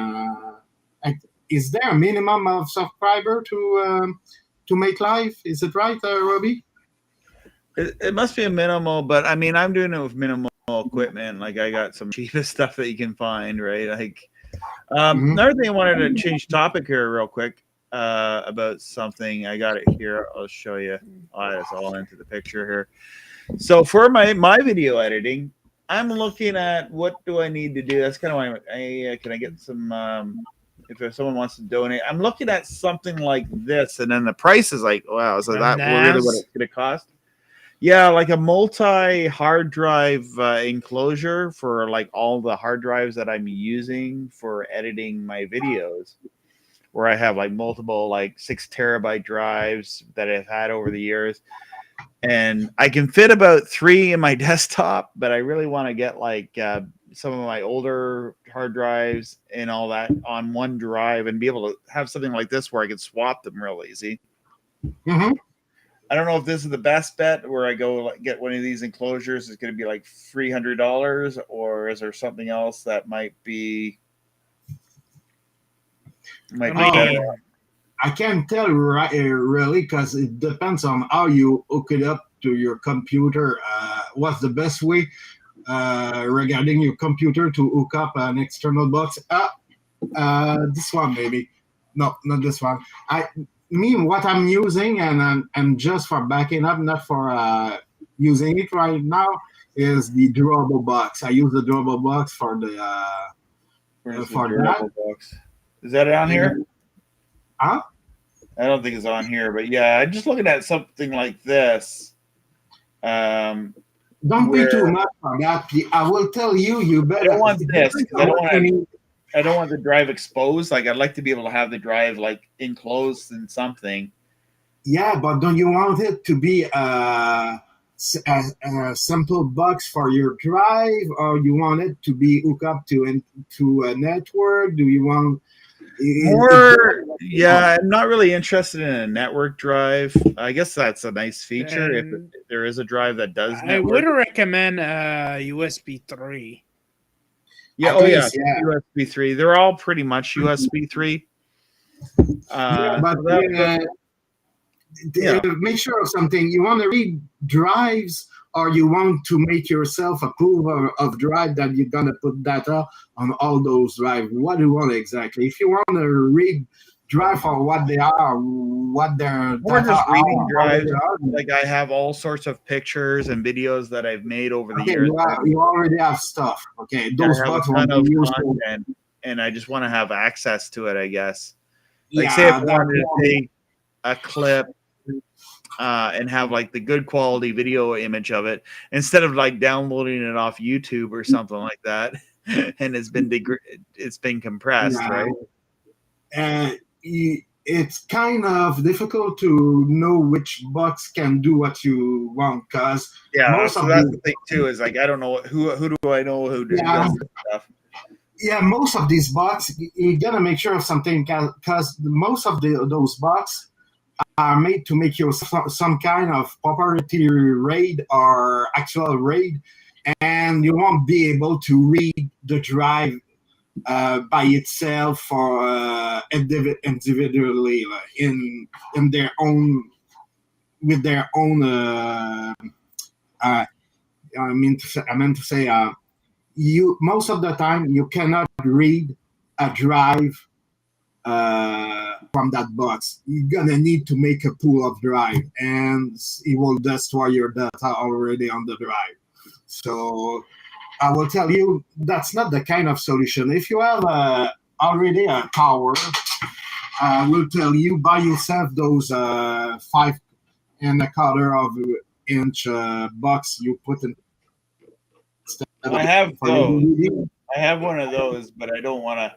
Is there a minimum of subscriber to make live? Is it right, Robbie? It must be a minimal, but I mean, I'm doing it with minimal equipment. Like I got some cheapest stuff that you can find, right? Like another thing I wanted to change topic here real quick about something. I got it here. I'll show you. It's all into the picture here. So for my video editing, I'm looking at what do I need to do. That's kind of why can I get some if someone wants to donate. I'm looking at something like this, and then the price is like, wow, so that really what it's going to cost? Yeah, like a multi hard drive enclosure for like all the hard drives that I'm using for editing my videos, where I have like multiple like 6 terabyte drives that I've had over the years. And I can fit about 3 in my desktop, but I really want to get like some of my older hard drives and all that on one drive and be able to have something like this where I can swap them real easy. I don't know if this is the best bet where I go like, get one of these enclosures is going to be like $300, or is there something else that might be better? I can't tell really because it depends on how you hook it up to your computer. What's the best way regarding your computer to hook up an external box? This one maybe. No, not this one. What I'm using, and I'm just for backing up, not for using it right now, is the durable box. I use the durable box for the box. Is that on here? Huh? I don't think it's on here, but yeah, I'm just looking at something like this. Don't be too much on that. I will tell you. You better. I don't want this. I don't want the drive exposed. Like I'd like to be able to have the drive like enclosed in something. Yeah, but don't you want it to be a simple box for your drive, or you want it to be hooked up to a network? Do you want more? Yeah, I'm not really interested in a network drive. I guess that's a nice feature if there is a drive that does network. I would recommend USB 3. Yeah, USB 3. They're all pretty much USB 3. Make sure of something. You want to read drives, or you want to make yourself a pool of drive that you're gonna put data on all those drives. What do you want exactly? If you want to read drive for what they are, what they're just reading drives. Like I have all sorts of pictures and videos that I've made over the years. You already have stuff. Okay, those bots will be useful, and I just want to have access to it. I guess. Like say if I wanted to take a clip and have like the good quality video image of it instead of like downloading it off YouTube or something like that, and it's been compressed, right? And it's kind of difficult to know which box can do what you want because that's the thing too. Is like I don't know who do I know who does this stuff. Yeah, most of these bots you gotta make sure of something because most of those bots are made to make you some kind of proprietary RAID or actual RAID, and you won't be able to read the drive by itself or individually in their own with their own. I meant to say you most of the time you cannot read a drive from that box. You're gonna need to make a pool of drive, and it will destroy your data already on the drive. So I will tell you that's not the kind of solution. If you have already a tower, I will tell you buy yourself those 5 1/4-inch box you put in. I have those. I have one of those, but I don't want to.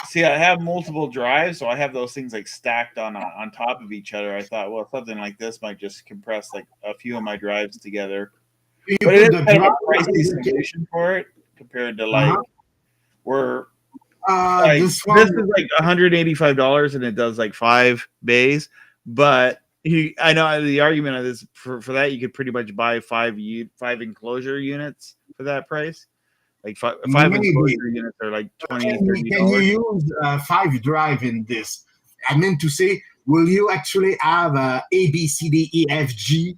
See, I have multiple drives, so I have those things like stacked on top of each other. I thought, well, something like this might just compress like a few of my drives together. But it is kind of a pricey solution for it compared to like where Like, This this one, is like $185 and it does like 5 bays. But I know the argument of this for that you could pretty much buy 5 enclosure units for that price. Like five maybe. enclosure units are like $20, Can you $30. use 5 drive in this? I meant to say, will you actually have a ABCDEFG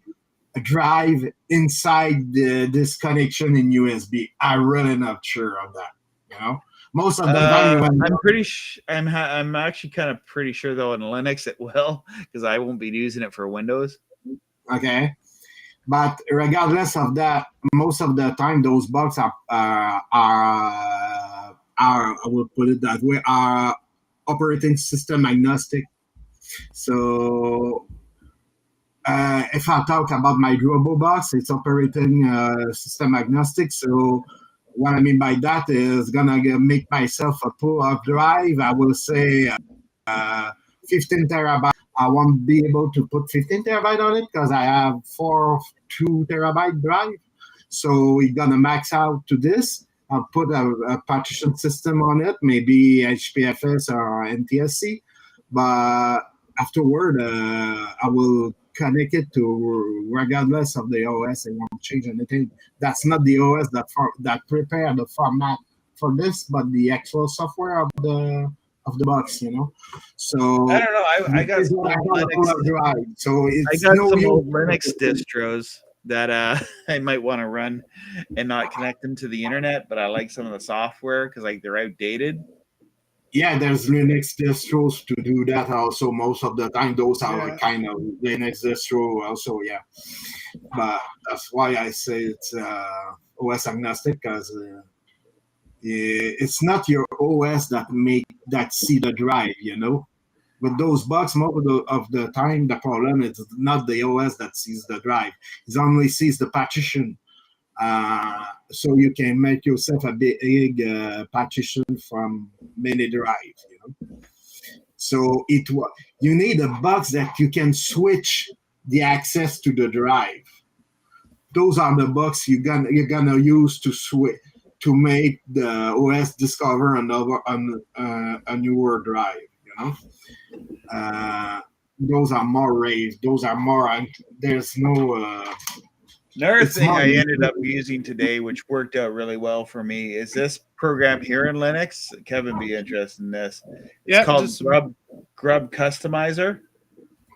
drive inside this connection in USB? I'm really not sure of that. You know, most of the time you I'm pretty I'm actually kind of pretty sure though in Linux it will, because I won't be using it for Windows. okay. But regardless of that, most of the time those bugs are I will put it that way, are operating system agnostic. So if I talk about my Drobo box, it's operating system agnostic. So what I mean by that is gonna make myself a pull-up drive. I will say 15 terabyte. I won't be able to put 15 terabyte on it because I have 2 terabyte drive. So we're gonna max out to this. I'll put a partition system on it, maybe HPFS or NTSC. But afterward, I will connect it to regardless of the OS. I won't change anything. That's not the OS that prepare the format for this, but the actual software of the box. You know. So I don't know. I got some old Linux. drive. So I it's got no some use. old Linux distros that I might want to run and not connect them to the internet, but I like some of the software because like they're outdated. Yeah, there's Linux distros to do that also. Most of the time, those are kind of Linux distro also. Yeah, but that's why I say it's OS agnostic because it's not your OS that see the drive. You know, with those bugs, most of the time, the problem is not the OS that sees the drive. It only sees the partition. So you can make yourself a big partition from many drives. You know, so you need a box that you can switch the access to the drive. Those are the box you're gonna use to switch to make the OS discover a newer drive. You know, those are more raised. Those are more. There's no. Another It's thing not- I ended up using today, which worked out really well for me, is this program here in Linux. Kevin be interested in this. It's called Grub Customizer.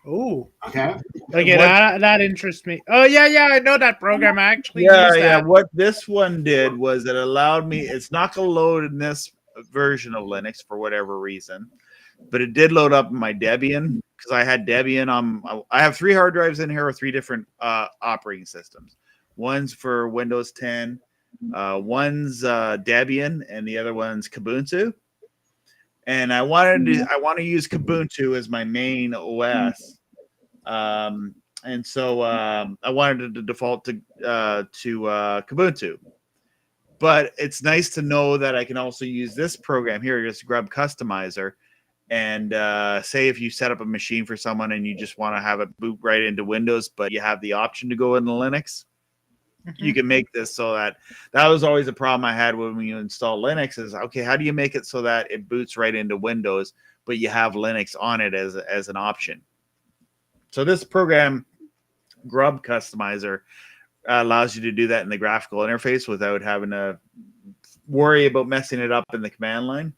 Oh, Okay. okay, that interests me. Oh yeah, I know that program. I actually used Yeah. that. What this one did was it allowed me. It's not going to load in this version of Linux for whatever reason, but it did load up in my Debian because I had Debian on. I have 3 hard drives in here with 3 different operating systems. One's for Windows 10, one's Debian, and the other one's Kubuntu. And I want to use Kubuntu as my main OS, and so I wanted to default to Kubuntu. But it's nice to know that I can also use this program here, just Grub Customizer. And say if you set up a machine for someone and you just want to have it boot right into Windows, but you have the option to go into Linux, you can make this so that was always a problem I had when you install Linux is, okay, how do you make it so that it boots right into Windows, but you have Linux on it as an option? So this program, Grub Customizer, allows you to do that in the graphical interface without having to worry about messing it up in the command line.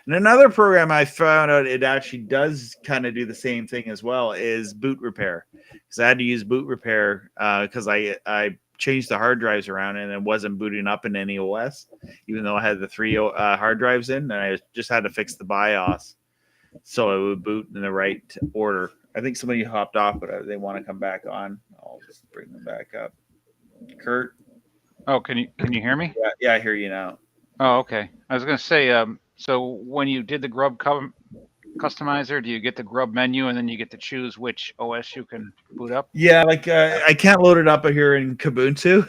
And another program I found out it actually does kind of do the same thing as well is boot repair. Because I had to use boot repair because I changed the hard drives around and it wasn't booting up in any OS, even though I had the 3 hard drives in, and I just had to fix the BIOS so it would boot in the right order. I think somebody hopped off, but they want to come back on. I'll just bring them back up. Kurt? Oh, can you hear me? Yeah, I hear you now. Oh, okay. I was going to say, so when you did the Grub Customizer, do you get the Grub menu and then you get to choose which OS you can boot up? Yeah, like I can't load it up here in Kubuntu,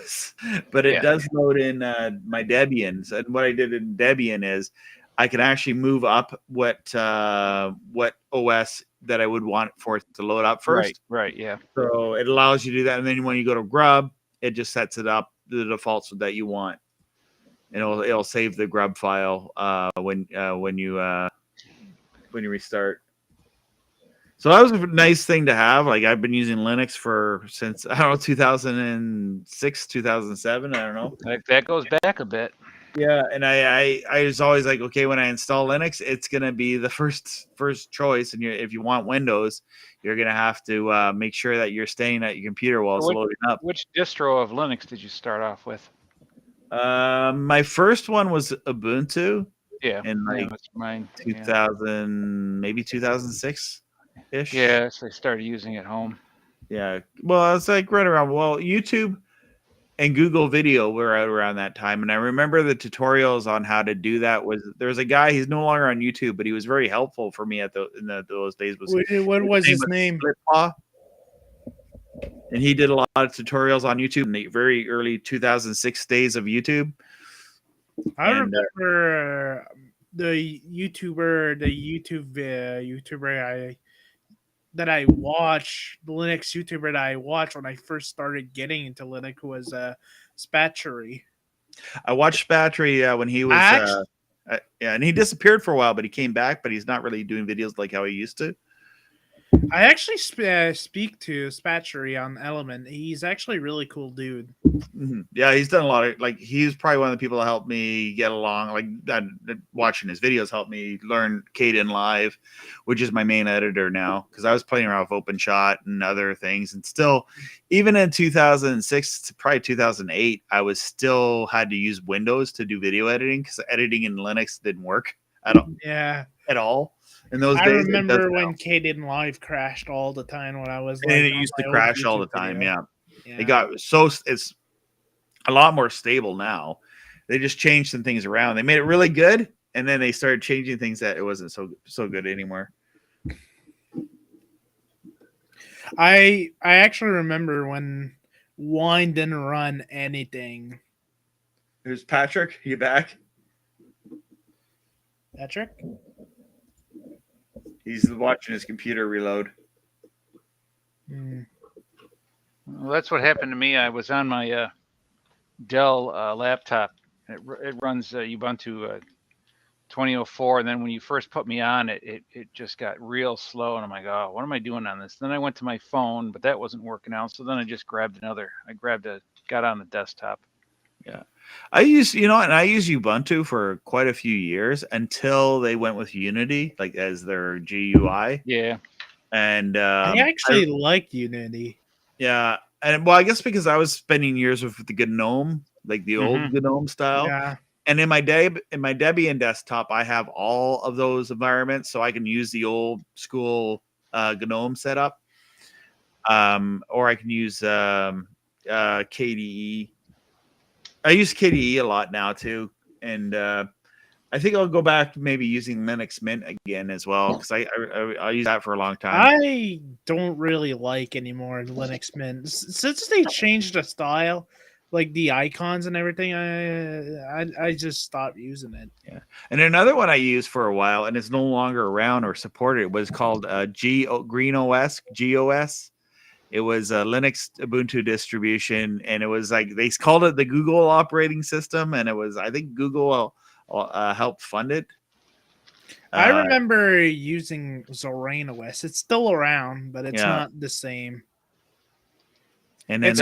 but it does load in my Debians. And what I did in Debian is I can actually move up what OS that I would want for it to load up first. Right, yeah. So it allows you to do that, and then when you go to Grub, it just sets it up the defaults that you want. and it'll save the grub file when you restart. So that was a nice thing to have. Like I've been using Linux since I don't know 2006, 2007. I don't know. That goes back a bit. Yeah, and I was always like, okay, when I install Linux, it's gonna be the first choice, and if you want Windows, you're gonna have to make sure that you're staying at your computer while it's loading up. Which distro of Linux did you start off with? My first one was Ubuntu. Yeah, in like that's mine. 2000, maybe 2006 ish. Yeah, so I started using it at home. Yeah, well, it's like right around. Well, YouTube and Google Video were out around that time, and I remember the tutorials on how to do that. There's a guy, he's no longer on YouTube, but he was very helpful for me those days. What was his name? Splitpaw. And he did a lot of tutorials on YouTube in the very early 2006 days of YouTube. I remember the YouTuber that I watched, the Linux YouTuber that I watched when I first started getting into Linux was Spatchery. I watched Spatchery when he was and he disappeared for a while, but he came back, but he's not really doing videos like how he used to. I actually speak to Spatchery on Element. He's actually a really cool dude. Mm-hmm. Yeah, he's done a lot of he's probably one of the people that helped me get along. Like watching his videos helped me learn Kdenlive, which is my main editor now, because I was playing around with OpenShot and other things, and still, even in 2006 to probably 2008, I was still had to use Windows to do video editing because editing in Linux didn't work at all. Yeah, at all. In those I days, remember when Kdenlive crashed all the time when I was and it used to crash all the time. Yeah. It got it's a lot more stable now. They just changed some things around. They made it really good, and then they started changing things that it wasn't so good anymore. I actually remember when Wine didn't run anything. There's Patrick. You back? Patrick? He's watching his computer reload. Well, that's what happened to me. I was on my Dell laptop. It runs Ubuntu 2004, and then when you first put me on it just got real slow, and I'm like, oh, what am I doing on this? Then I went to my phone, but that wasn't working out. So then I just got on the desktop. Yeah. I use Ubuntu for quite a few years until they went with Unity, like as their GUI. Yeah. And I actually like Unity. Yeah. And well, I guess because I was spending years with the GNOME, like the old GNOME style. Yeah. And in my Debian desktop, I have all of those environments, so I can use the old school GNOME setup. Or I can use KDE. I use KDE a lot now too, and I think I'll go back to maybe using Linux Mint again as well, because I use that for a long time. I don't really like anymore Linux Mint since they changed the style, like the icons and everything. I just stopped using it. Yeah, and another one I used for a while, and it's no longer around or supported, was called Green OS, GOS. It was a Linux Ubuntu distribution, and it was like they called it the Google operating system, and it was, I think Google helped fund it. I remember using Zorain OS. It's still around, but it's not the same. And then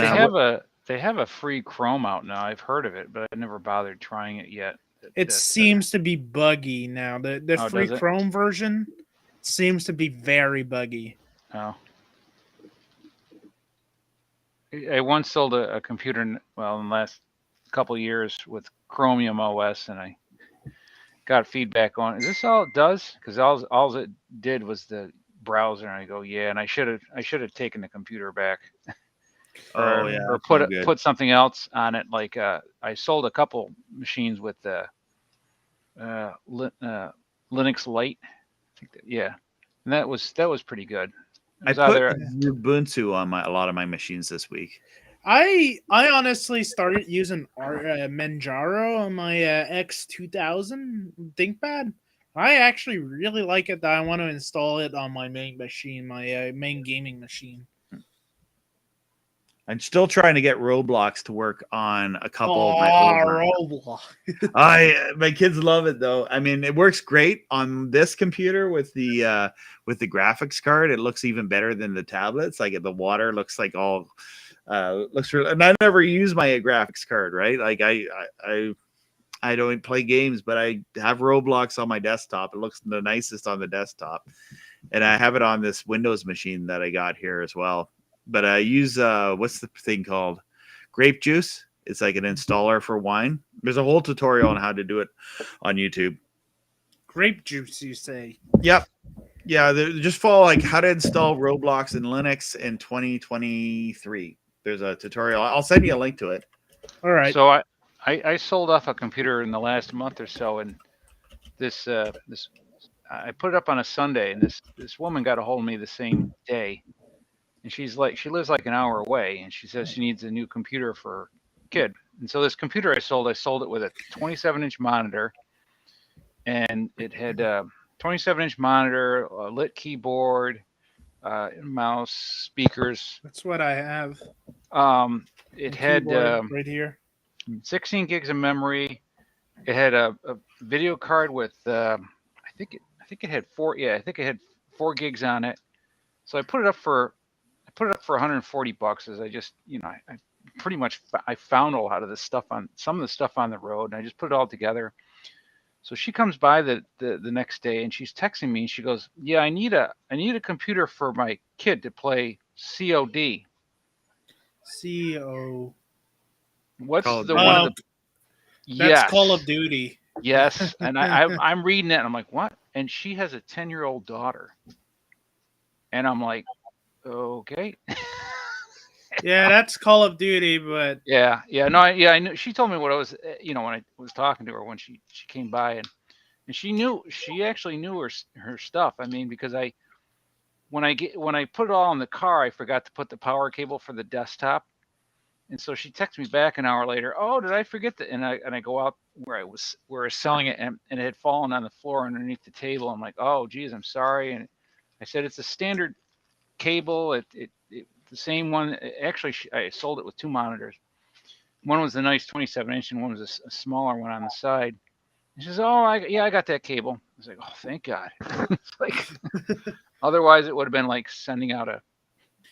they have a free Chrome out now. I've heard of it, but I've never bothered trying it yet. It seems to be buggy now. The free Chrome version seems to be very buggy. Oh. I once sold a computer, in the last couple of years with Chromium OS, and I got feedback on, is this all it does? Because all it did was the browser, and I go, yeah, and I should have taken the computer back. or put something else on it. Like I sold a couple machines with the Linux Lite. I think and that was pretty good. I put Ubuntu on a lot of my machines this week. I honestly started using Manjaro on my X2000 ThinkPad. I actually really like it. That I want to install it on my main machine, my main gaming machine. I'm still trying to get Roblox to work on a couple of my Roblox. my kids love it though. I mean, it works great on this computer with the graphics card. It looks even better than the tablets. Like the water looks like all looks real. And I never use my graphics card, right? Like I don't play games, but I have Roblox on my desktop. It looks the nicest on the desktop, and I have it on this Windows machine that I got here as well. But I use what's the thing called? Grape juice. It's like an installer for wine. There's a whole tutorial on how to do it on YouTube. Grape juice, you say? Yep. Yeah, just follow like how to install Roblox in Linux in 2023. There's a tutorial. I'll send you a link to it. All right. So I sold off a computer in the last month or so, and this I put it up on a Sunday, and this woman got a hold of me the same day. And she lives like an hour away, and she says she needs a new computer for her kid. And so this computer I sold it with a 27-inch monitor, and it had a 27-inch monitor, a lit keyboard, mouse, speakers. That's what I have. It had right here. 16 gigs of memory. It had a video card with I think it had 4 gigs on it. So I put it up for $140 as I just, I pretty much I found a lot of this stuff on some of the stuff on the road, and I just put it all together. So she comes by the next day, and she's texting me, and she goes, "Yeah, I need a computer for my kid to play COD." CO. What's Call of the Duty. one of the? That's Yes. Call of Duty. Yes, and I'm reading it, and I'm like, what? And she has a 10-year-old daughter, and I'm like, okay. Yeah, that's Call of Duty, but Yeah, I knew. She told me what I was, when I was talking to her when she came by, and she actually knew her stuff. I mean, because when I put it all in the car, I forgot to put the power cable for the desktop, and so she texted me back an hour later. Oh, did I forget that? And I go out where I was selling it, and it had fallen on the floor underneath the table. I'm like, oh, geez, I'm sorry. And I said it's a standard cable. It the same one. Actually, I sold it with 2 monitors. One was the nice 27-inch, and one was a smaller one on the side. And she says, "Oh, I got that cable." I was like, "Oh, thank God!" It's like, otherwise, it would have been like sending out a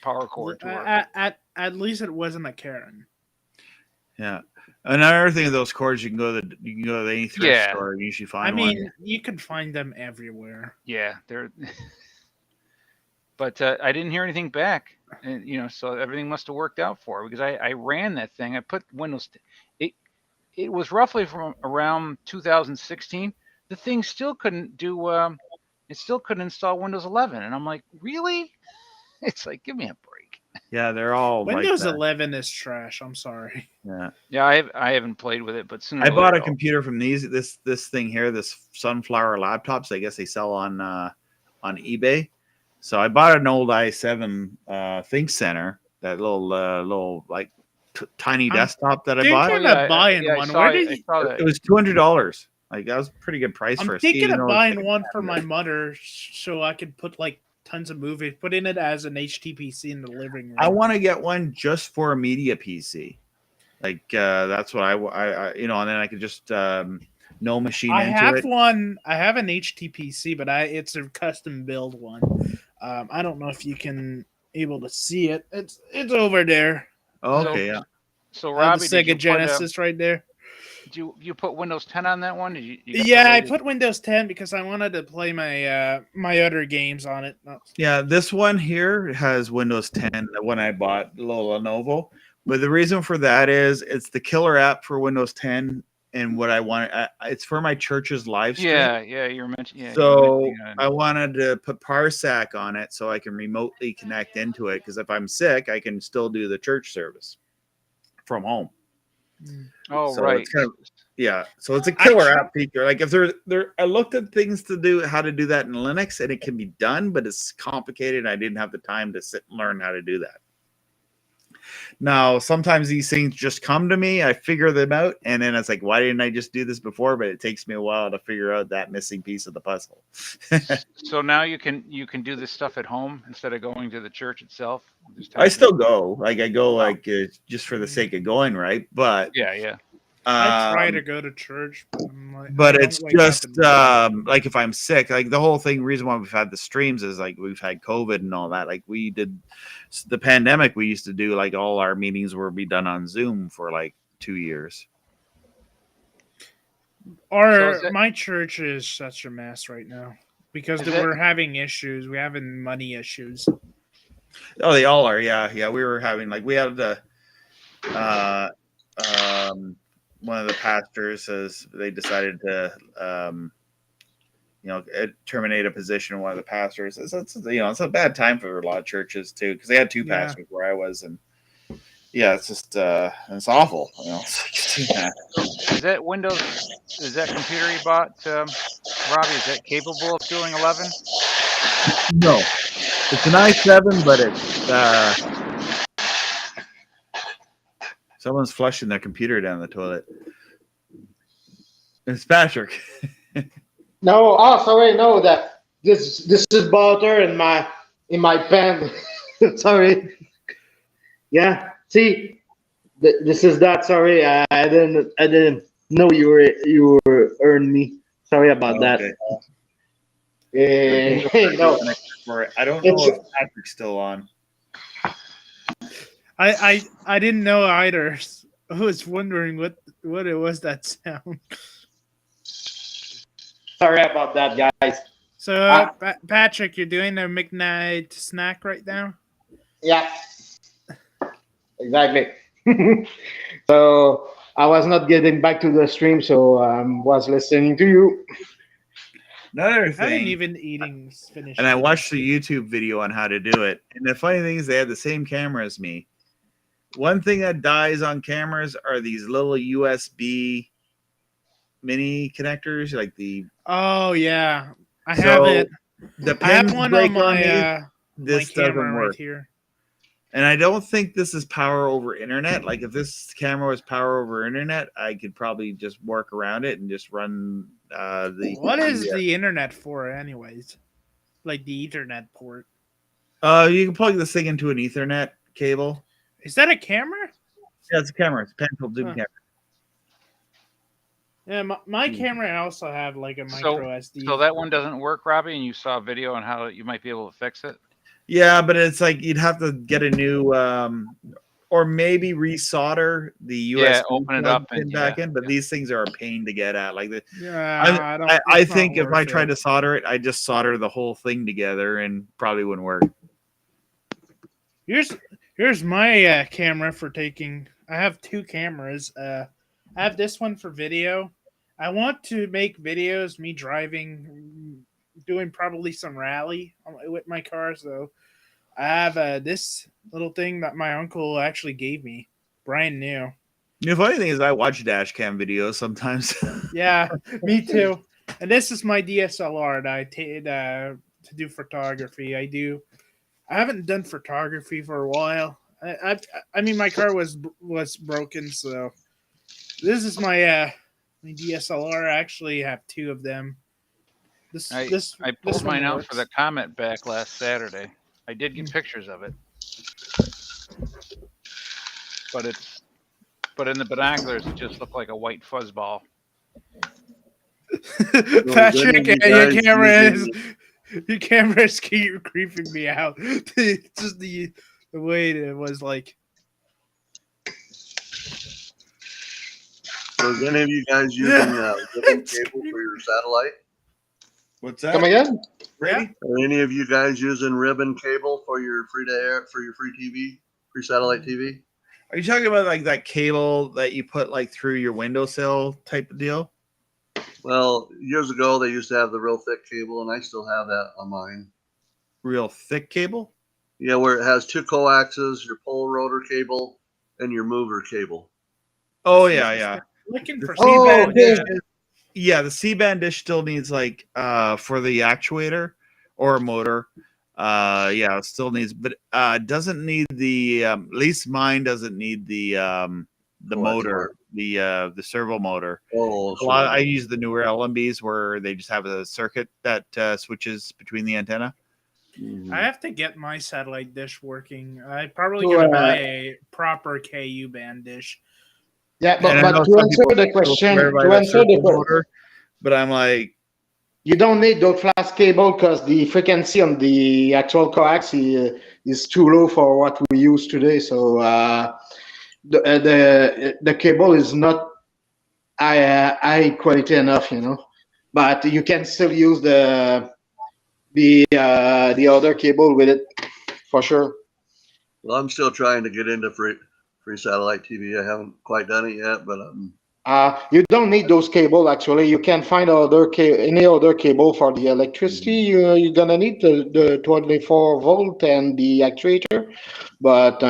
power cord to her. At least it wasn't a Karen. Yeah. Another thing of those cords, you can go to any thrift store and usually find one. I mean, you can find them everywhere. Yeah, they're. But I didn't hear anything back, and so everything must have worked out for her, because I ran that thing. I put Windows. It was roughly from around 2016. The thing still couldn't do. It still couldn't install Windows 11, and I'm like, really? It's like, give me a break. Yeah, they're all Windows like that. 11 is trash. I'm sorry. Yeah, I haven't played with it, but soon I bought a computer from this thing here, this Sunflower laptops. I guess they sell on eBay. So I bought an old i7 Think Center, that little like tiny desktop that I bought. Thinking of buying one. Where did it was $200. Like that was a pretty good price for. I'm thinking of buying one for my mother, so I could put like tons of movies, put in it as an HTPC in the living room. I want to get one just for a media PC. Like that's what I and then I could just no machine into it. I have an HTPC, but it's a custom build one. I don't know if you can able to see it. It's over there. Oh, okay, yeah. So Robbie, the Sega Genesis right there. Did you put Windows 10 on that one? I put Windows 10 because I wanted to play my my other games on it. Yeah, this one here has Windows 10. The one I bought, the little Lenovo. But the reason for that is it's the killer app for Windows 10. And what I want, it's for my church's live stream. Yeah, you were mentioning. Yeah, so I wanted to put Parsec on it so I can remotely connect into it, because if I'm sick, I can still do the church service from home. Oh, so right. It's kind of, so it's a killer app feature. Like if I looked at things to do, how to do that in Linux, and it can be done, but it's complicated. I didn't have the time to sit and learn how to do that. Now, sometimes these things just come to me. I figure them out, and then it's like, why didn't I just do this before? But it takes me a while to figure out that missing piece of the puzzle. So now you can do this stuff at home instead of going to the church itself. I still go. Like I go, Wow. like just for the sake of going, right? But Yeah. I try to go to church, but but I it's don't wake up just and- like if I'm sick, like the whole thing. Reason why we've had the streams is like we've had COVID and all that. Like we did the pandemic, we used to do like all our meetings were be done on Zoom for like 2 years. My church is such a mess right now because we're having issues. We're having money issues. Oh, they all are. Yeah. We were having we had the one of the pastors says they decided to terminate a position. One of the pastors, it's a bad time for a lot of churches too, because they had two pastors where I was, and it's just it's awful. Is that Windows? Is that computer you bought, Robbie? Is that capable of doing 11? No, it's an i7, but it's someone's flushing their computer down the toilet. It's Patrick. No, sorry, no, that this is butter in my pen. Sorry. Yeah, see, this is that. Sorry, I didn't know you were earning me. Sorry about that. No, I don't know if Patrick's still on. I didn't know either. I was wondering what it was that sound. Sorry about that, guys. So, Patrick, you're doing a midnight snack right now? Yeah, exactly. So I was not getting back to the stream, so was listening to you. Another thing, I haven't even eating finished. And I watched the YouTube video on how to do it. And the funny thing is, they had the same camera as me. One thing that dies on cameras are these little USB mini connectors, like the. Oh yeah, I have it. The I have pins one break on my this my doesn't camera work. right here. And I don't think this is power over internet. Like if this camera was power over internet, I could probably just work around it and just run the. What is the internet for, anyways? Like the Ethernet port. You can plug this thing into an Ethernet cable. Is that a camera? Yeah, it's a camera. It's a pencil zoom camera. Yeah, my camera I also have like a micro SD. So that one doesn't work, Robbie, and you saw a video on how you might be able to fix it? Yeah, but it's like you'd have to get a new or maybe resolder the USB. Yeah, open it up and back in. But these things are a pain to get at. Like I think if I tried to solder it, I just solder the whole thing together and probably wouldn't work. Here's my camera for taking. I have two cameras. I have this one for video. I want to make videos me driving, doing probably some rally with my car. So I have this little thing that my uncle actually gave me, brand new. The funny thing is, I watch dash cam videos sometimes. Yeah, me too. And this is my DSLR that I take to do photography. I haven't done photography for a while. I mean, my car was broken, so this is my DSLR. I actually have two of them. I pulled mine out for the Comet back last Saturday. I did get pictures of it, but in the binoculars it just looked like a white fuzzball. Patrick, your camera is creeping me out. It's just the way it was like. So is any of you guys using ribbon cable for your satellite? What's that? Come again? Ready? Are any of you guys using ribbon cable for your free to air, for your free TV, free satellite TV? Are you talking about like that cable that you put like through your windowsill type of deal? Well, years ago they used to have the real thick cable, and I still have that on mine. Real thick cable? Yeah, where it has two coaxes, your pole rotor cable, and your mover cable. Oh yeah. Looking for C-band okay. dish. Yeah, the C-band dish still needs like for the actuator or motor. Yeah, it still needs, but doesn't need the at least mine doesn't need the motor, the servo motor. Oh, A lot. I use the newer LMBs where they just have a circuit that switches between the antenna. Mhm. I have to get my satellite dish working. I probably So, gonna buy a proper KU band dish. Yeah, And I but know to some answer people the still question, swear by to the answer the servo question, motor, but I'm like, you don't need those flash cable because the frequency on the actual coax is too low for what we use today. So the cable is not high quality enough, you know. But you can still use the other cable with it for sure. Well, I'm still trying to get into free satellite TV. I haven't quite done it yet, but You don't need those cable actually. You can find any other cable for the electricity. You're gonna need the 24 volt and the actuator, but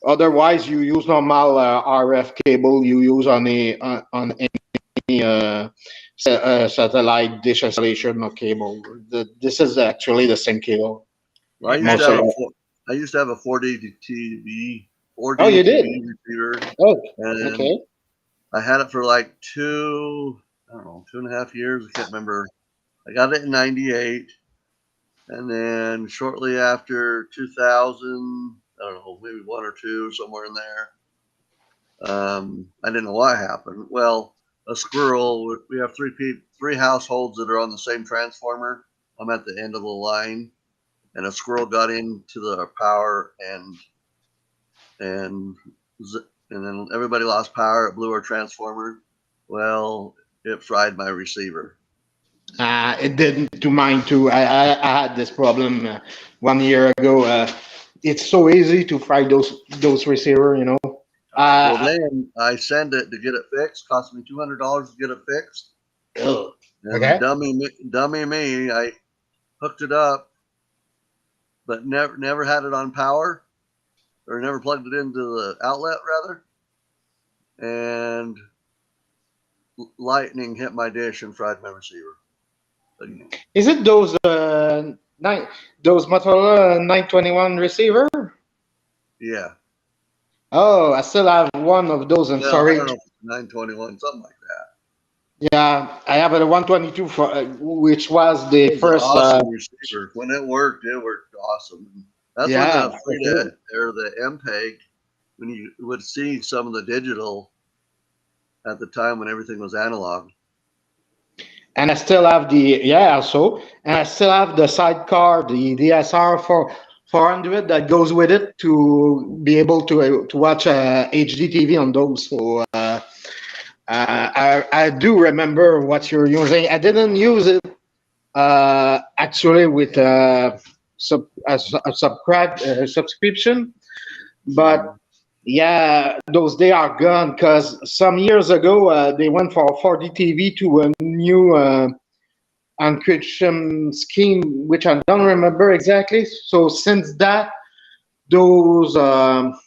otherwise you use normal RF cable. You use on any satellite dish installation or cable. This is actually the same cable. I used Most to of have it. I used to have a 4D TV, 4D Oh, you did? TV receiver, Oh, and okay. I had it for like I don't know, 2.5 years. I can't remember. I got it in '98, and then shortly after 2000, I don't know, maybe one or two, somewhere in there. I didn't know what happened. Well, a squirrel. We have three households that are on the same transformer. I'm at the end of the line, and a squirrel got into the power and then everybody lost power. It blew our transformer. Well, it fried my receiver. It didn't to mine too. I had this problem 1 year ago. It's so easy to fry those receiver, you know. Well, Uh, then I send it to get it fixed. Cost me $200 to get it fixed. ugh. And Okay. dummy me, I hooked it up, but never had it on power, or never plugged it into the outlet rather. And lightning hit my dish and fried my receiver. Is it those those Motorola 921 receiver? Yeah. Oh, I still have one of those in Well, I don't storage. know, 921, something like that. Yeah, I have a 122 which was the It was an first. awesome receiver. When it worked awesome. That's when Yeah, the or the MPEG, when you would see some of the digital at the time when everything was analog. and I still have and I still have the sidecar, the DSR for 400 that goes with it to be able to watch HD TV on those. So I do remember what you're using. I didn't use it actually with subscription, but yeah, those days are gone because some years ago they went for 4D TV to a new encryption scheme, which I don't remember exactly. So since that, those those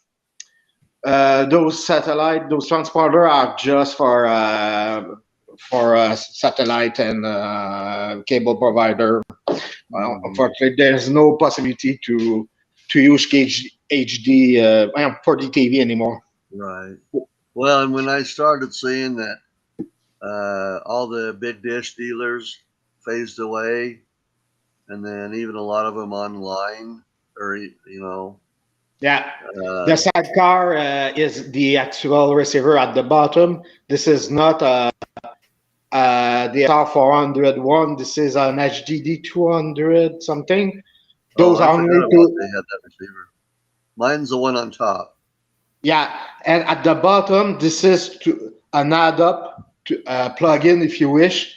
transponder are just for satellite and cable provider. Unfortunately, there's no possibility to use HD 4D TV anymore. Right. Well, and when I started seeing that all the big dish dealers phased away, and then even a lot of them online, or Yeah, the sidecar is the actual receiver at the bottom. This is not the SR401. This is an HDD 200 something. Those I are forgot only about two. they had that receiver. Mine's the one on top. Yeah, and at the bottom, this is an add-up to plug-in, if you wish,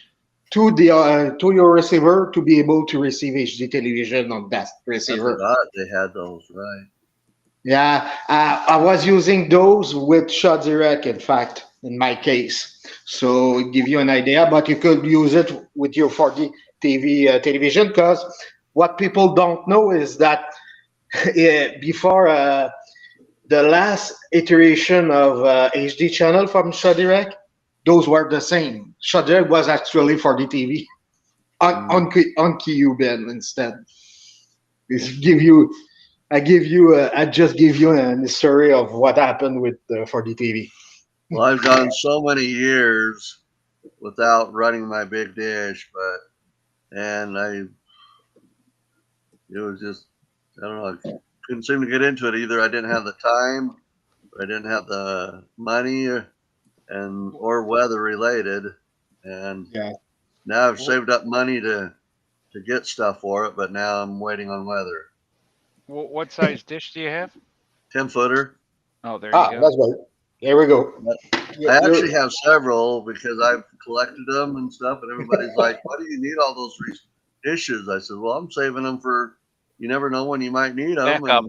to your receiver to be able to receive HD television on that I receiver. forgot they had those, right? Yeah, I was using those with Shot Direct, in fact, in my case. So it give you an idea, but you could use it with your 4D television because what people don't know is that before the last iteration of HD channel from Shot Direct, those were the same. Shot Direct was actually 4D TV on KU band instead. I just give you a story of what happened with 4D TV. Well, I've gone so many years without running my big dish, it was just, I don't know, I couldn't seem to get into it. Either I didn't have the time, or I didn't have the money, or weather related. And Yeah. now I've saved up money to get stuff for it, but now I'm waiting on weather. What size dish do you have? 10-footer. Oh, there you go. That's right. There we go. I actually have several because I've collected them and stuff, and everybody's like, "Why do you need all those dishes?" I said, "Well, I'm saving them for you never know when you might need them." Backup.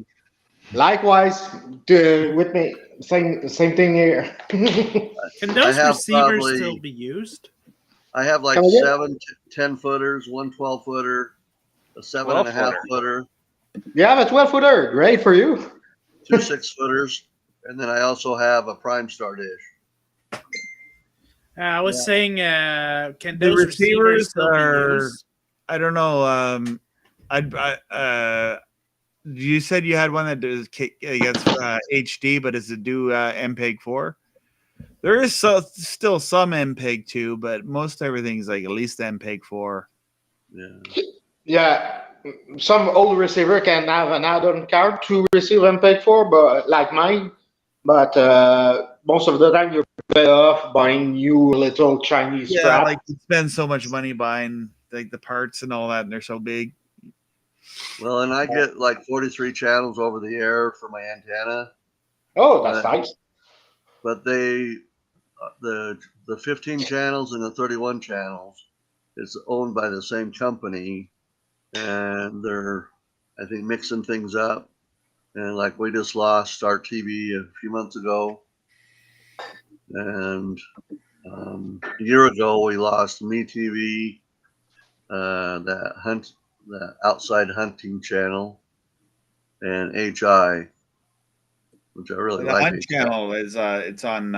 Likewise, with me, same thing here. Can those have receivers probably- still be used? I have like Come again? 7 10-footers, one 12-footer, a 7.5 footer, You have a 12-footer. Great for you. 2 6-footers, and then I also have a Prime Star dish. I was saying, can The those receivers receivers still be are. used? I don't know. You said you had one that does against HD, but does it do MPEG-4? There is still some MPEG-2, but most everything's like at least MPEG-4. Yeah. Yeah, some old receiver can have an add-on card to receive MPEG-4, but like mine. But most of the time, you're better off buying new little Chinese Yeah, strap. like you spend so much money buying like the parts and all that, and they're so big. Well, and I get like 43 channels over the air for my antenna, Oh, that's nice. but the 15 channels and the 31 channels is owned by the same company, and they're, I think, mixing things up. And like we just lost Start TV a few months ago, and a year ago we lost Me TV, the outside hunting channel, and HI, which I really The like. Hunt channel is it's on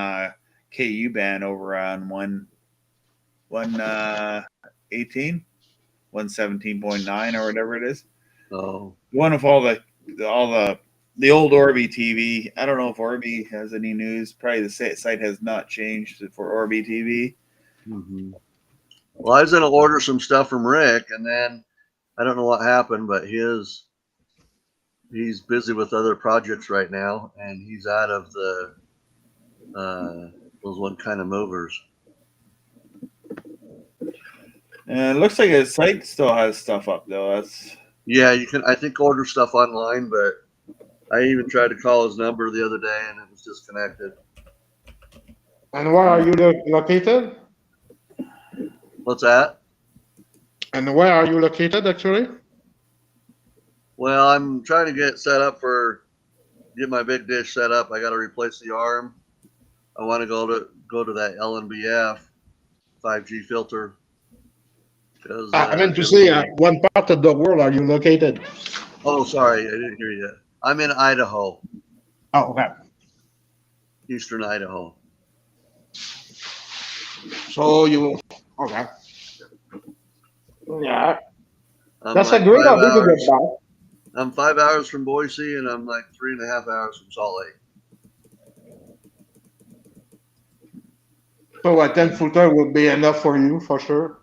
KU band over on 118, 117.9 or whatever it is. Oh, One of all the old Orbi TV. I don't know if Orbi has any news. Probably the site has not changed for Orbi TV. mm-hmm. Well, I was going to order some stuff from Rick, and then I don't know what happened, but he's busy with other projects right now, and he's out of the those one kind of movers. It looks like his site still has stuff up though. That's Yeah, you can, I think, order stuff online, but I even tried to call his number the other day, and it was disconnected. And where are you located? What's that? And where are you located, actually? Well, I'm trying to get get my big dish set up. I got to replace the arm. I want to go to that LNBF 5G filter. I meant to say, what part of the world are you located? Oh, sorry, I didn't hear you. I'm in Idaho, Oh, okay. eastern Idaho. So you, okay. Yeah, I'm that's like a great 5 idea to hours. get back. I'm 5 hours from Boise, and I'm like 3.5 hours from Salt Lake. So a 10-footer would be enough for you, for sure.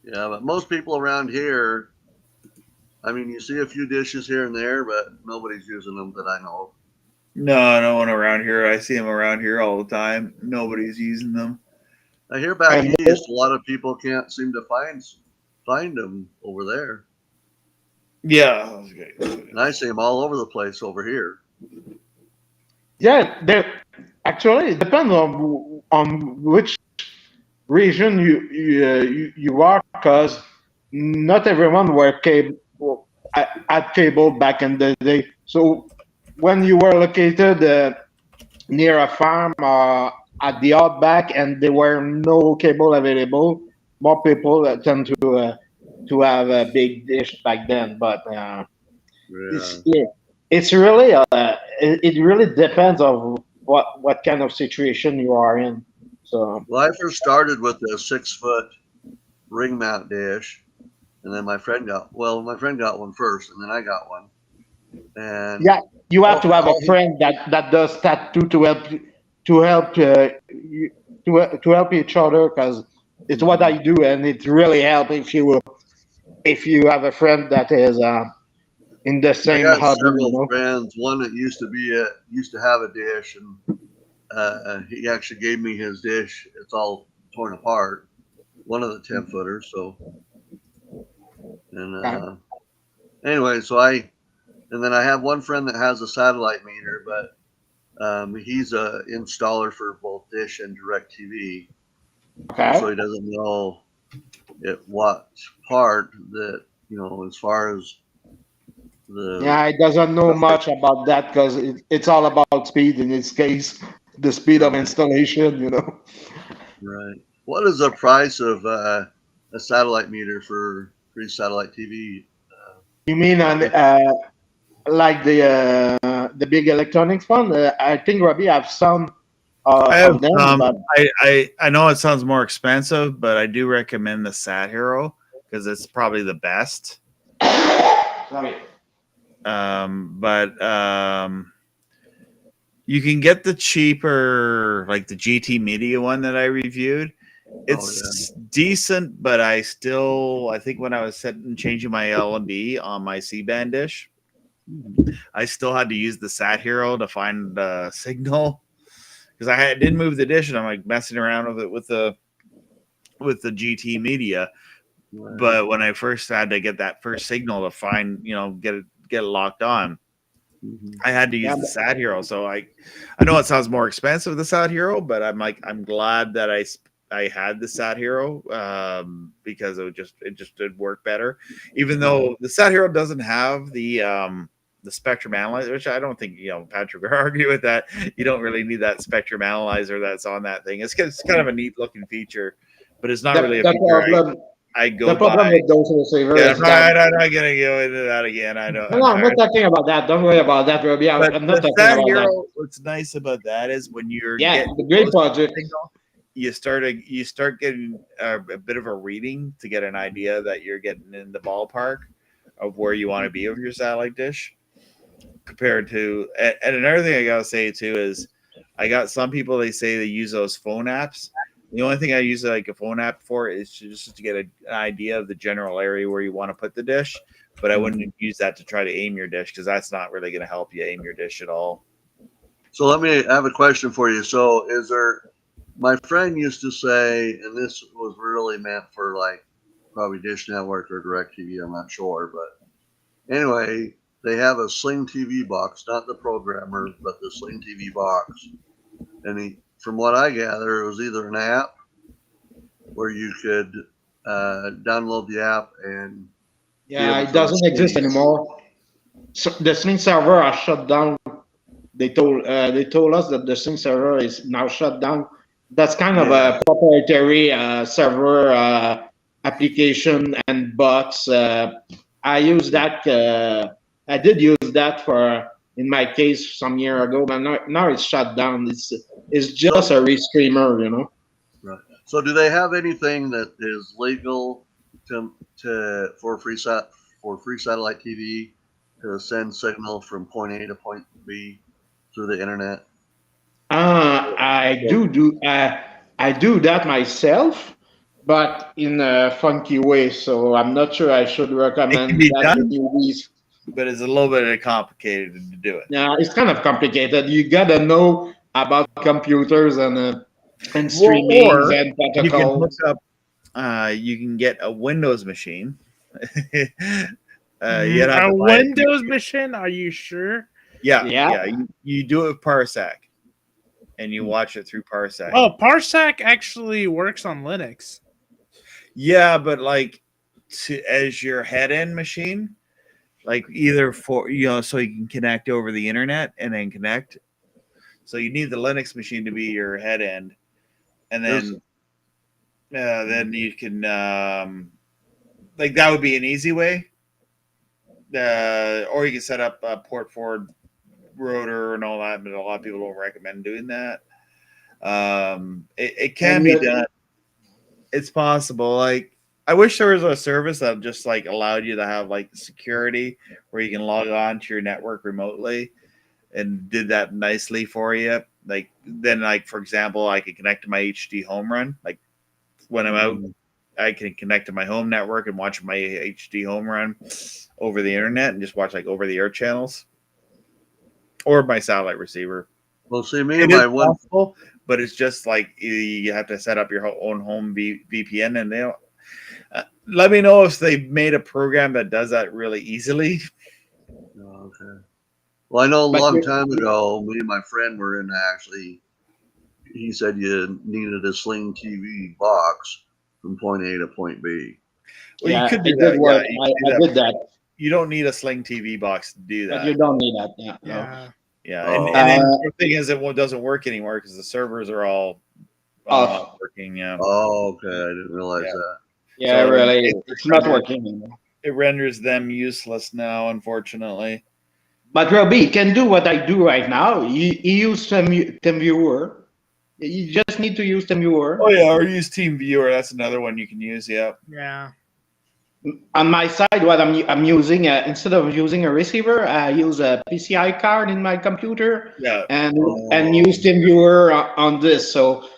Yeah, but most people around here, I mean, you see a few dishes here and there, but nobody's using them that I know of. no one around here. I see them around here all the time. Nobody's using them. I hear back And- east, a lot of people can't seem to find them over there. Yeah, that was great. And I see them all over the place over here. Yeah, actually it depends on which region you are, because not everyone were had cable back in the day. So when you were located near a farm at the outback and there were no cable available, more people tend to have a big dish back then. But it's really it really depends on what kind of situation you are in. So Well, I first started with a 6-foot ring mount dish, and then my friend got one first, and then I got one. And Yeah, you have to have a all he- friend that does that too to help to help each other, because it's what I do, and it really helps if you have a friend that is in the I same got hobby, several friends. One that used to have a dish, and he actually gave me his dish. It's all torn apart. One of the 10-footers. So, and Okay. anyway, and then I have one friend that has a satellite meter, but he's a installer for both Dish and DirecTV, Okay. so he doesn't know what part that as far as the Yeah, he doesn't know much about that because it's all about speed in its case, the speed of installation, right. What is the price of a satellite meter for free satellite TV? You mean on like the big electronics fund? I think Robbie have some I have of them, some. but I know it sounds more expensive, but I do recommend the Sat Hero because it's probably the best. sorry. But you can get the cheaper, like the GT Media one that I reviewed. It's decent, but I think when I was changing my L&B on my C-band dish, I still had to use the Sat Hero to find the signal because I didn't move the dish, and I'm like messing around with it with the GT Media. Right. But when I first had to get that first signal to find, get it locked on, I had to use the Sat Hero. So I know it sounds more expensive, the Sat Hero, but I'm glad that I had the Sat Hero because it just did work better. Even though the Sat Hero doesn't have the spectrum analyzer, which I don't think Patrick would argue with that. You don't really need that spectrum analyzer that's on that thing. It's kind of a neat looking feature, but it's not really a feature I go The problem by. with those receivers Yeah, is that. I'm not gonna go into that again. I know. No, I'm not talking about that. Don't worry about that, Robbie. But I'm not the talking Sat about that. Hero, what's nice about that is when you're Yeah, getting the great close to the project. signal, you start getting a bit of a reading to get an idea that you're getting in the ballpark of where you want to be with your satellite dish. Compared to, and another thing I gotta say too is, I got some people, they say they use those phone apps. The only thing I use like a phone app for is just to get an idea of the general area where you want to put the dish. But I wouldn't use that to try to aim your dish because that's not really going to help you aim your dish at all. So I have a question for you. So my friend used to say, and this was really meant for like probably Dish Network or DirecTV, I'm not sure, but anyway, they have a Sling TV box, not the programmer, but the Sling TV box. And from what I gather, it was either an app where you could download the app and Yeah, it doesn't exist anymore. So the Sling server are shut down. They told us that the Sling server is now shut down. That's kind of a proprietary server application and bots. I use that. I did use that in my case some year ago, but now it's shut down. It's just a restreamer. Right. So do they have anything that is legal for free satellite TV to send signal from point A to point B through the internet? I do that myself, but in a funky way. So I'm not sure I should recommend be that done. to newbies. But it's a little bit complicated to do it. Yeah, it's kind of complicated. You gotta know about computers and streamings and You can hook protocols. up. You can get a Windows machine. You A Windows machine? Are you sure? Yeah. You do it with Parsec, and you watch it through Parsec. Oh, Parsec actually works on Linux. Yeah, but like as your head-end machine, like either for so you can connect over the internet and then connect. So you need the Linux machine to be your head-end, and then you can like that would be an easy way. Or you can set up a port forward router and all that, but a lot of people don't recommend doing that. It can be done. It's possible. Like I wish there was a service that just like allowed you to have like security where you can log on to your network remotely and did that nicely for you. Like then, like for example, I could connect to my HD home run. Like when I'm out, I can connect to my home network and watch my HD home run over the internet and just watch like over the air channels or my satellite receiver. Well, see, me It and is my one. possible, but it's just like you have to set up your own home VPN, and they don't. Let me know if they made a program that does that really easily. Oh, okay. Well, I know a But long you- time ago, me and my friend were in actually. He said you needed a Sling TV box from point A to point B. Well, yeah, you could do it that. did work. Yeah, you I could do that. did that, You don't need a Sling TV box to do but that. you don't need that. Yeah. No. Yeah. Yeah, Oh. and then the thing is, it doesn't work anymore because the servers are all Off. not working. Yeah, Oh, okay. I didn't realize Yeah. that. Yeah, So really, it's not working anymore. it renders them useless now, unfortunately. But Robbie, you can do what I do right now. You use TeamViewer. You just need to use TeamViewer. Oh yeah, or use Team Viewer. That's another one you can use. Yeah. Yeah. On my side, what I'm using, instead of using a receiver, I use a PCI card in my computer Yeah. and use TeamViewer on this. So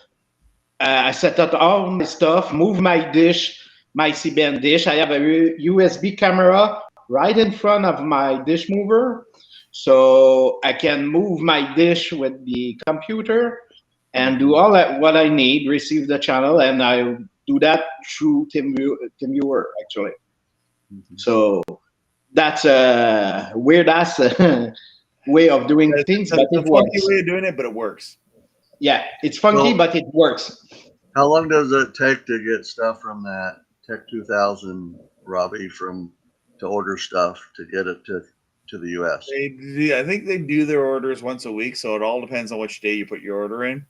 I set up all my stuff, move my dish, my C-band dish. I have a USB camera right in front of my dish mover, so I can move my dish with the computer and do all that what I need, receive the channel, and I do that through TeamViewer actually. So that's a weird ass way of doing things, but It's a it funky works. way of doing it, but it works. Yeah, it's funky, So- but it works. How long does it take to get stuff from that Tech 2000, Robbie, to order stuff to get it to the U.S.? I think they do their orders once a week, so it all depends on which day you put your order in.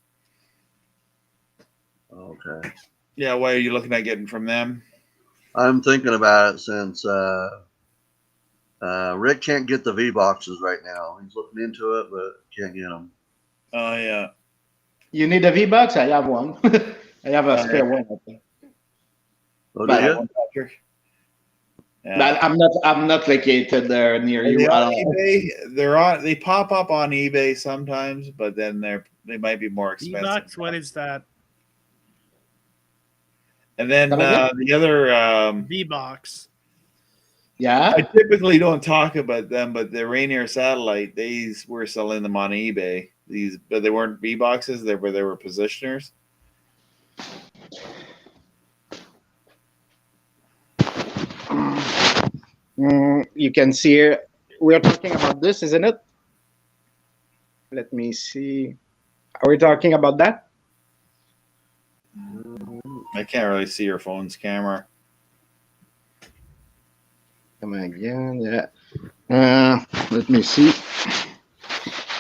Okay. Yeah, what are you looking at getting from them? I'm thinking about it since Rick can't get the V boxes right now. He's looking into it, but can't get them. Oh yeah. You need a V-Box? I have one. I have a spare one. I think. Oh, But- do you? Patrick. Yeah. But I'm not located there near Are you they at on all. eBay? They pop up on eBay sometimes, but then they might be more expensive. D-Box, what is that? And then Come again? the other V-Box. Yeah. I typically don't talk about them, but the Rainier satellite, these were selling them on eBay. But they weren't V boxes, they were positioners. You can see here. We're talking about this, isn't it? Let me see. Are we talking about that? I can't really see your phone's camera. Come again. Yeah. Let me see.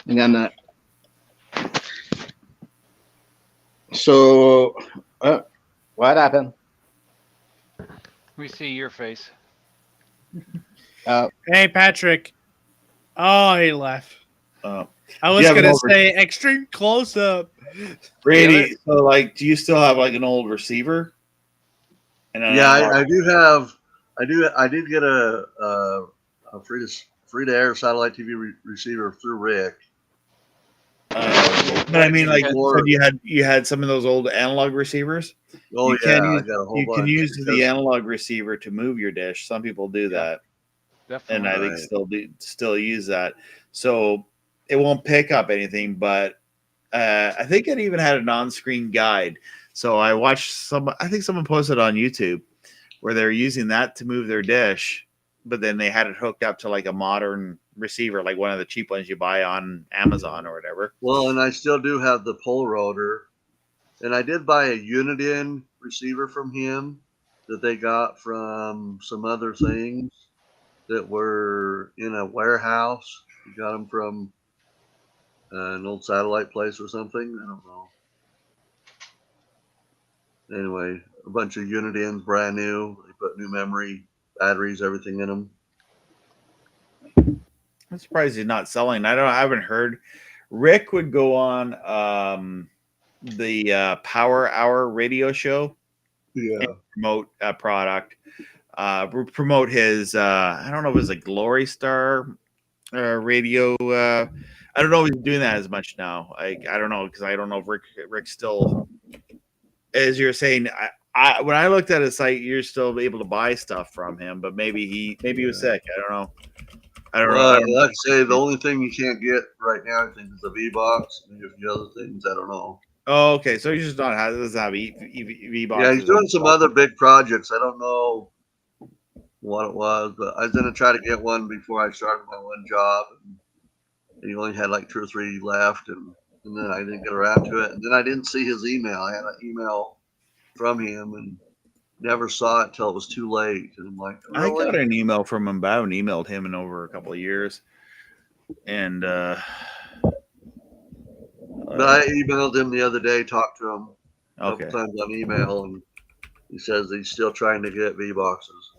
And then, so, what happened? We see your face. Hey, Patrick. Oh, he left. Oh. I was You have going an to say extreme close-up. Brady, so like, do you still have like an old receiver? And Yeah, I do have. I did get a free to air satellite TV receiver through Rick. But I mean, like, Or- you had some of those old analog receivers. Oh You yeah, can I use- got a whole You bunch. can use because- the analog receiver to move your dish. Some people do that, and Definitely. I think Right. still use that. So it won't pick up anything, but I think it even had an on-screen guide. So I watched I think someone posted on YouTube where they're using that to move their dish, but then they had it hooked up to like a modern receiver, like one of the cheap ones you buy on Amazon or whatever. Well, and I still do have the pole rotor, and I did buy a Uniden receiver from him that they got from some other things that were in a warehouse. He got them from an old satellite place or something. I don't know. Anyway, a bunch of Unidins, brand new. They put new memory, batteries, everything in them. I'm surprised he's not selling. I haven't heard. Rick would go on the Power Hour radio show. Yeah. promote a product, promote his I don't know if it was a Glory Star radio. I don't know if he's doing that as much now. I don't know because I don't know if Rick still, as you're saying. When I looked at his site, you're still able to buy stuff from him, but maybe he was sick. I don't know. I don't know. Like I say, the only thing you can't get right now, I think, is the V-Box. And a few other things, I don't know. Oh, okay. So he's just not doesn't have V-Boxes. Yeah, he's doing some other big projects. I don't know what it was, but I was going to try to get one before I started my one job. And he only had like 2 or 3 left, and then I didn't get around to it. And then I didn't see his email. I had an email from him and never saw it till it was too late. And I'm like, really? I got an email from him, but I haven't emailed him in over a couple of years. And but I emailed him the other day, talked to him a couple times on email, and he says he's still trying to get V-Boxes.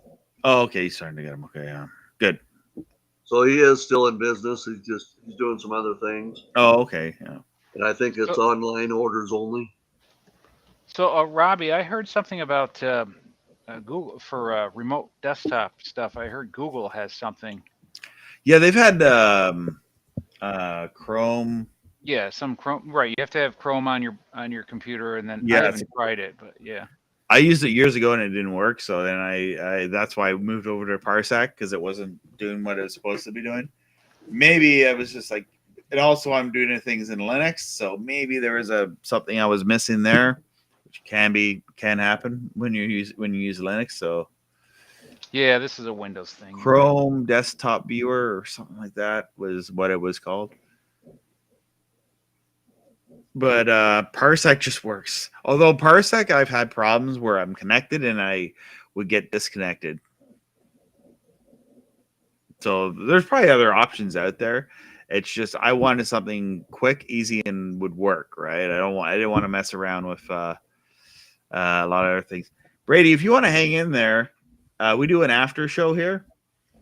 Oh, okay. He's starting to get them. Okay, yeah. Good. So he is still in business. He's doing some other things. Oh, okay. Yeah. And I think it's online orders only. So, Robbie, I heard something about Google for remote desktop stuff. I heard Google has something. Yeah, they've had Chrome. Yeah, some Chrome. Right, you have to have Chrome on your computer, and then Yeah, I haven't tried it, but yeah. I used it years ago and it didn't work, so then I that's why I moved over to Parsec because it wasn't doing what it was supposed to be doing. Maybe I was just like, and also I'm doing things in Linux, so maybe there was something I was missing there, which can happen when you use Linux. So yeah, this is a Windows thing. Chrome Desktop Viewer or something like that was what it was called. But Parsec just works. Although Parsec, I've had problems where I'm connected and I would get disconnected. So there's probably other options out there. It's just I wanted something quick, easy, and would work. Right? I didn't want to mess around with a lot of other things. Brady, if you want to hang in there, we do an after show here.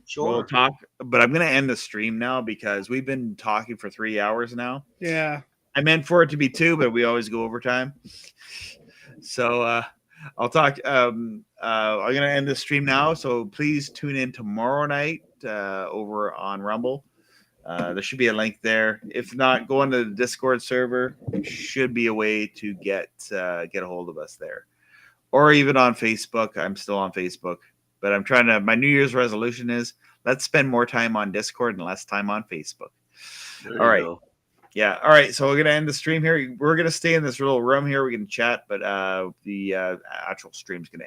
Sure. We'll talk, but I'm going to end the stream now because we've been talking for 3 hours now. Yeah. I meant for it to be 2, but we always go overtime. So I'll talk. I'm going to end the stream now. So please tune in tomorrow night over on Rumble. There should be a link there. If not, go onto the Discord server. There should be a way to get a hold of us there, or even on Facebook. I'm still on Facebook, but I'm trying to. My New Year's resolution is let's spend more time on Discord and less time on Facebook. All right. Go. Yeah. All right. So we're going to end the stream here. We're going to stay in this little room here. We can chat, but the actual stream's going to end.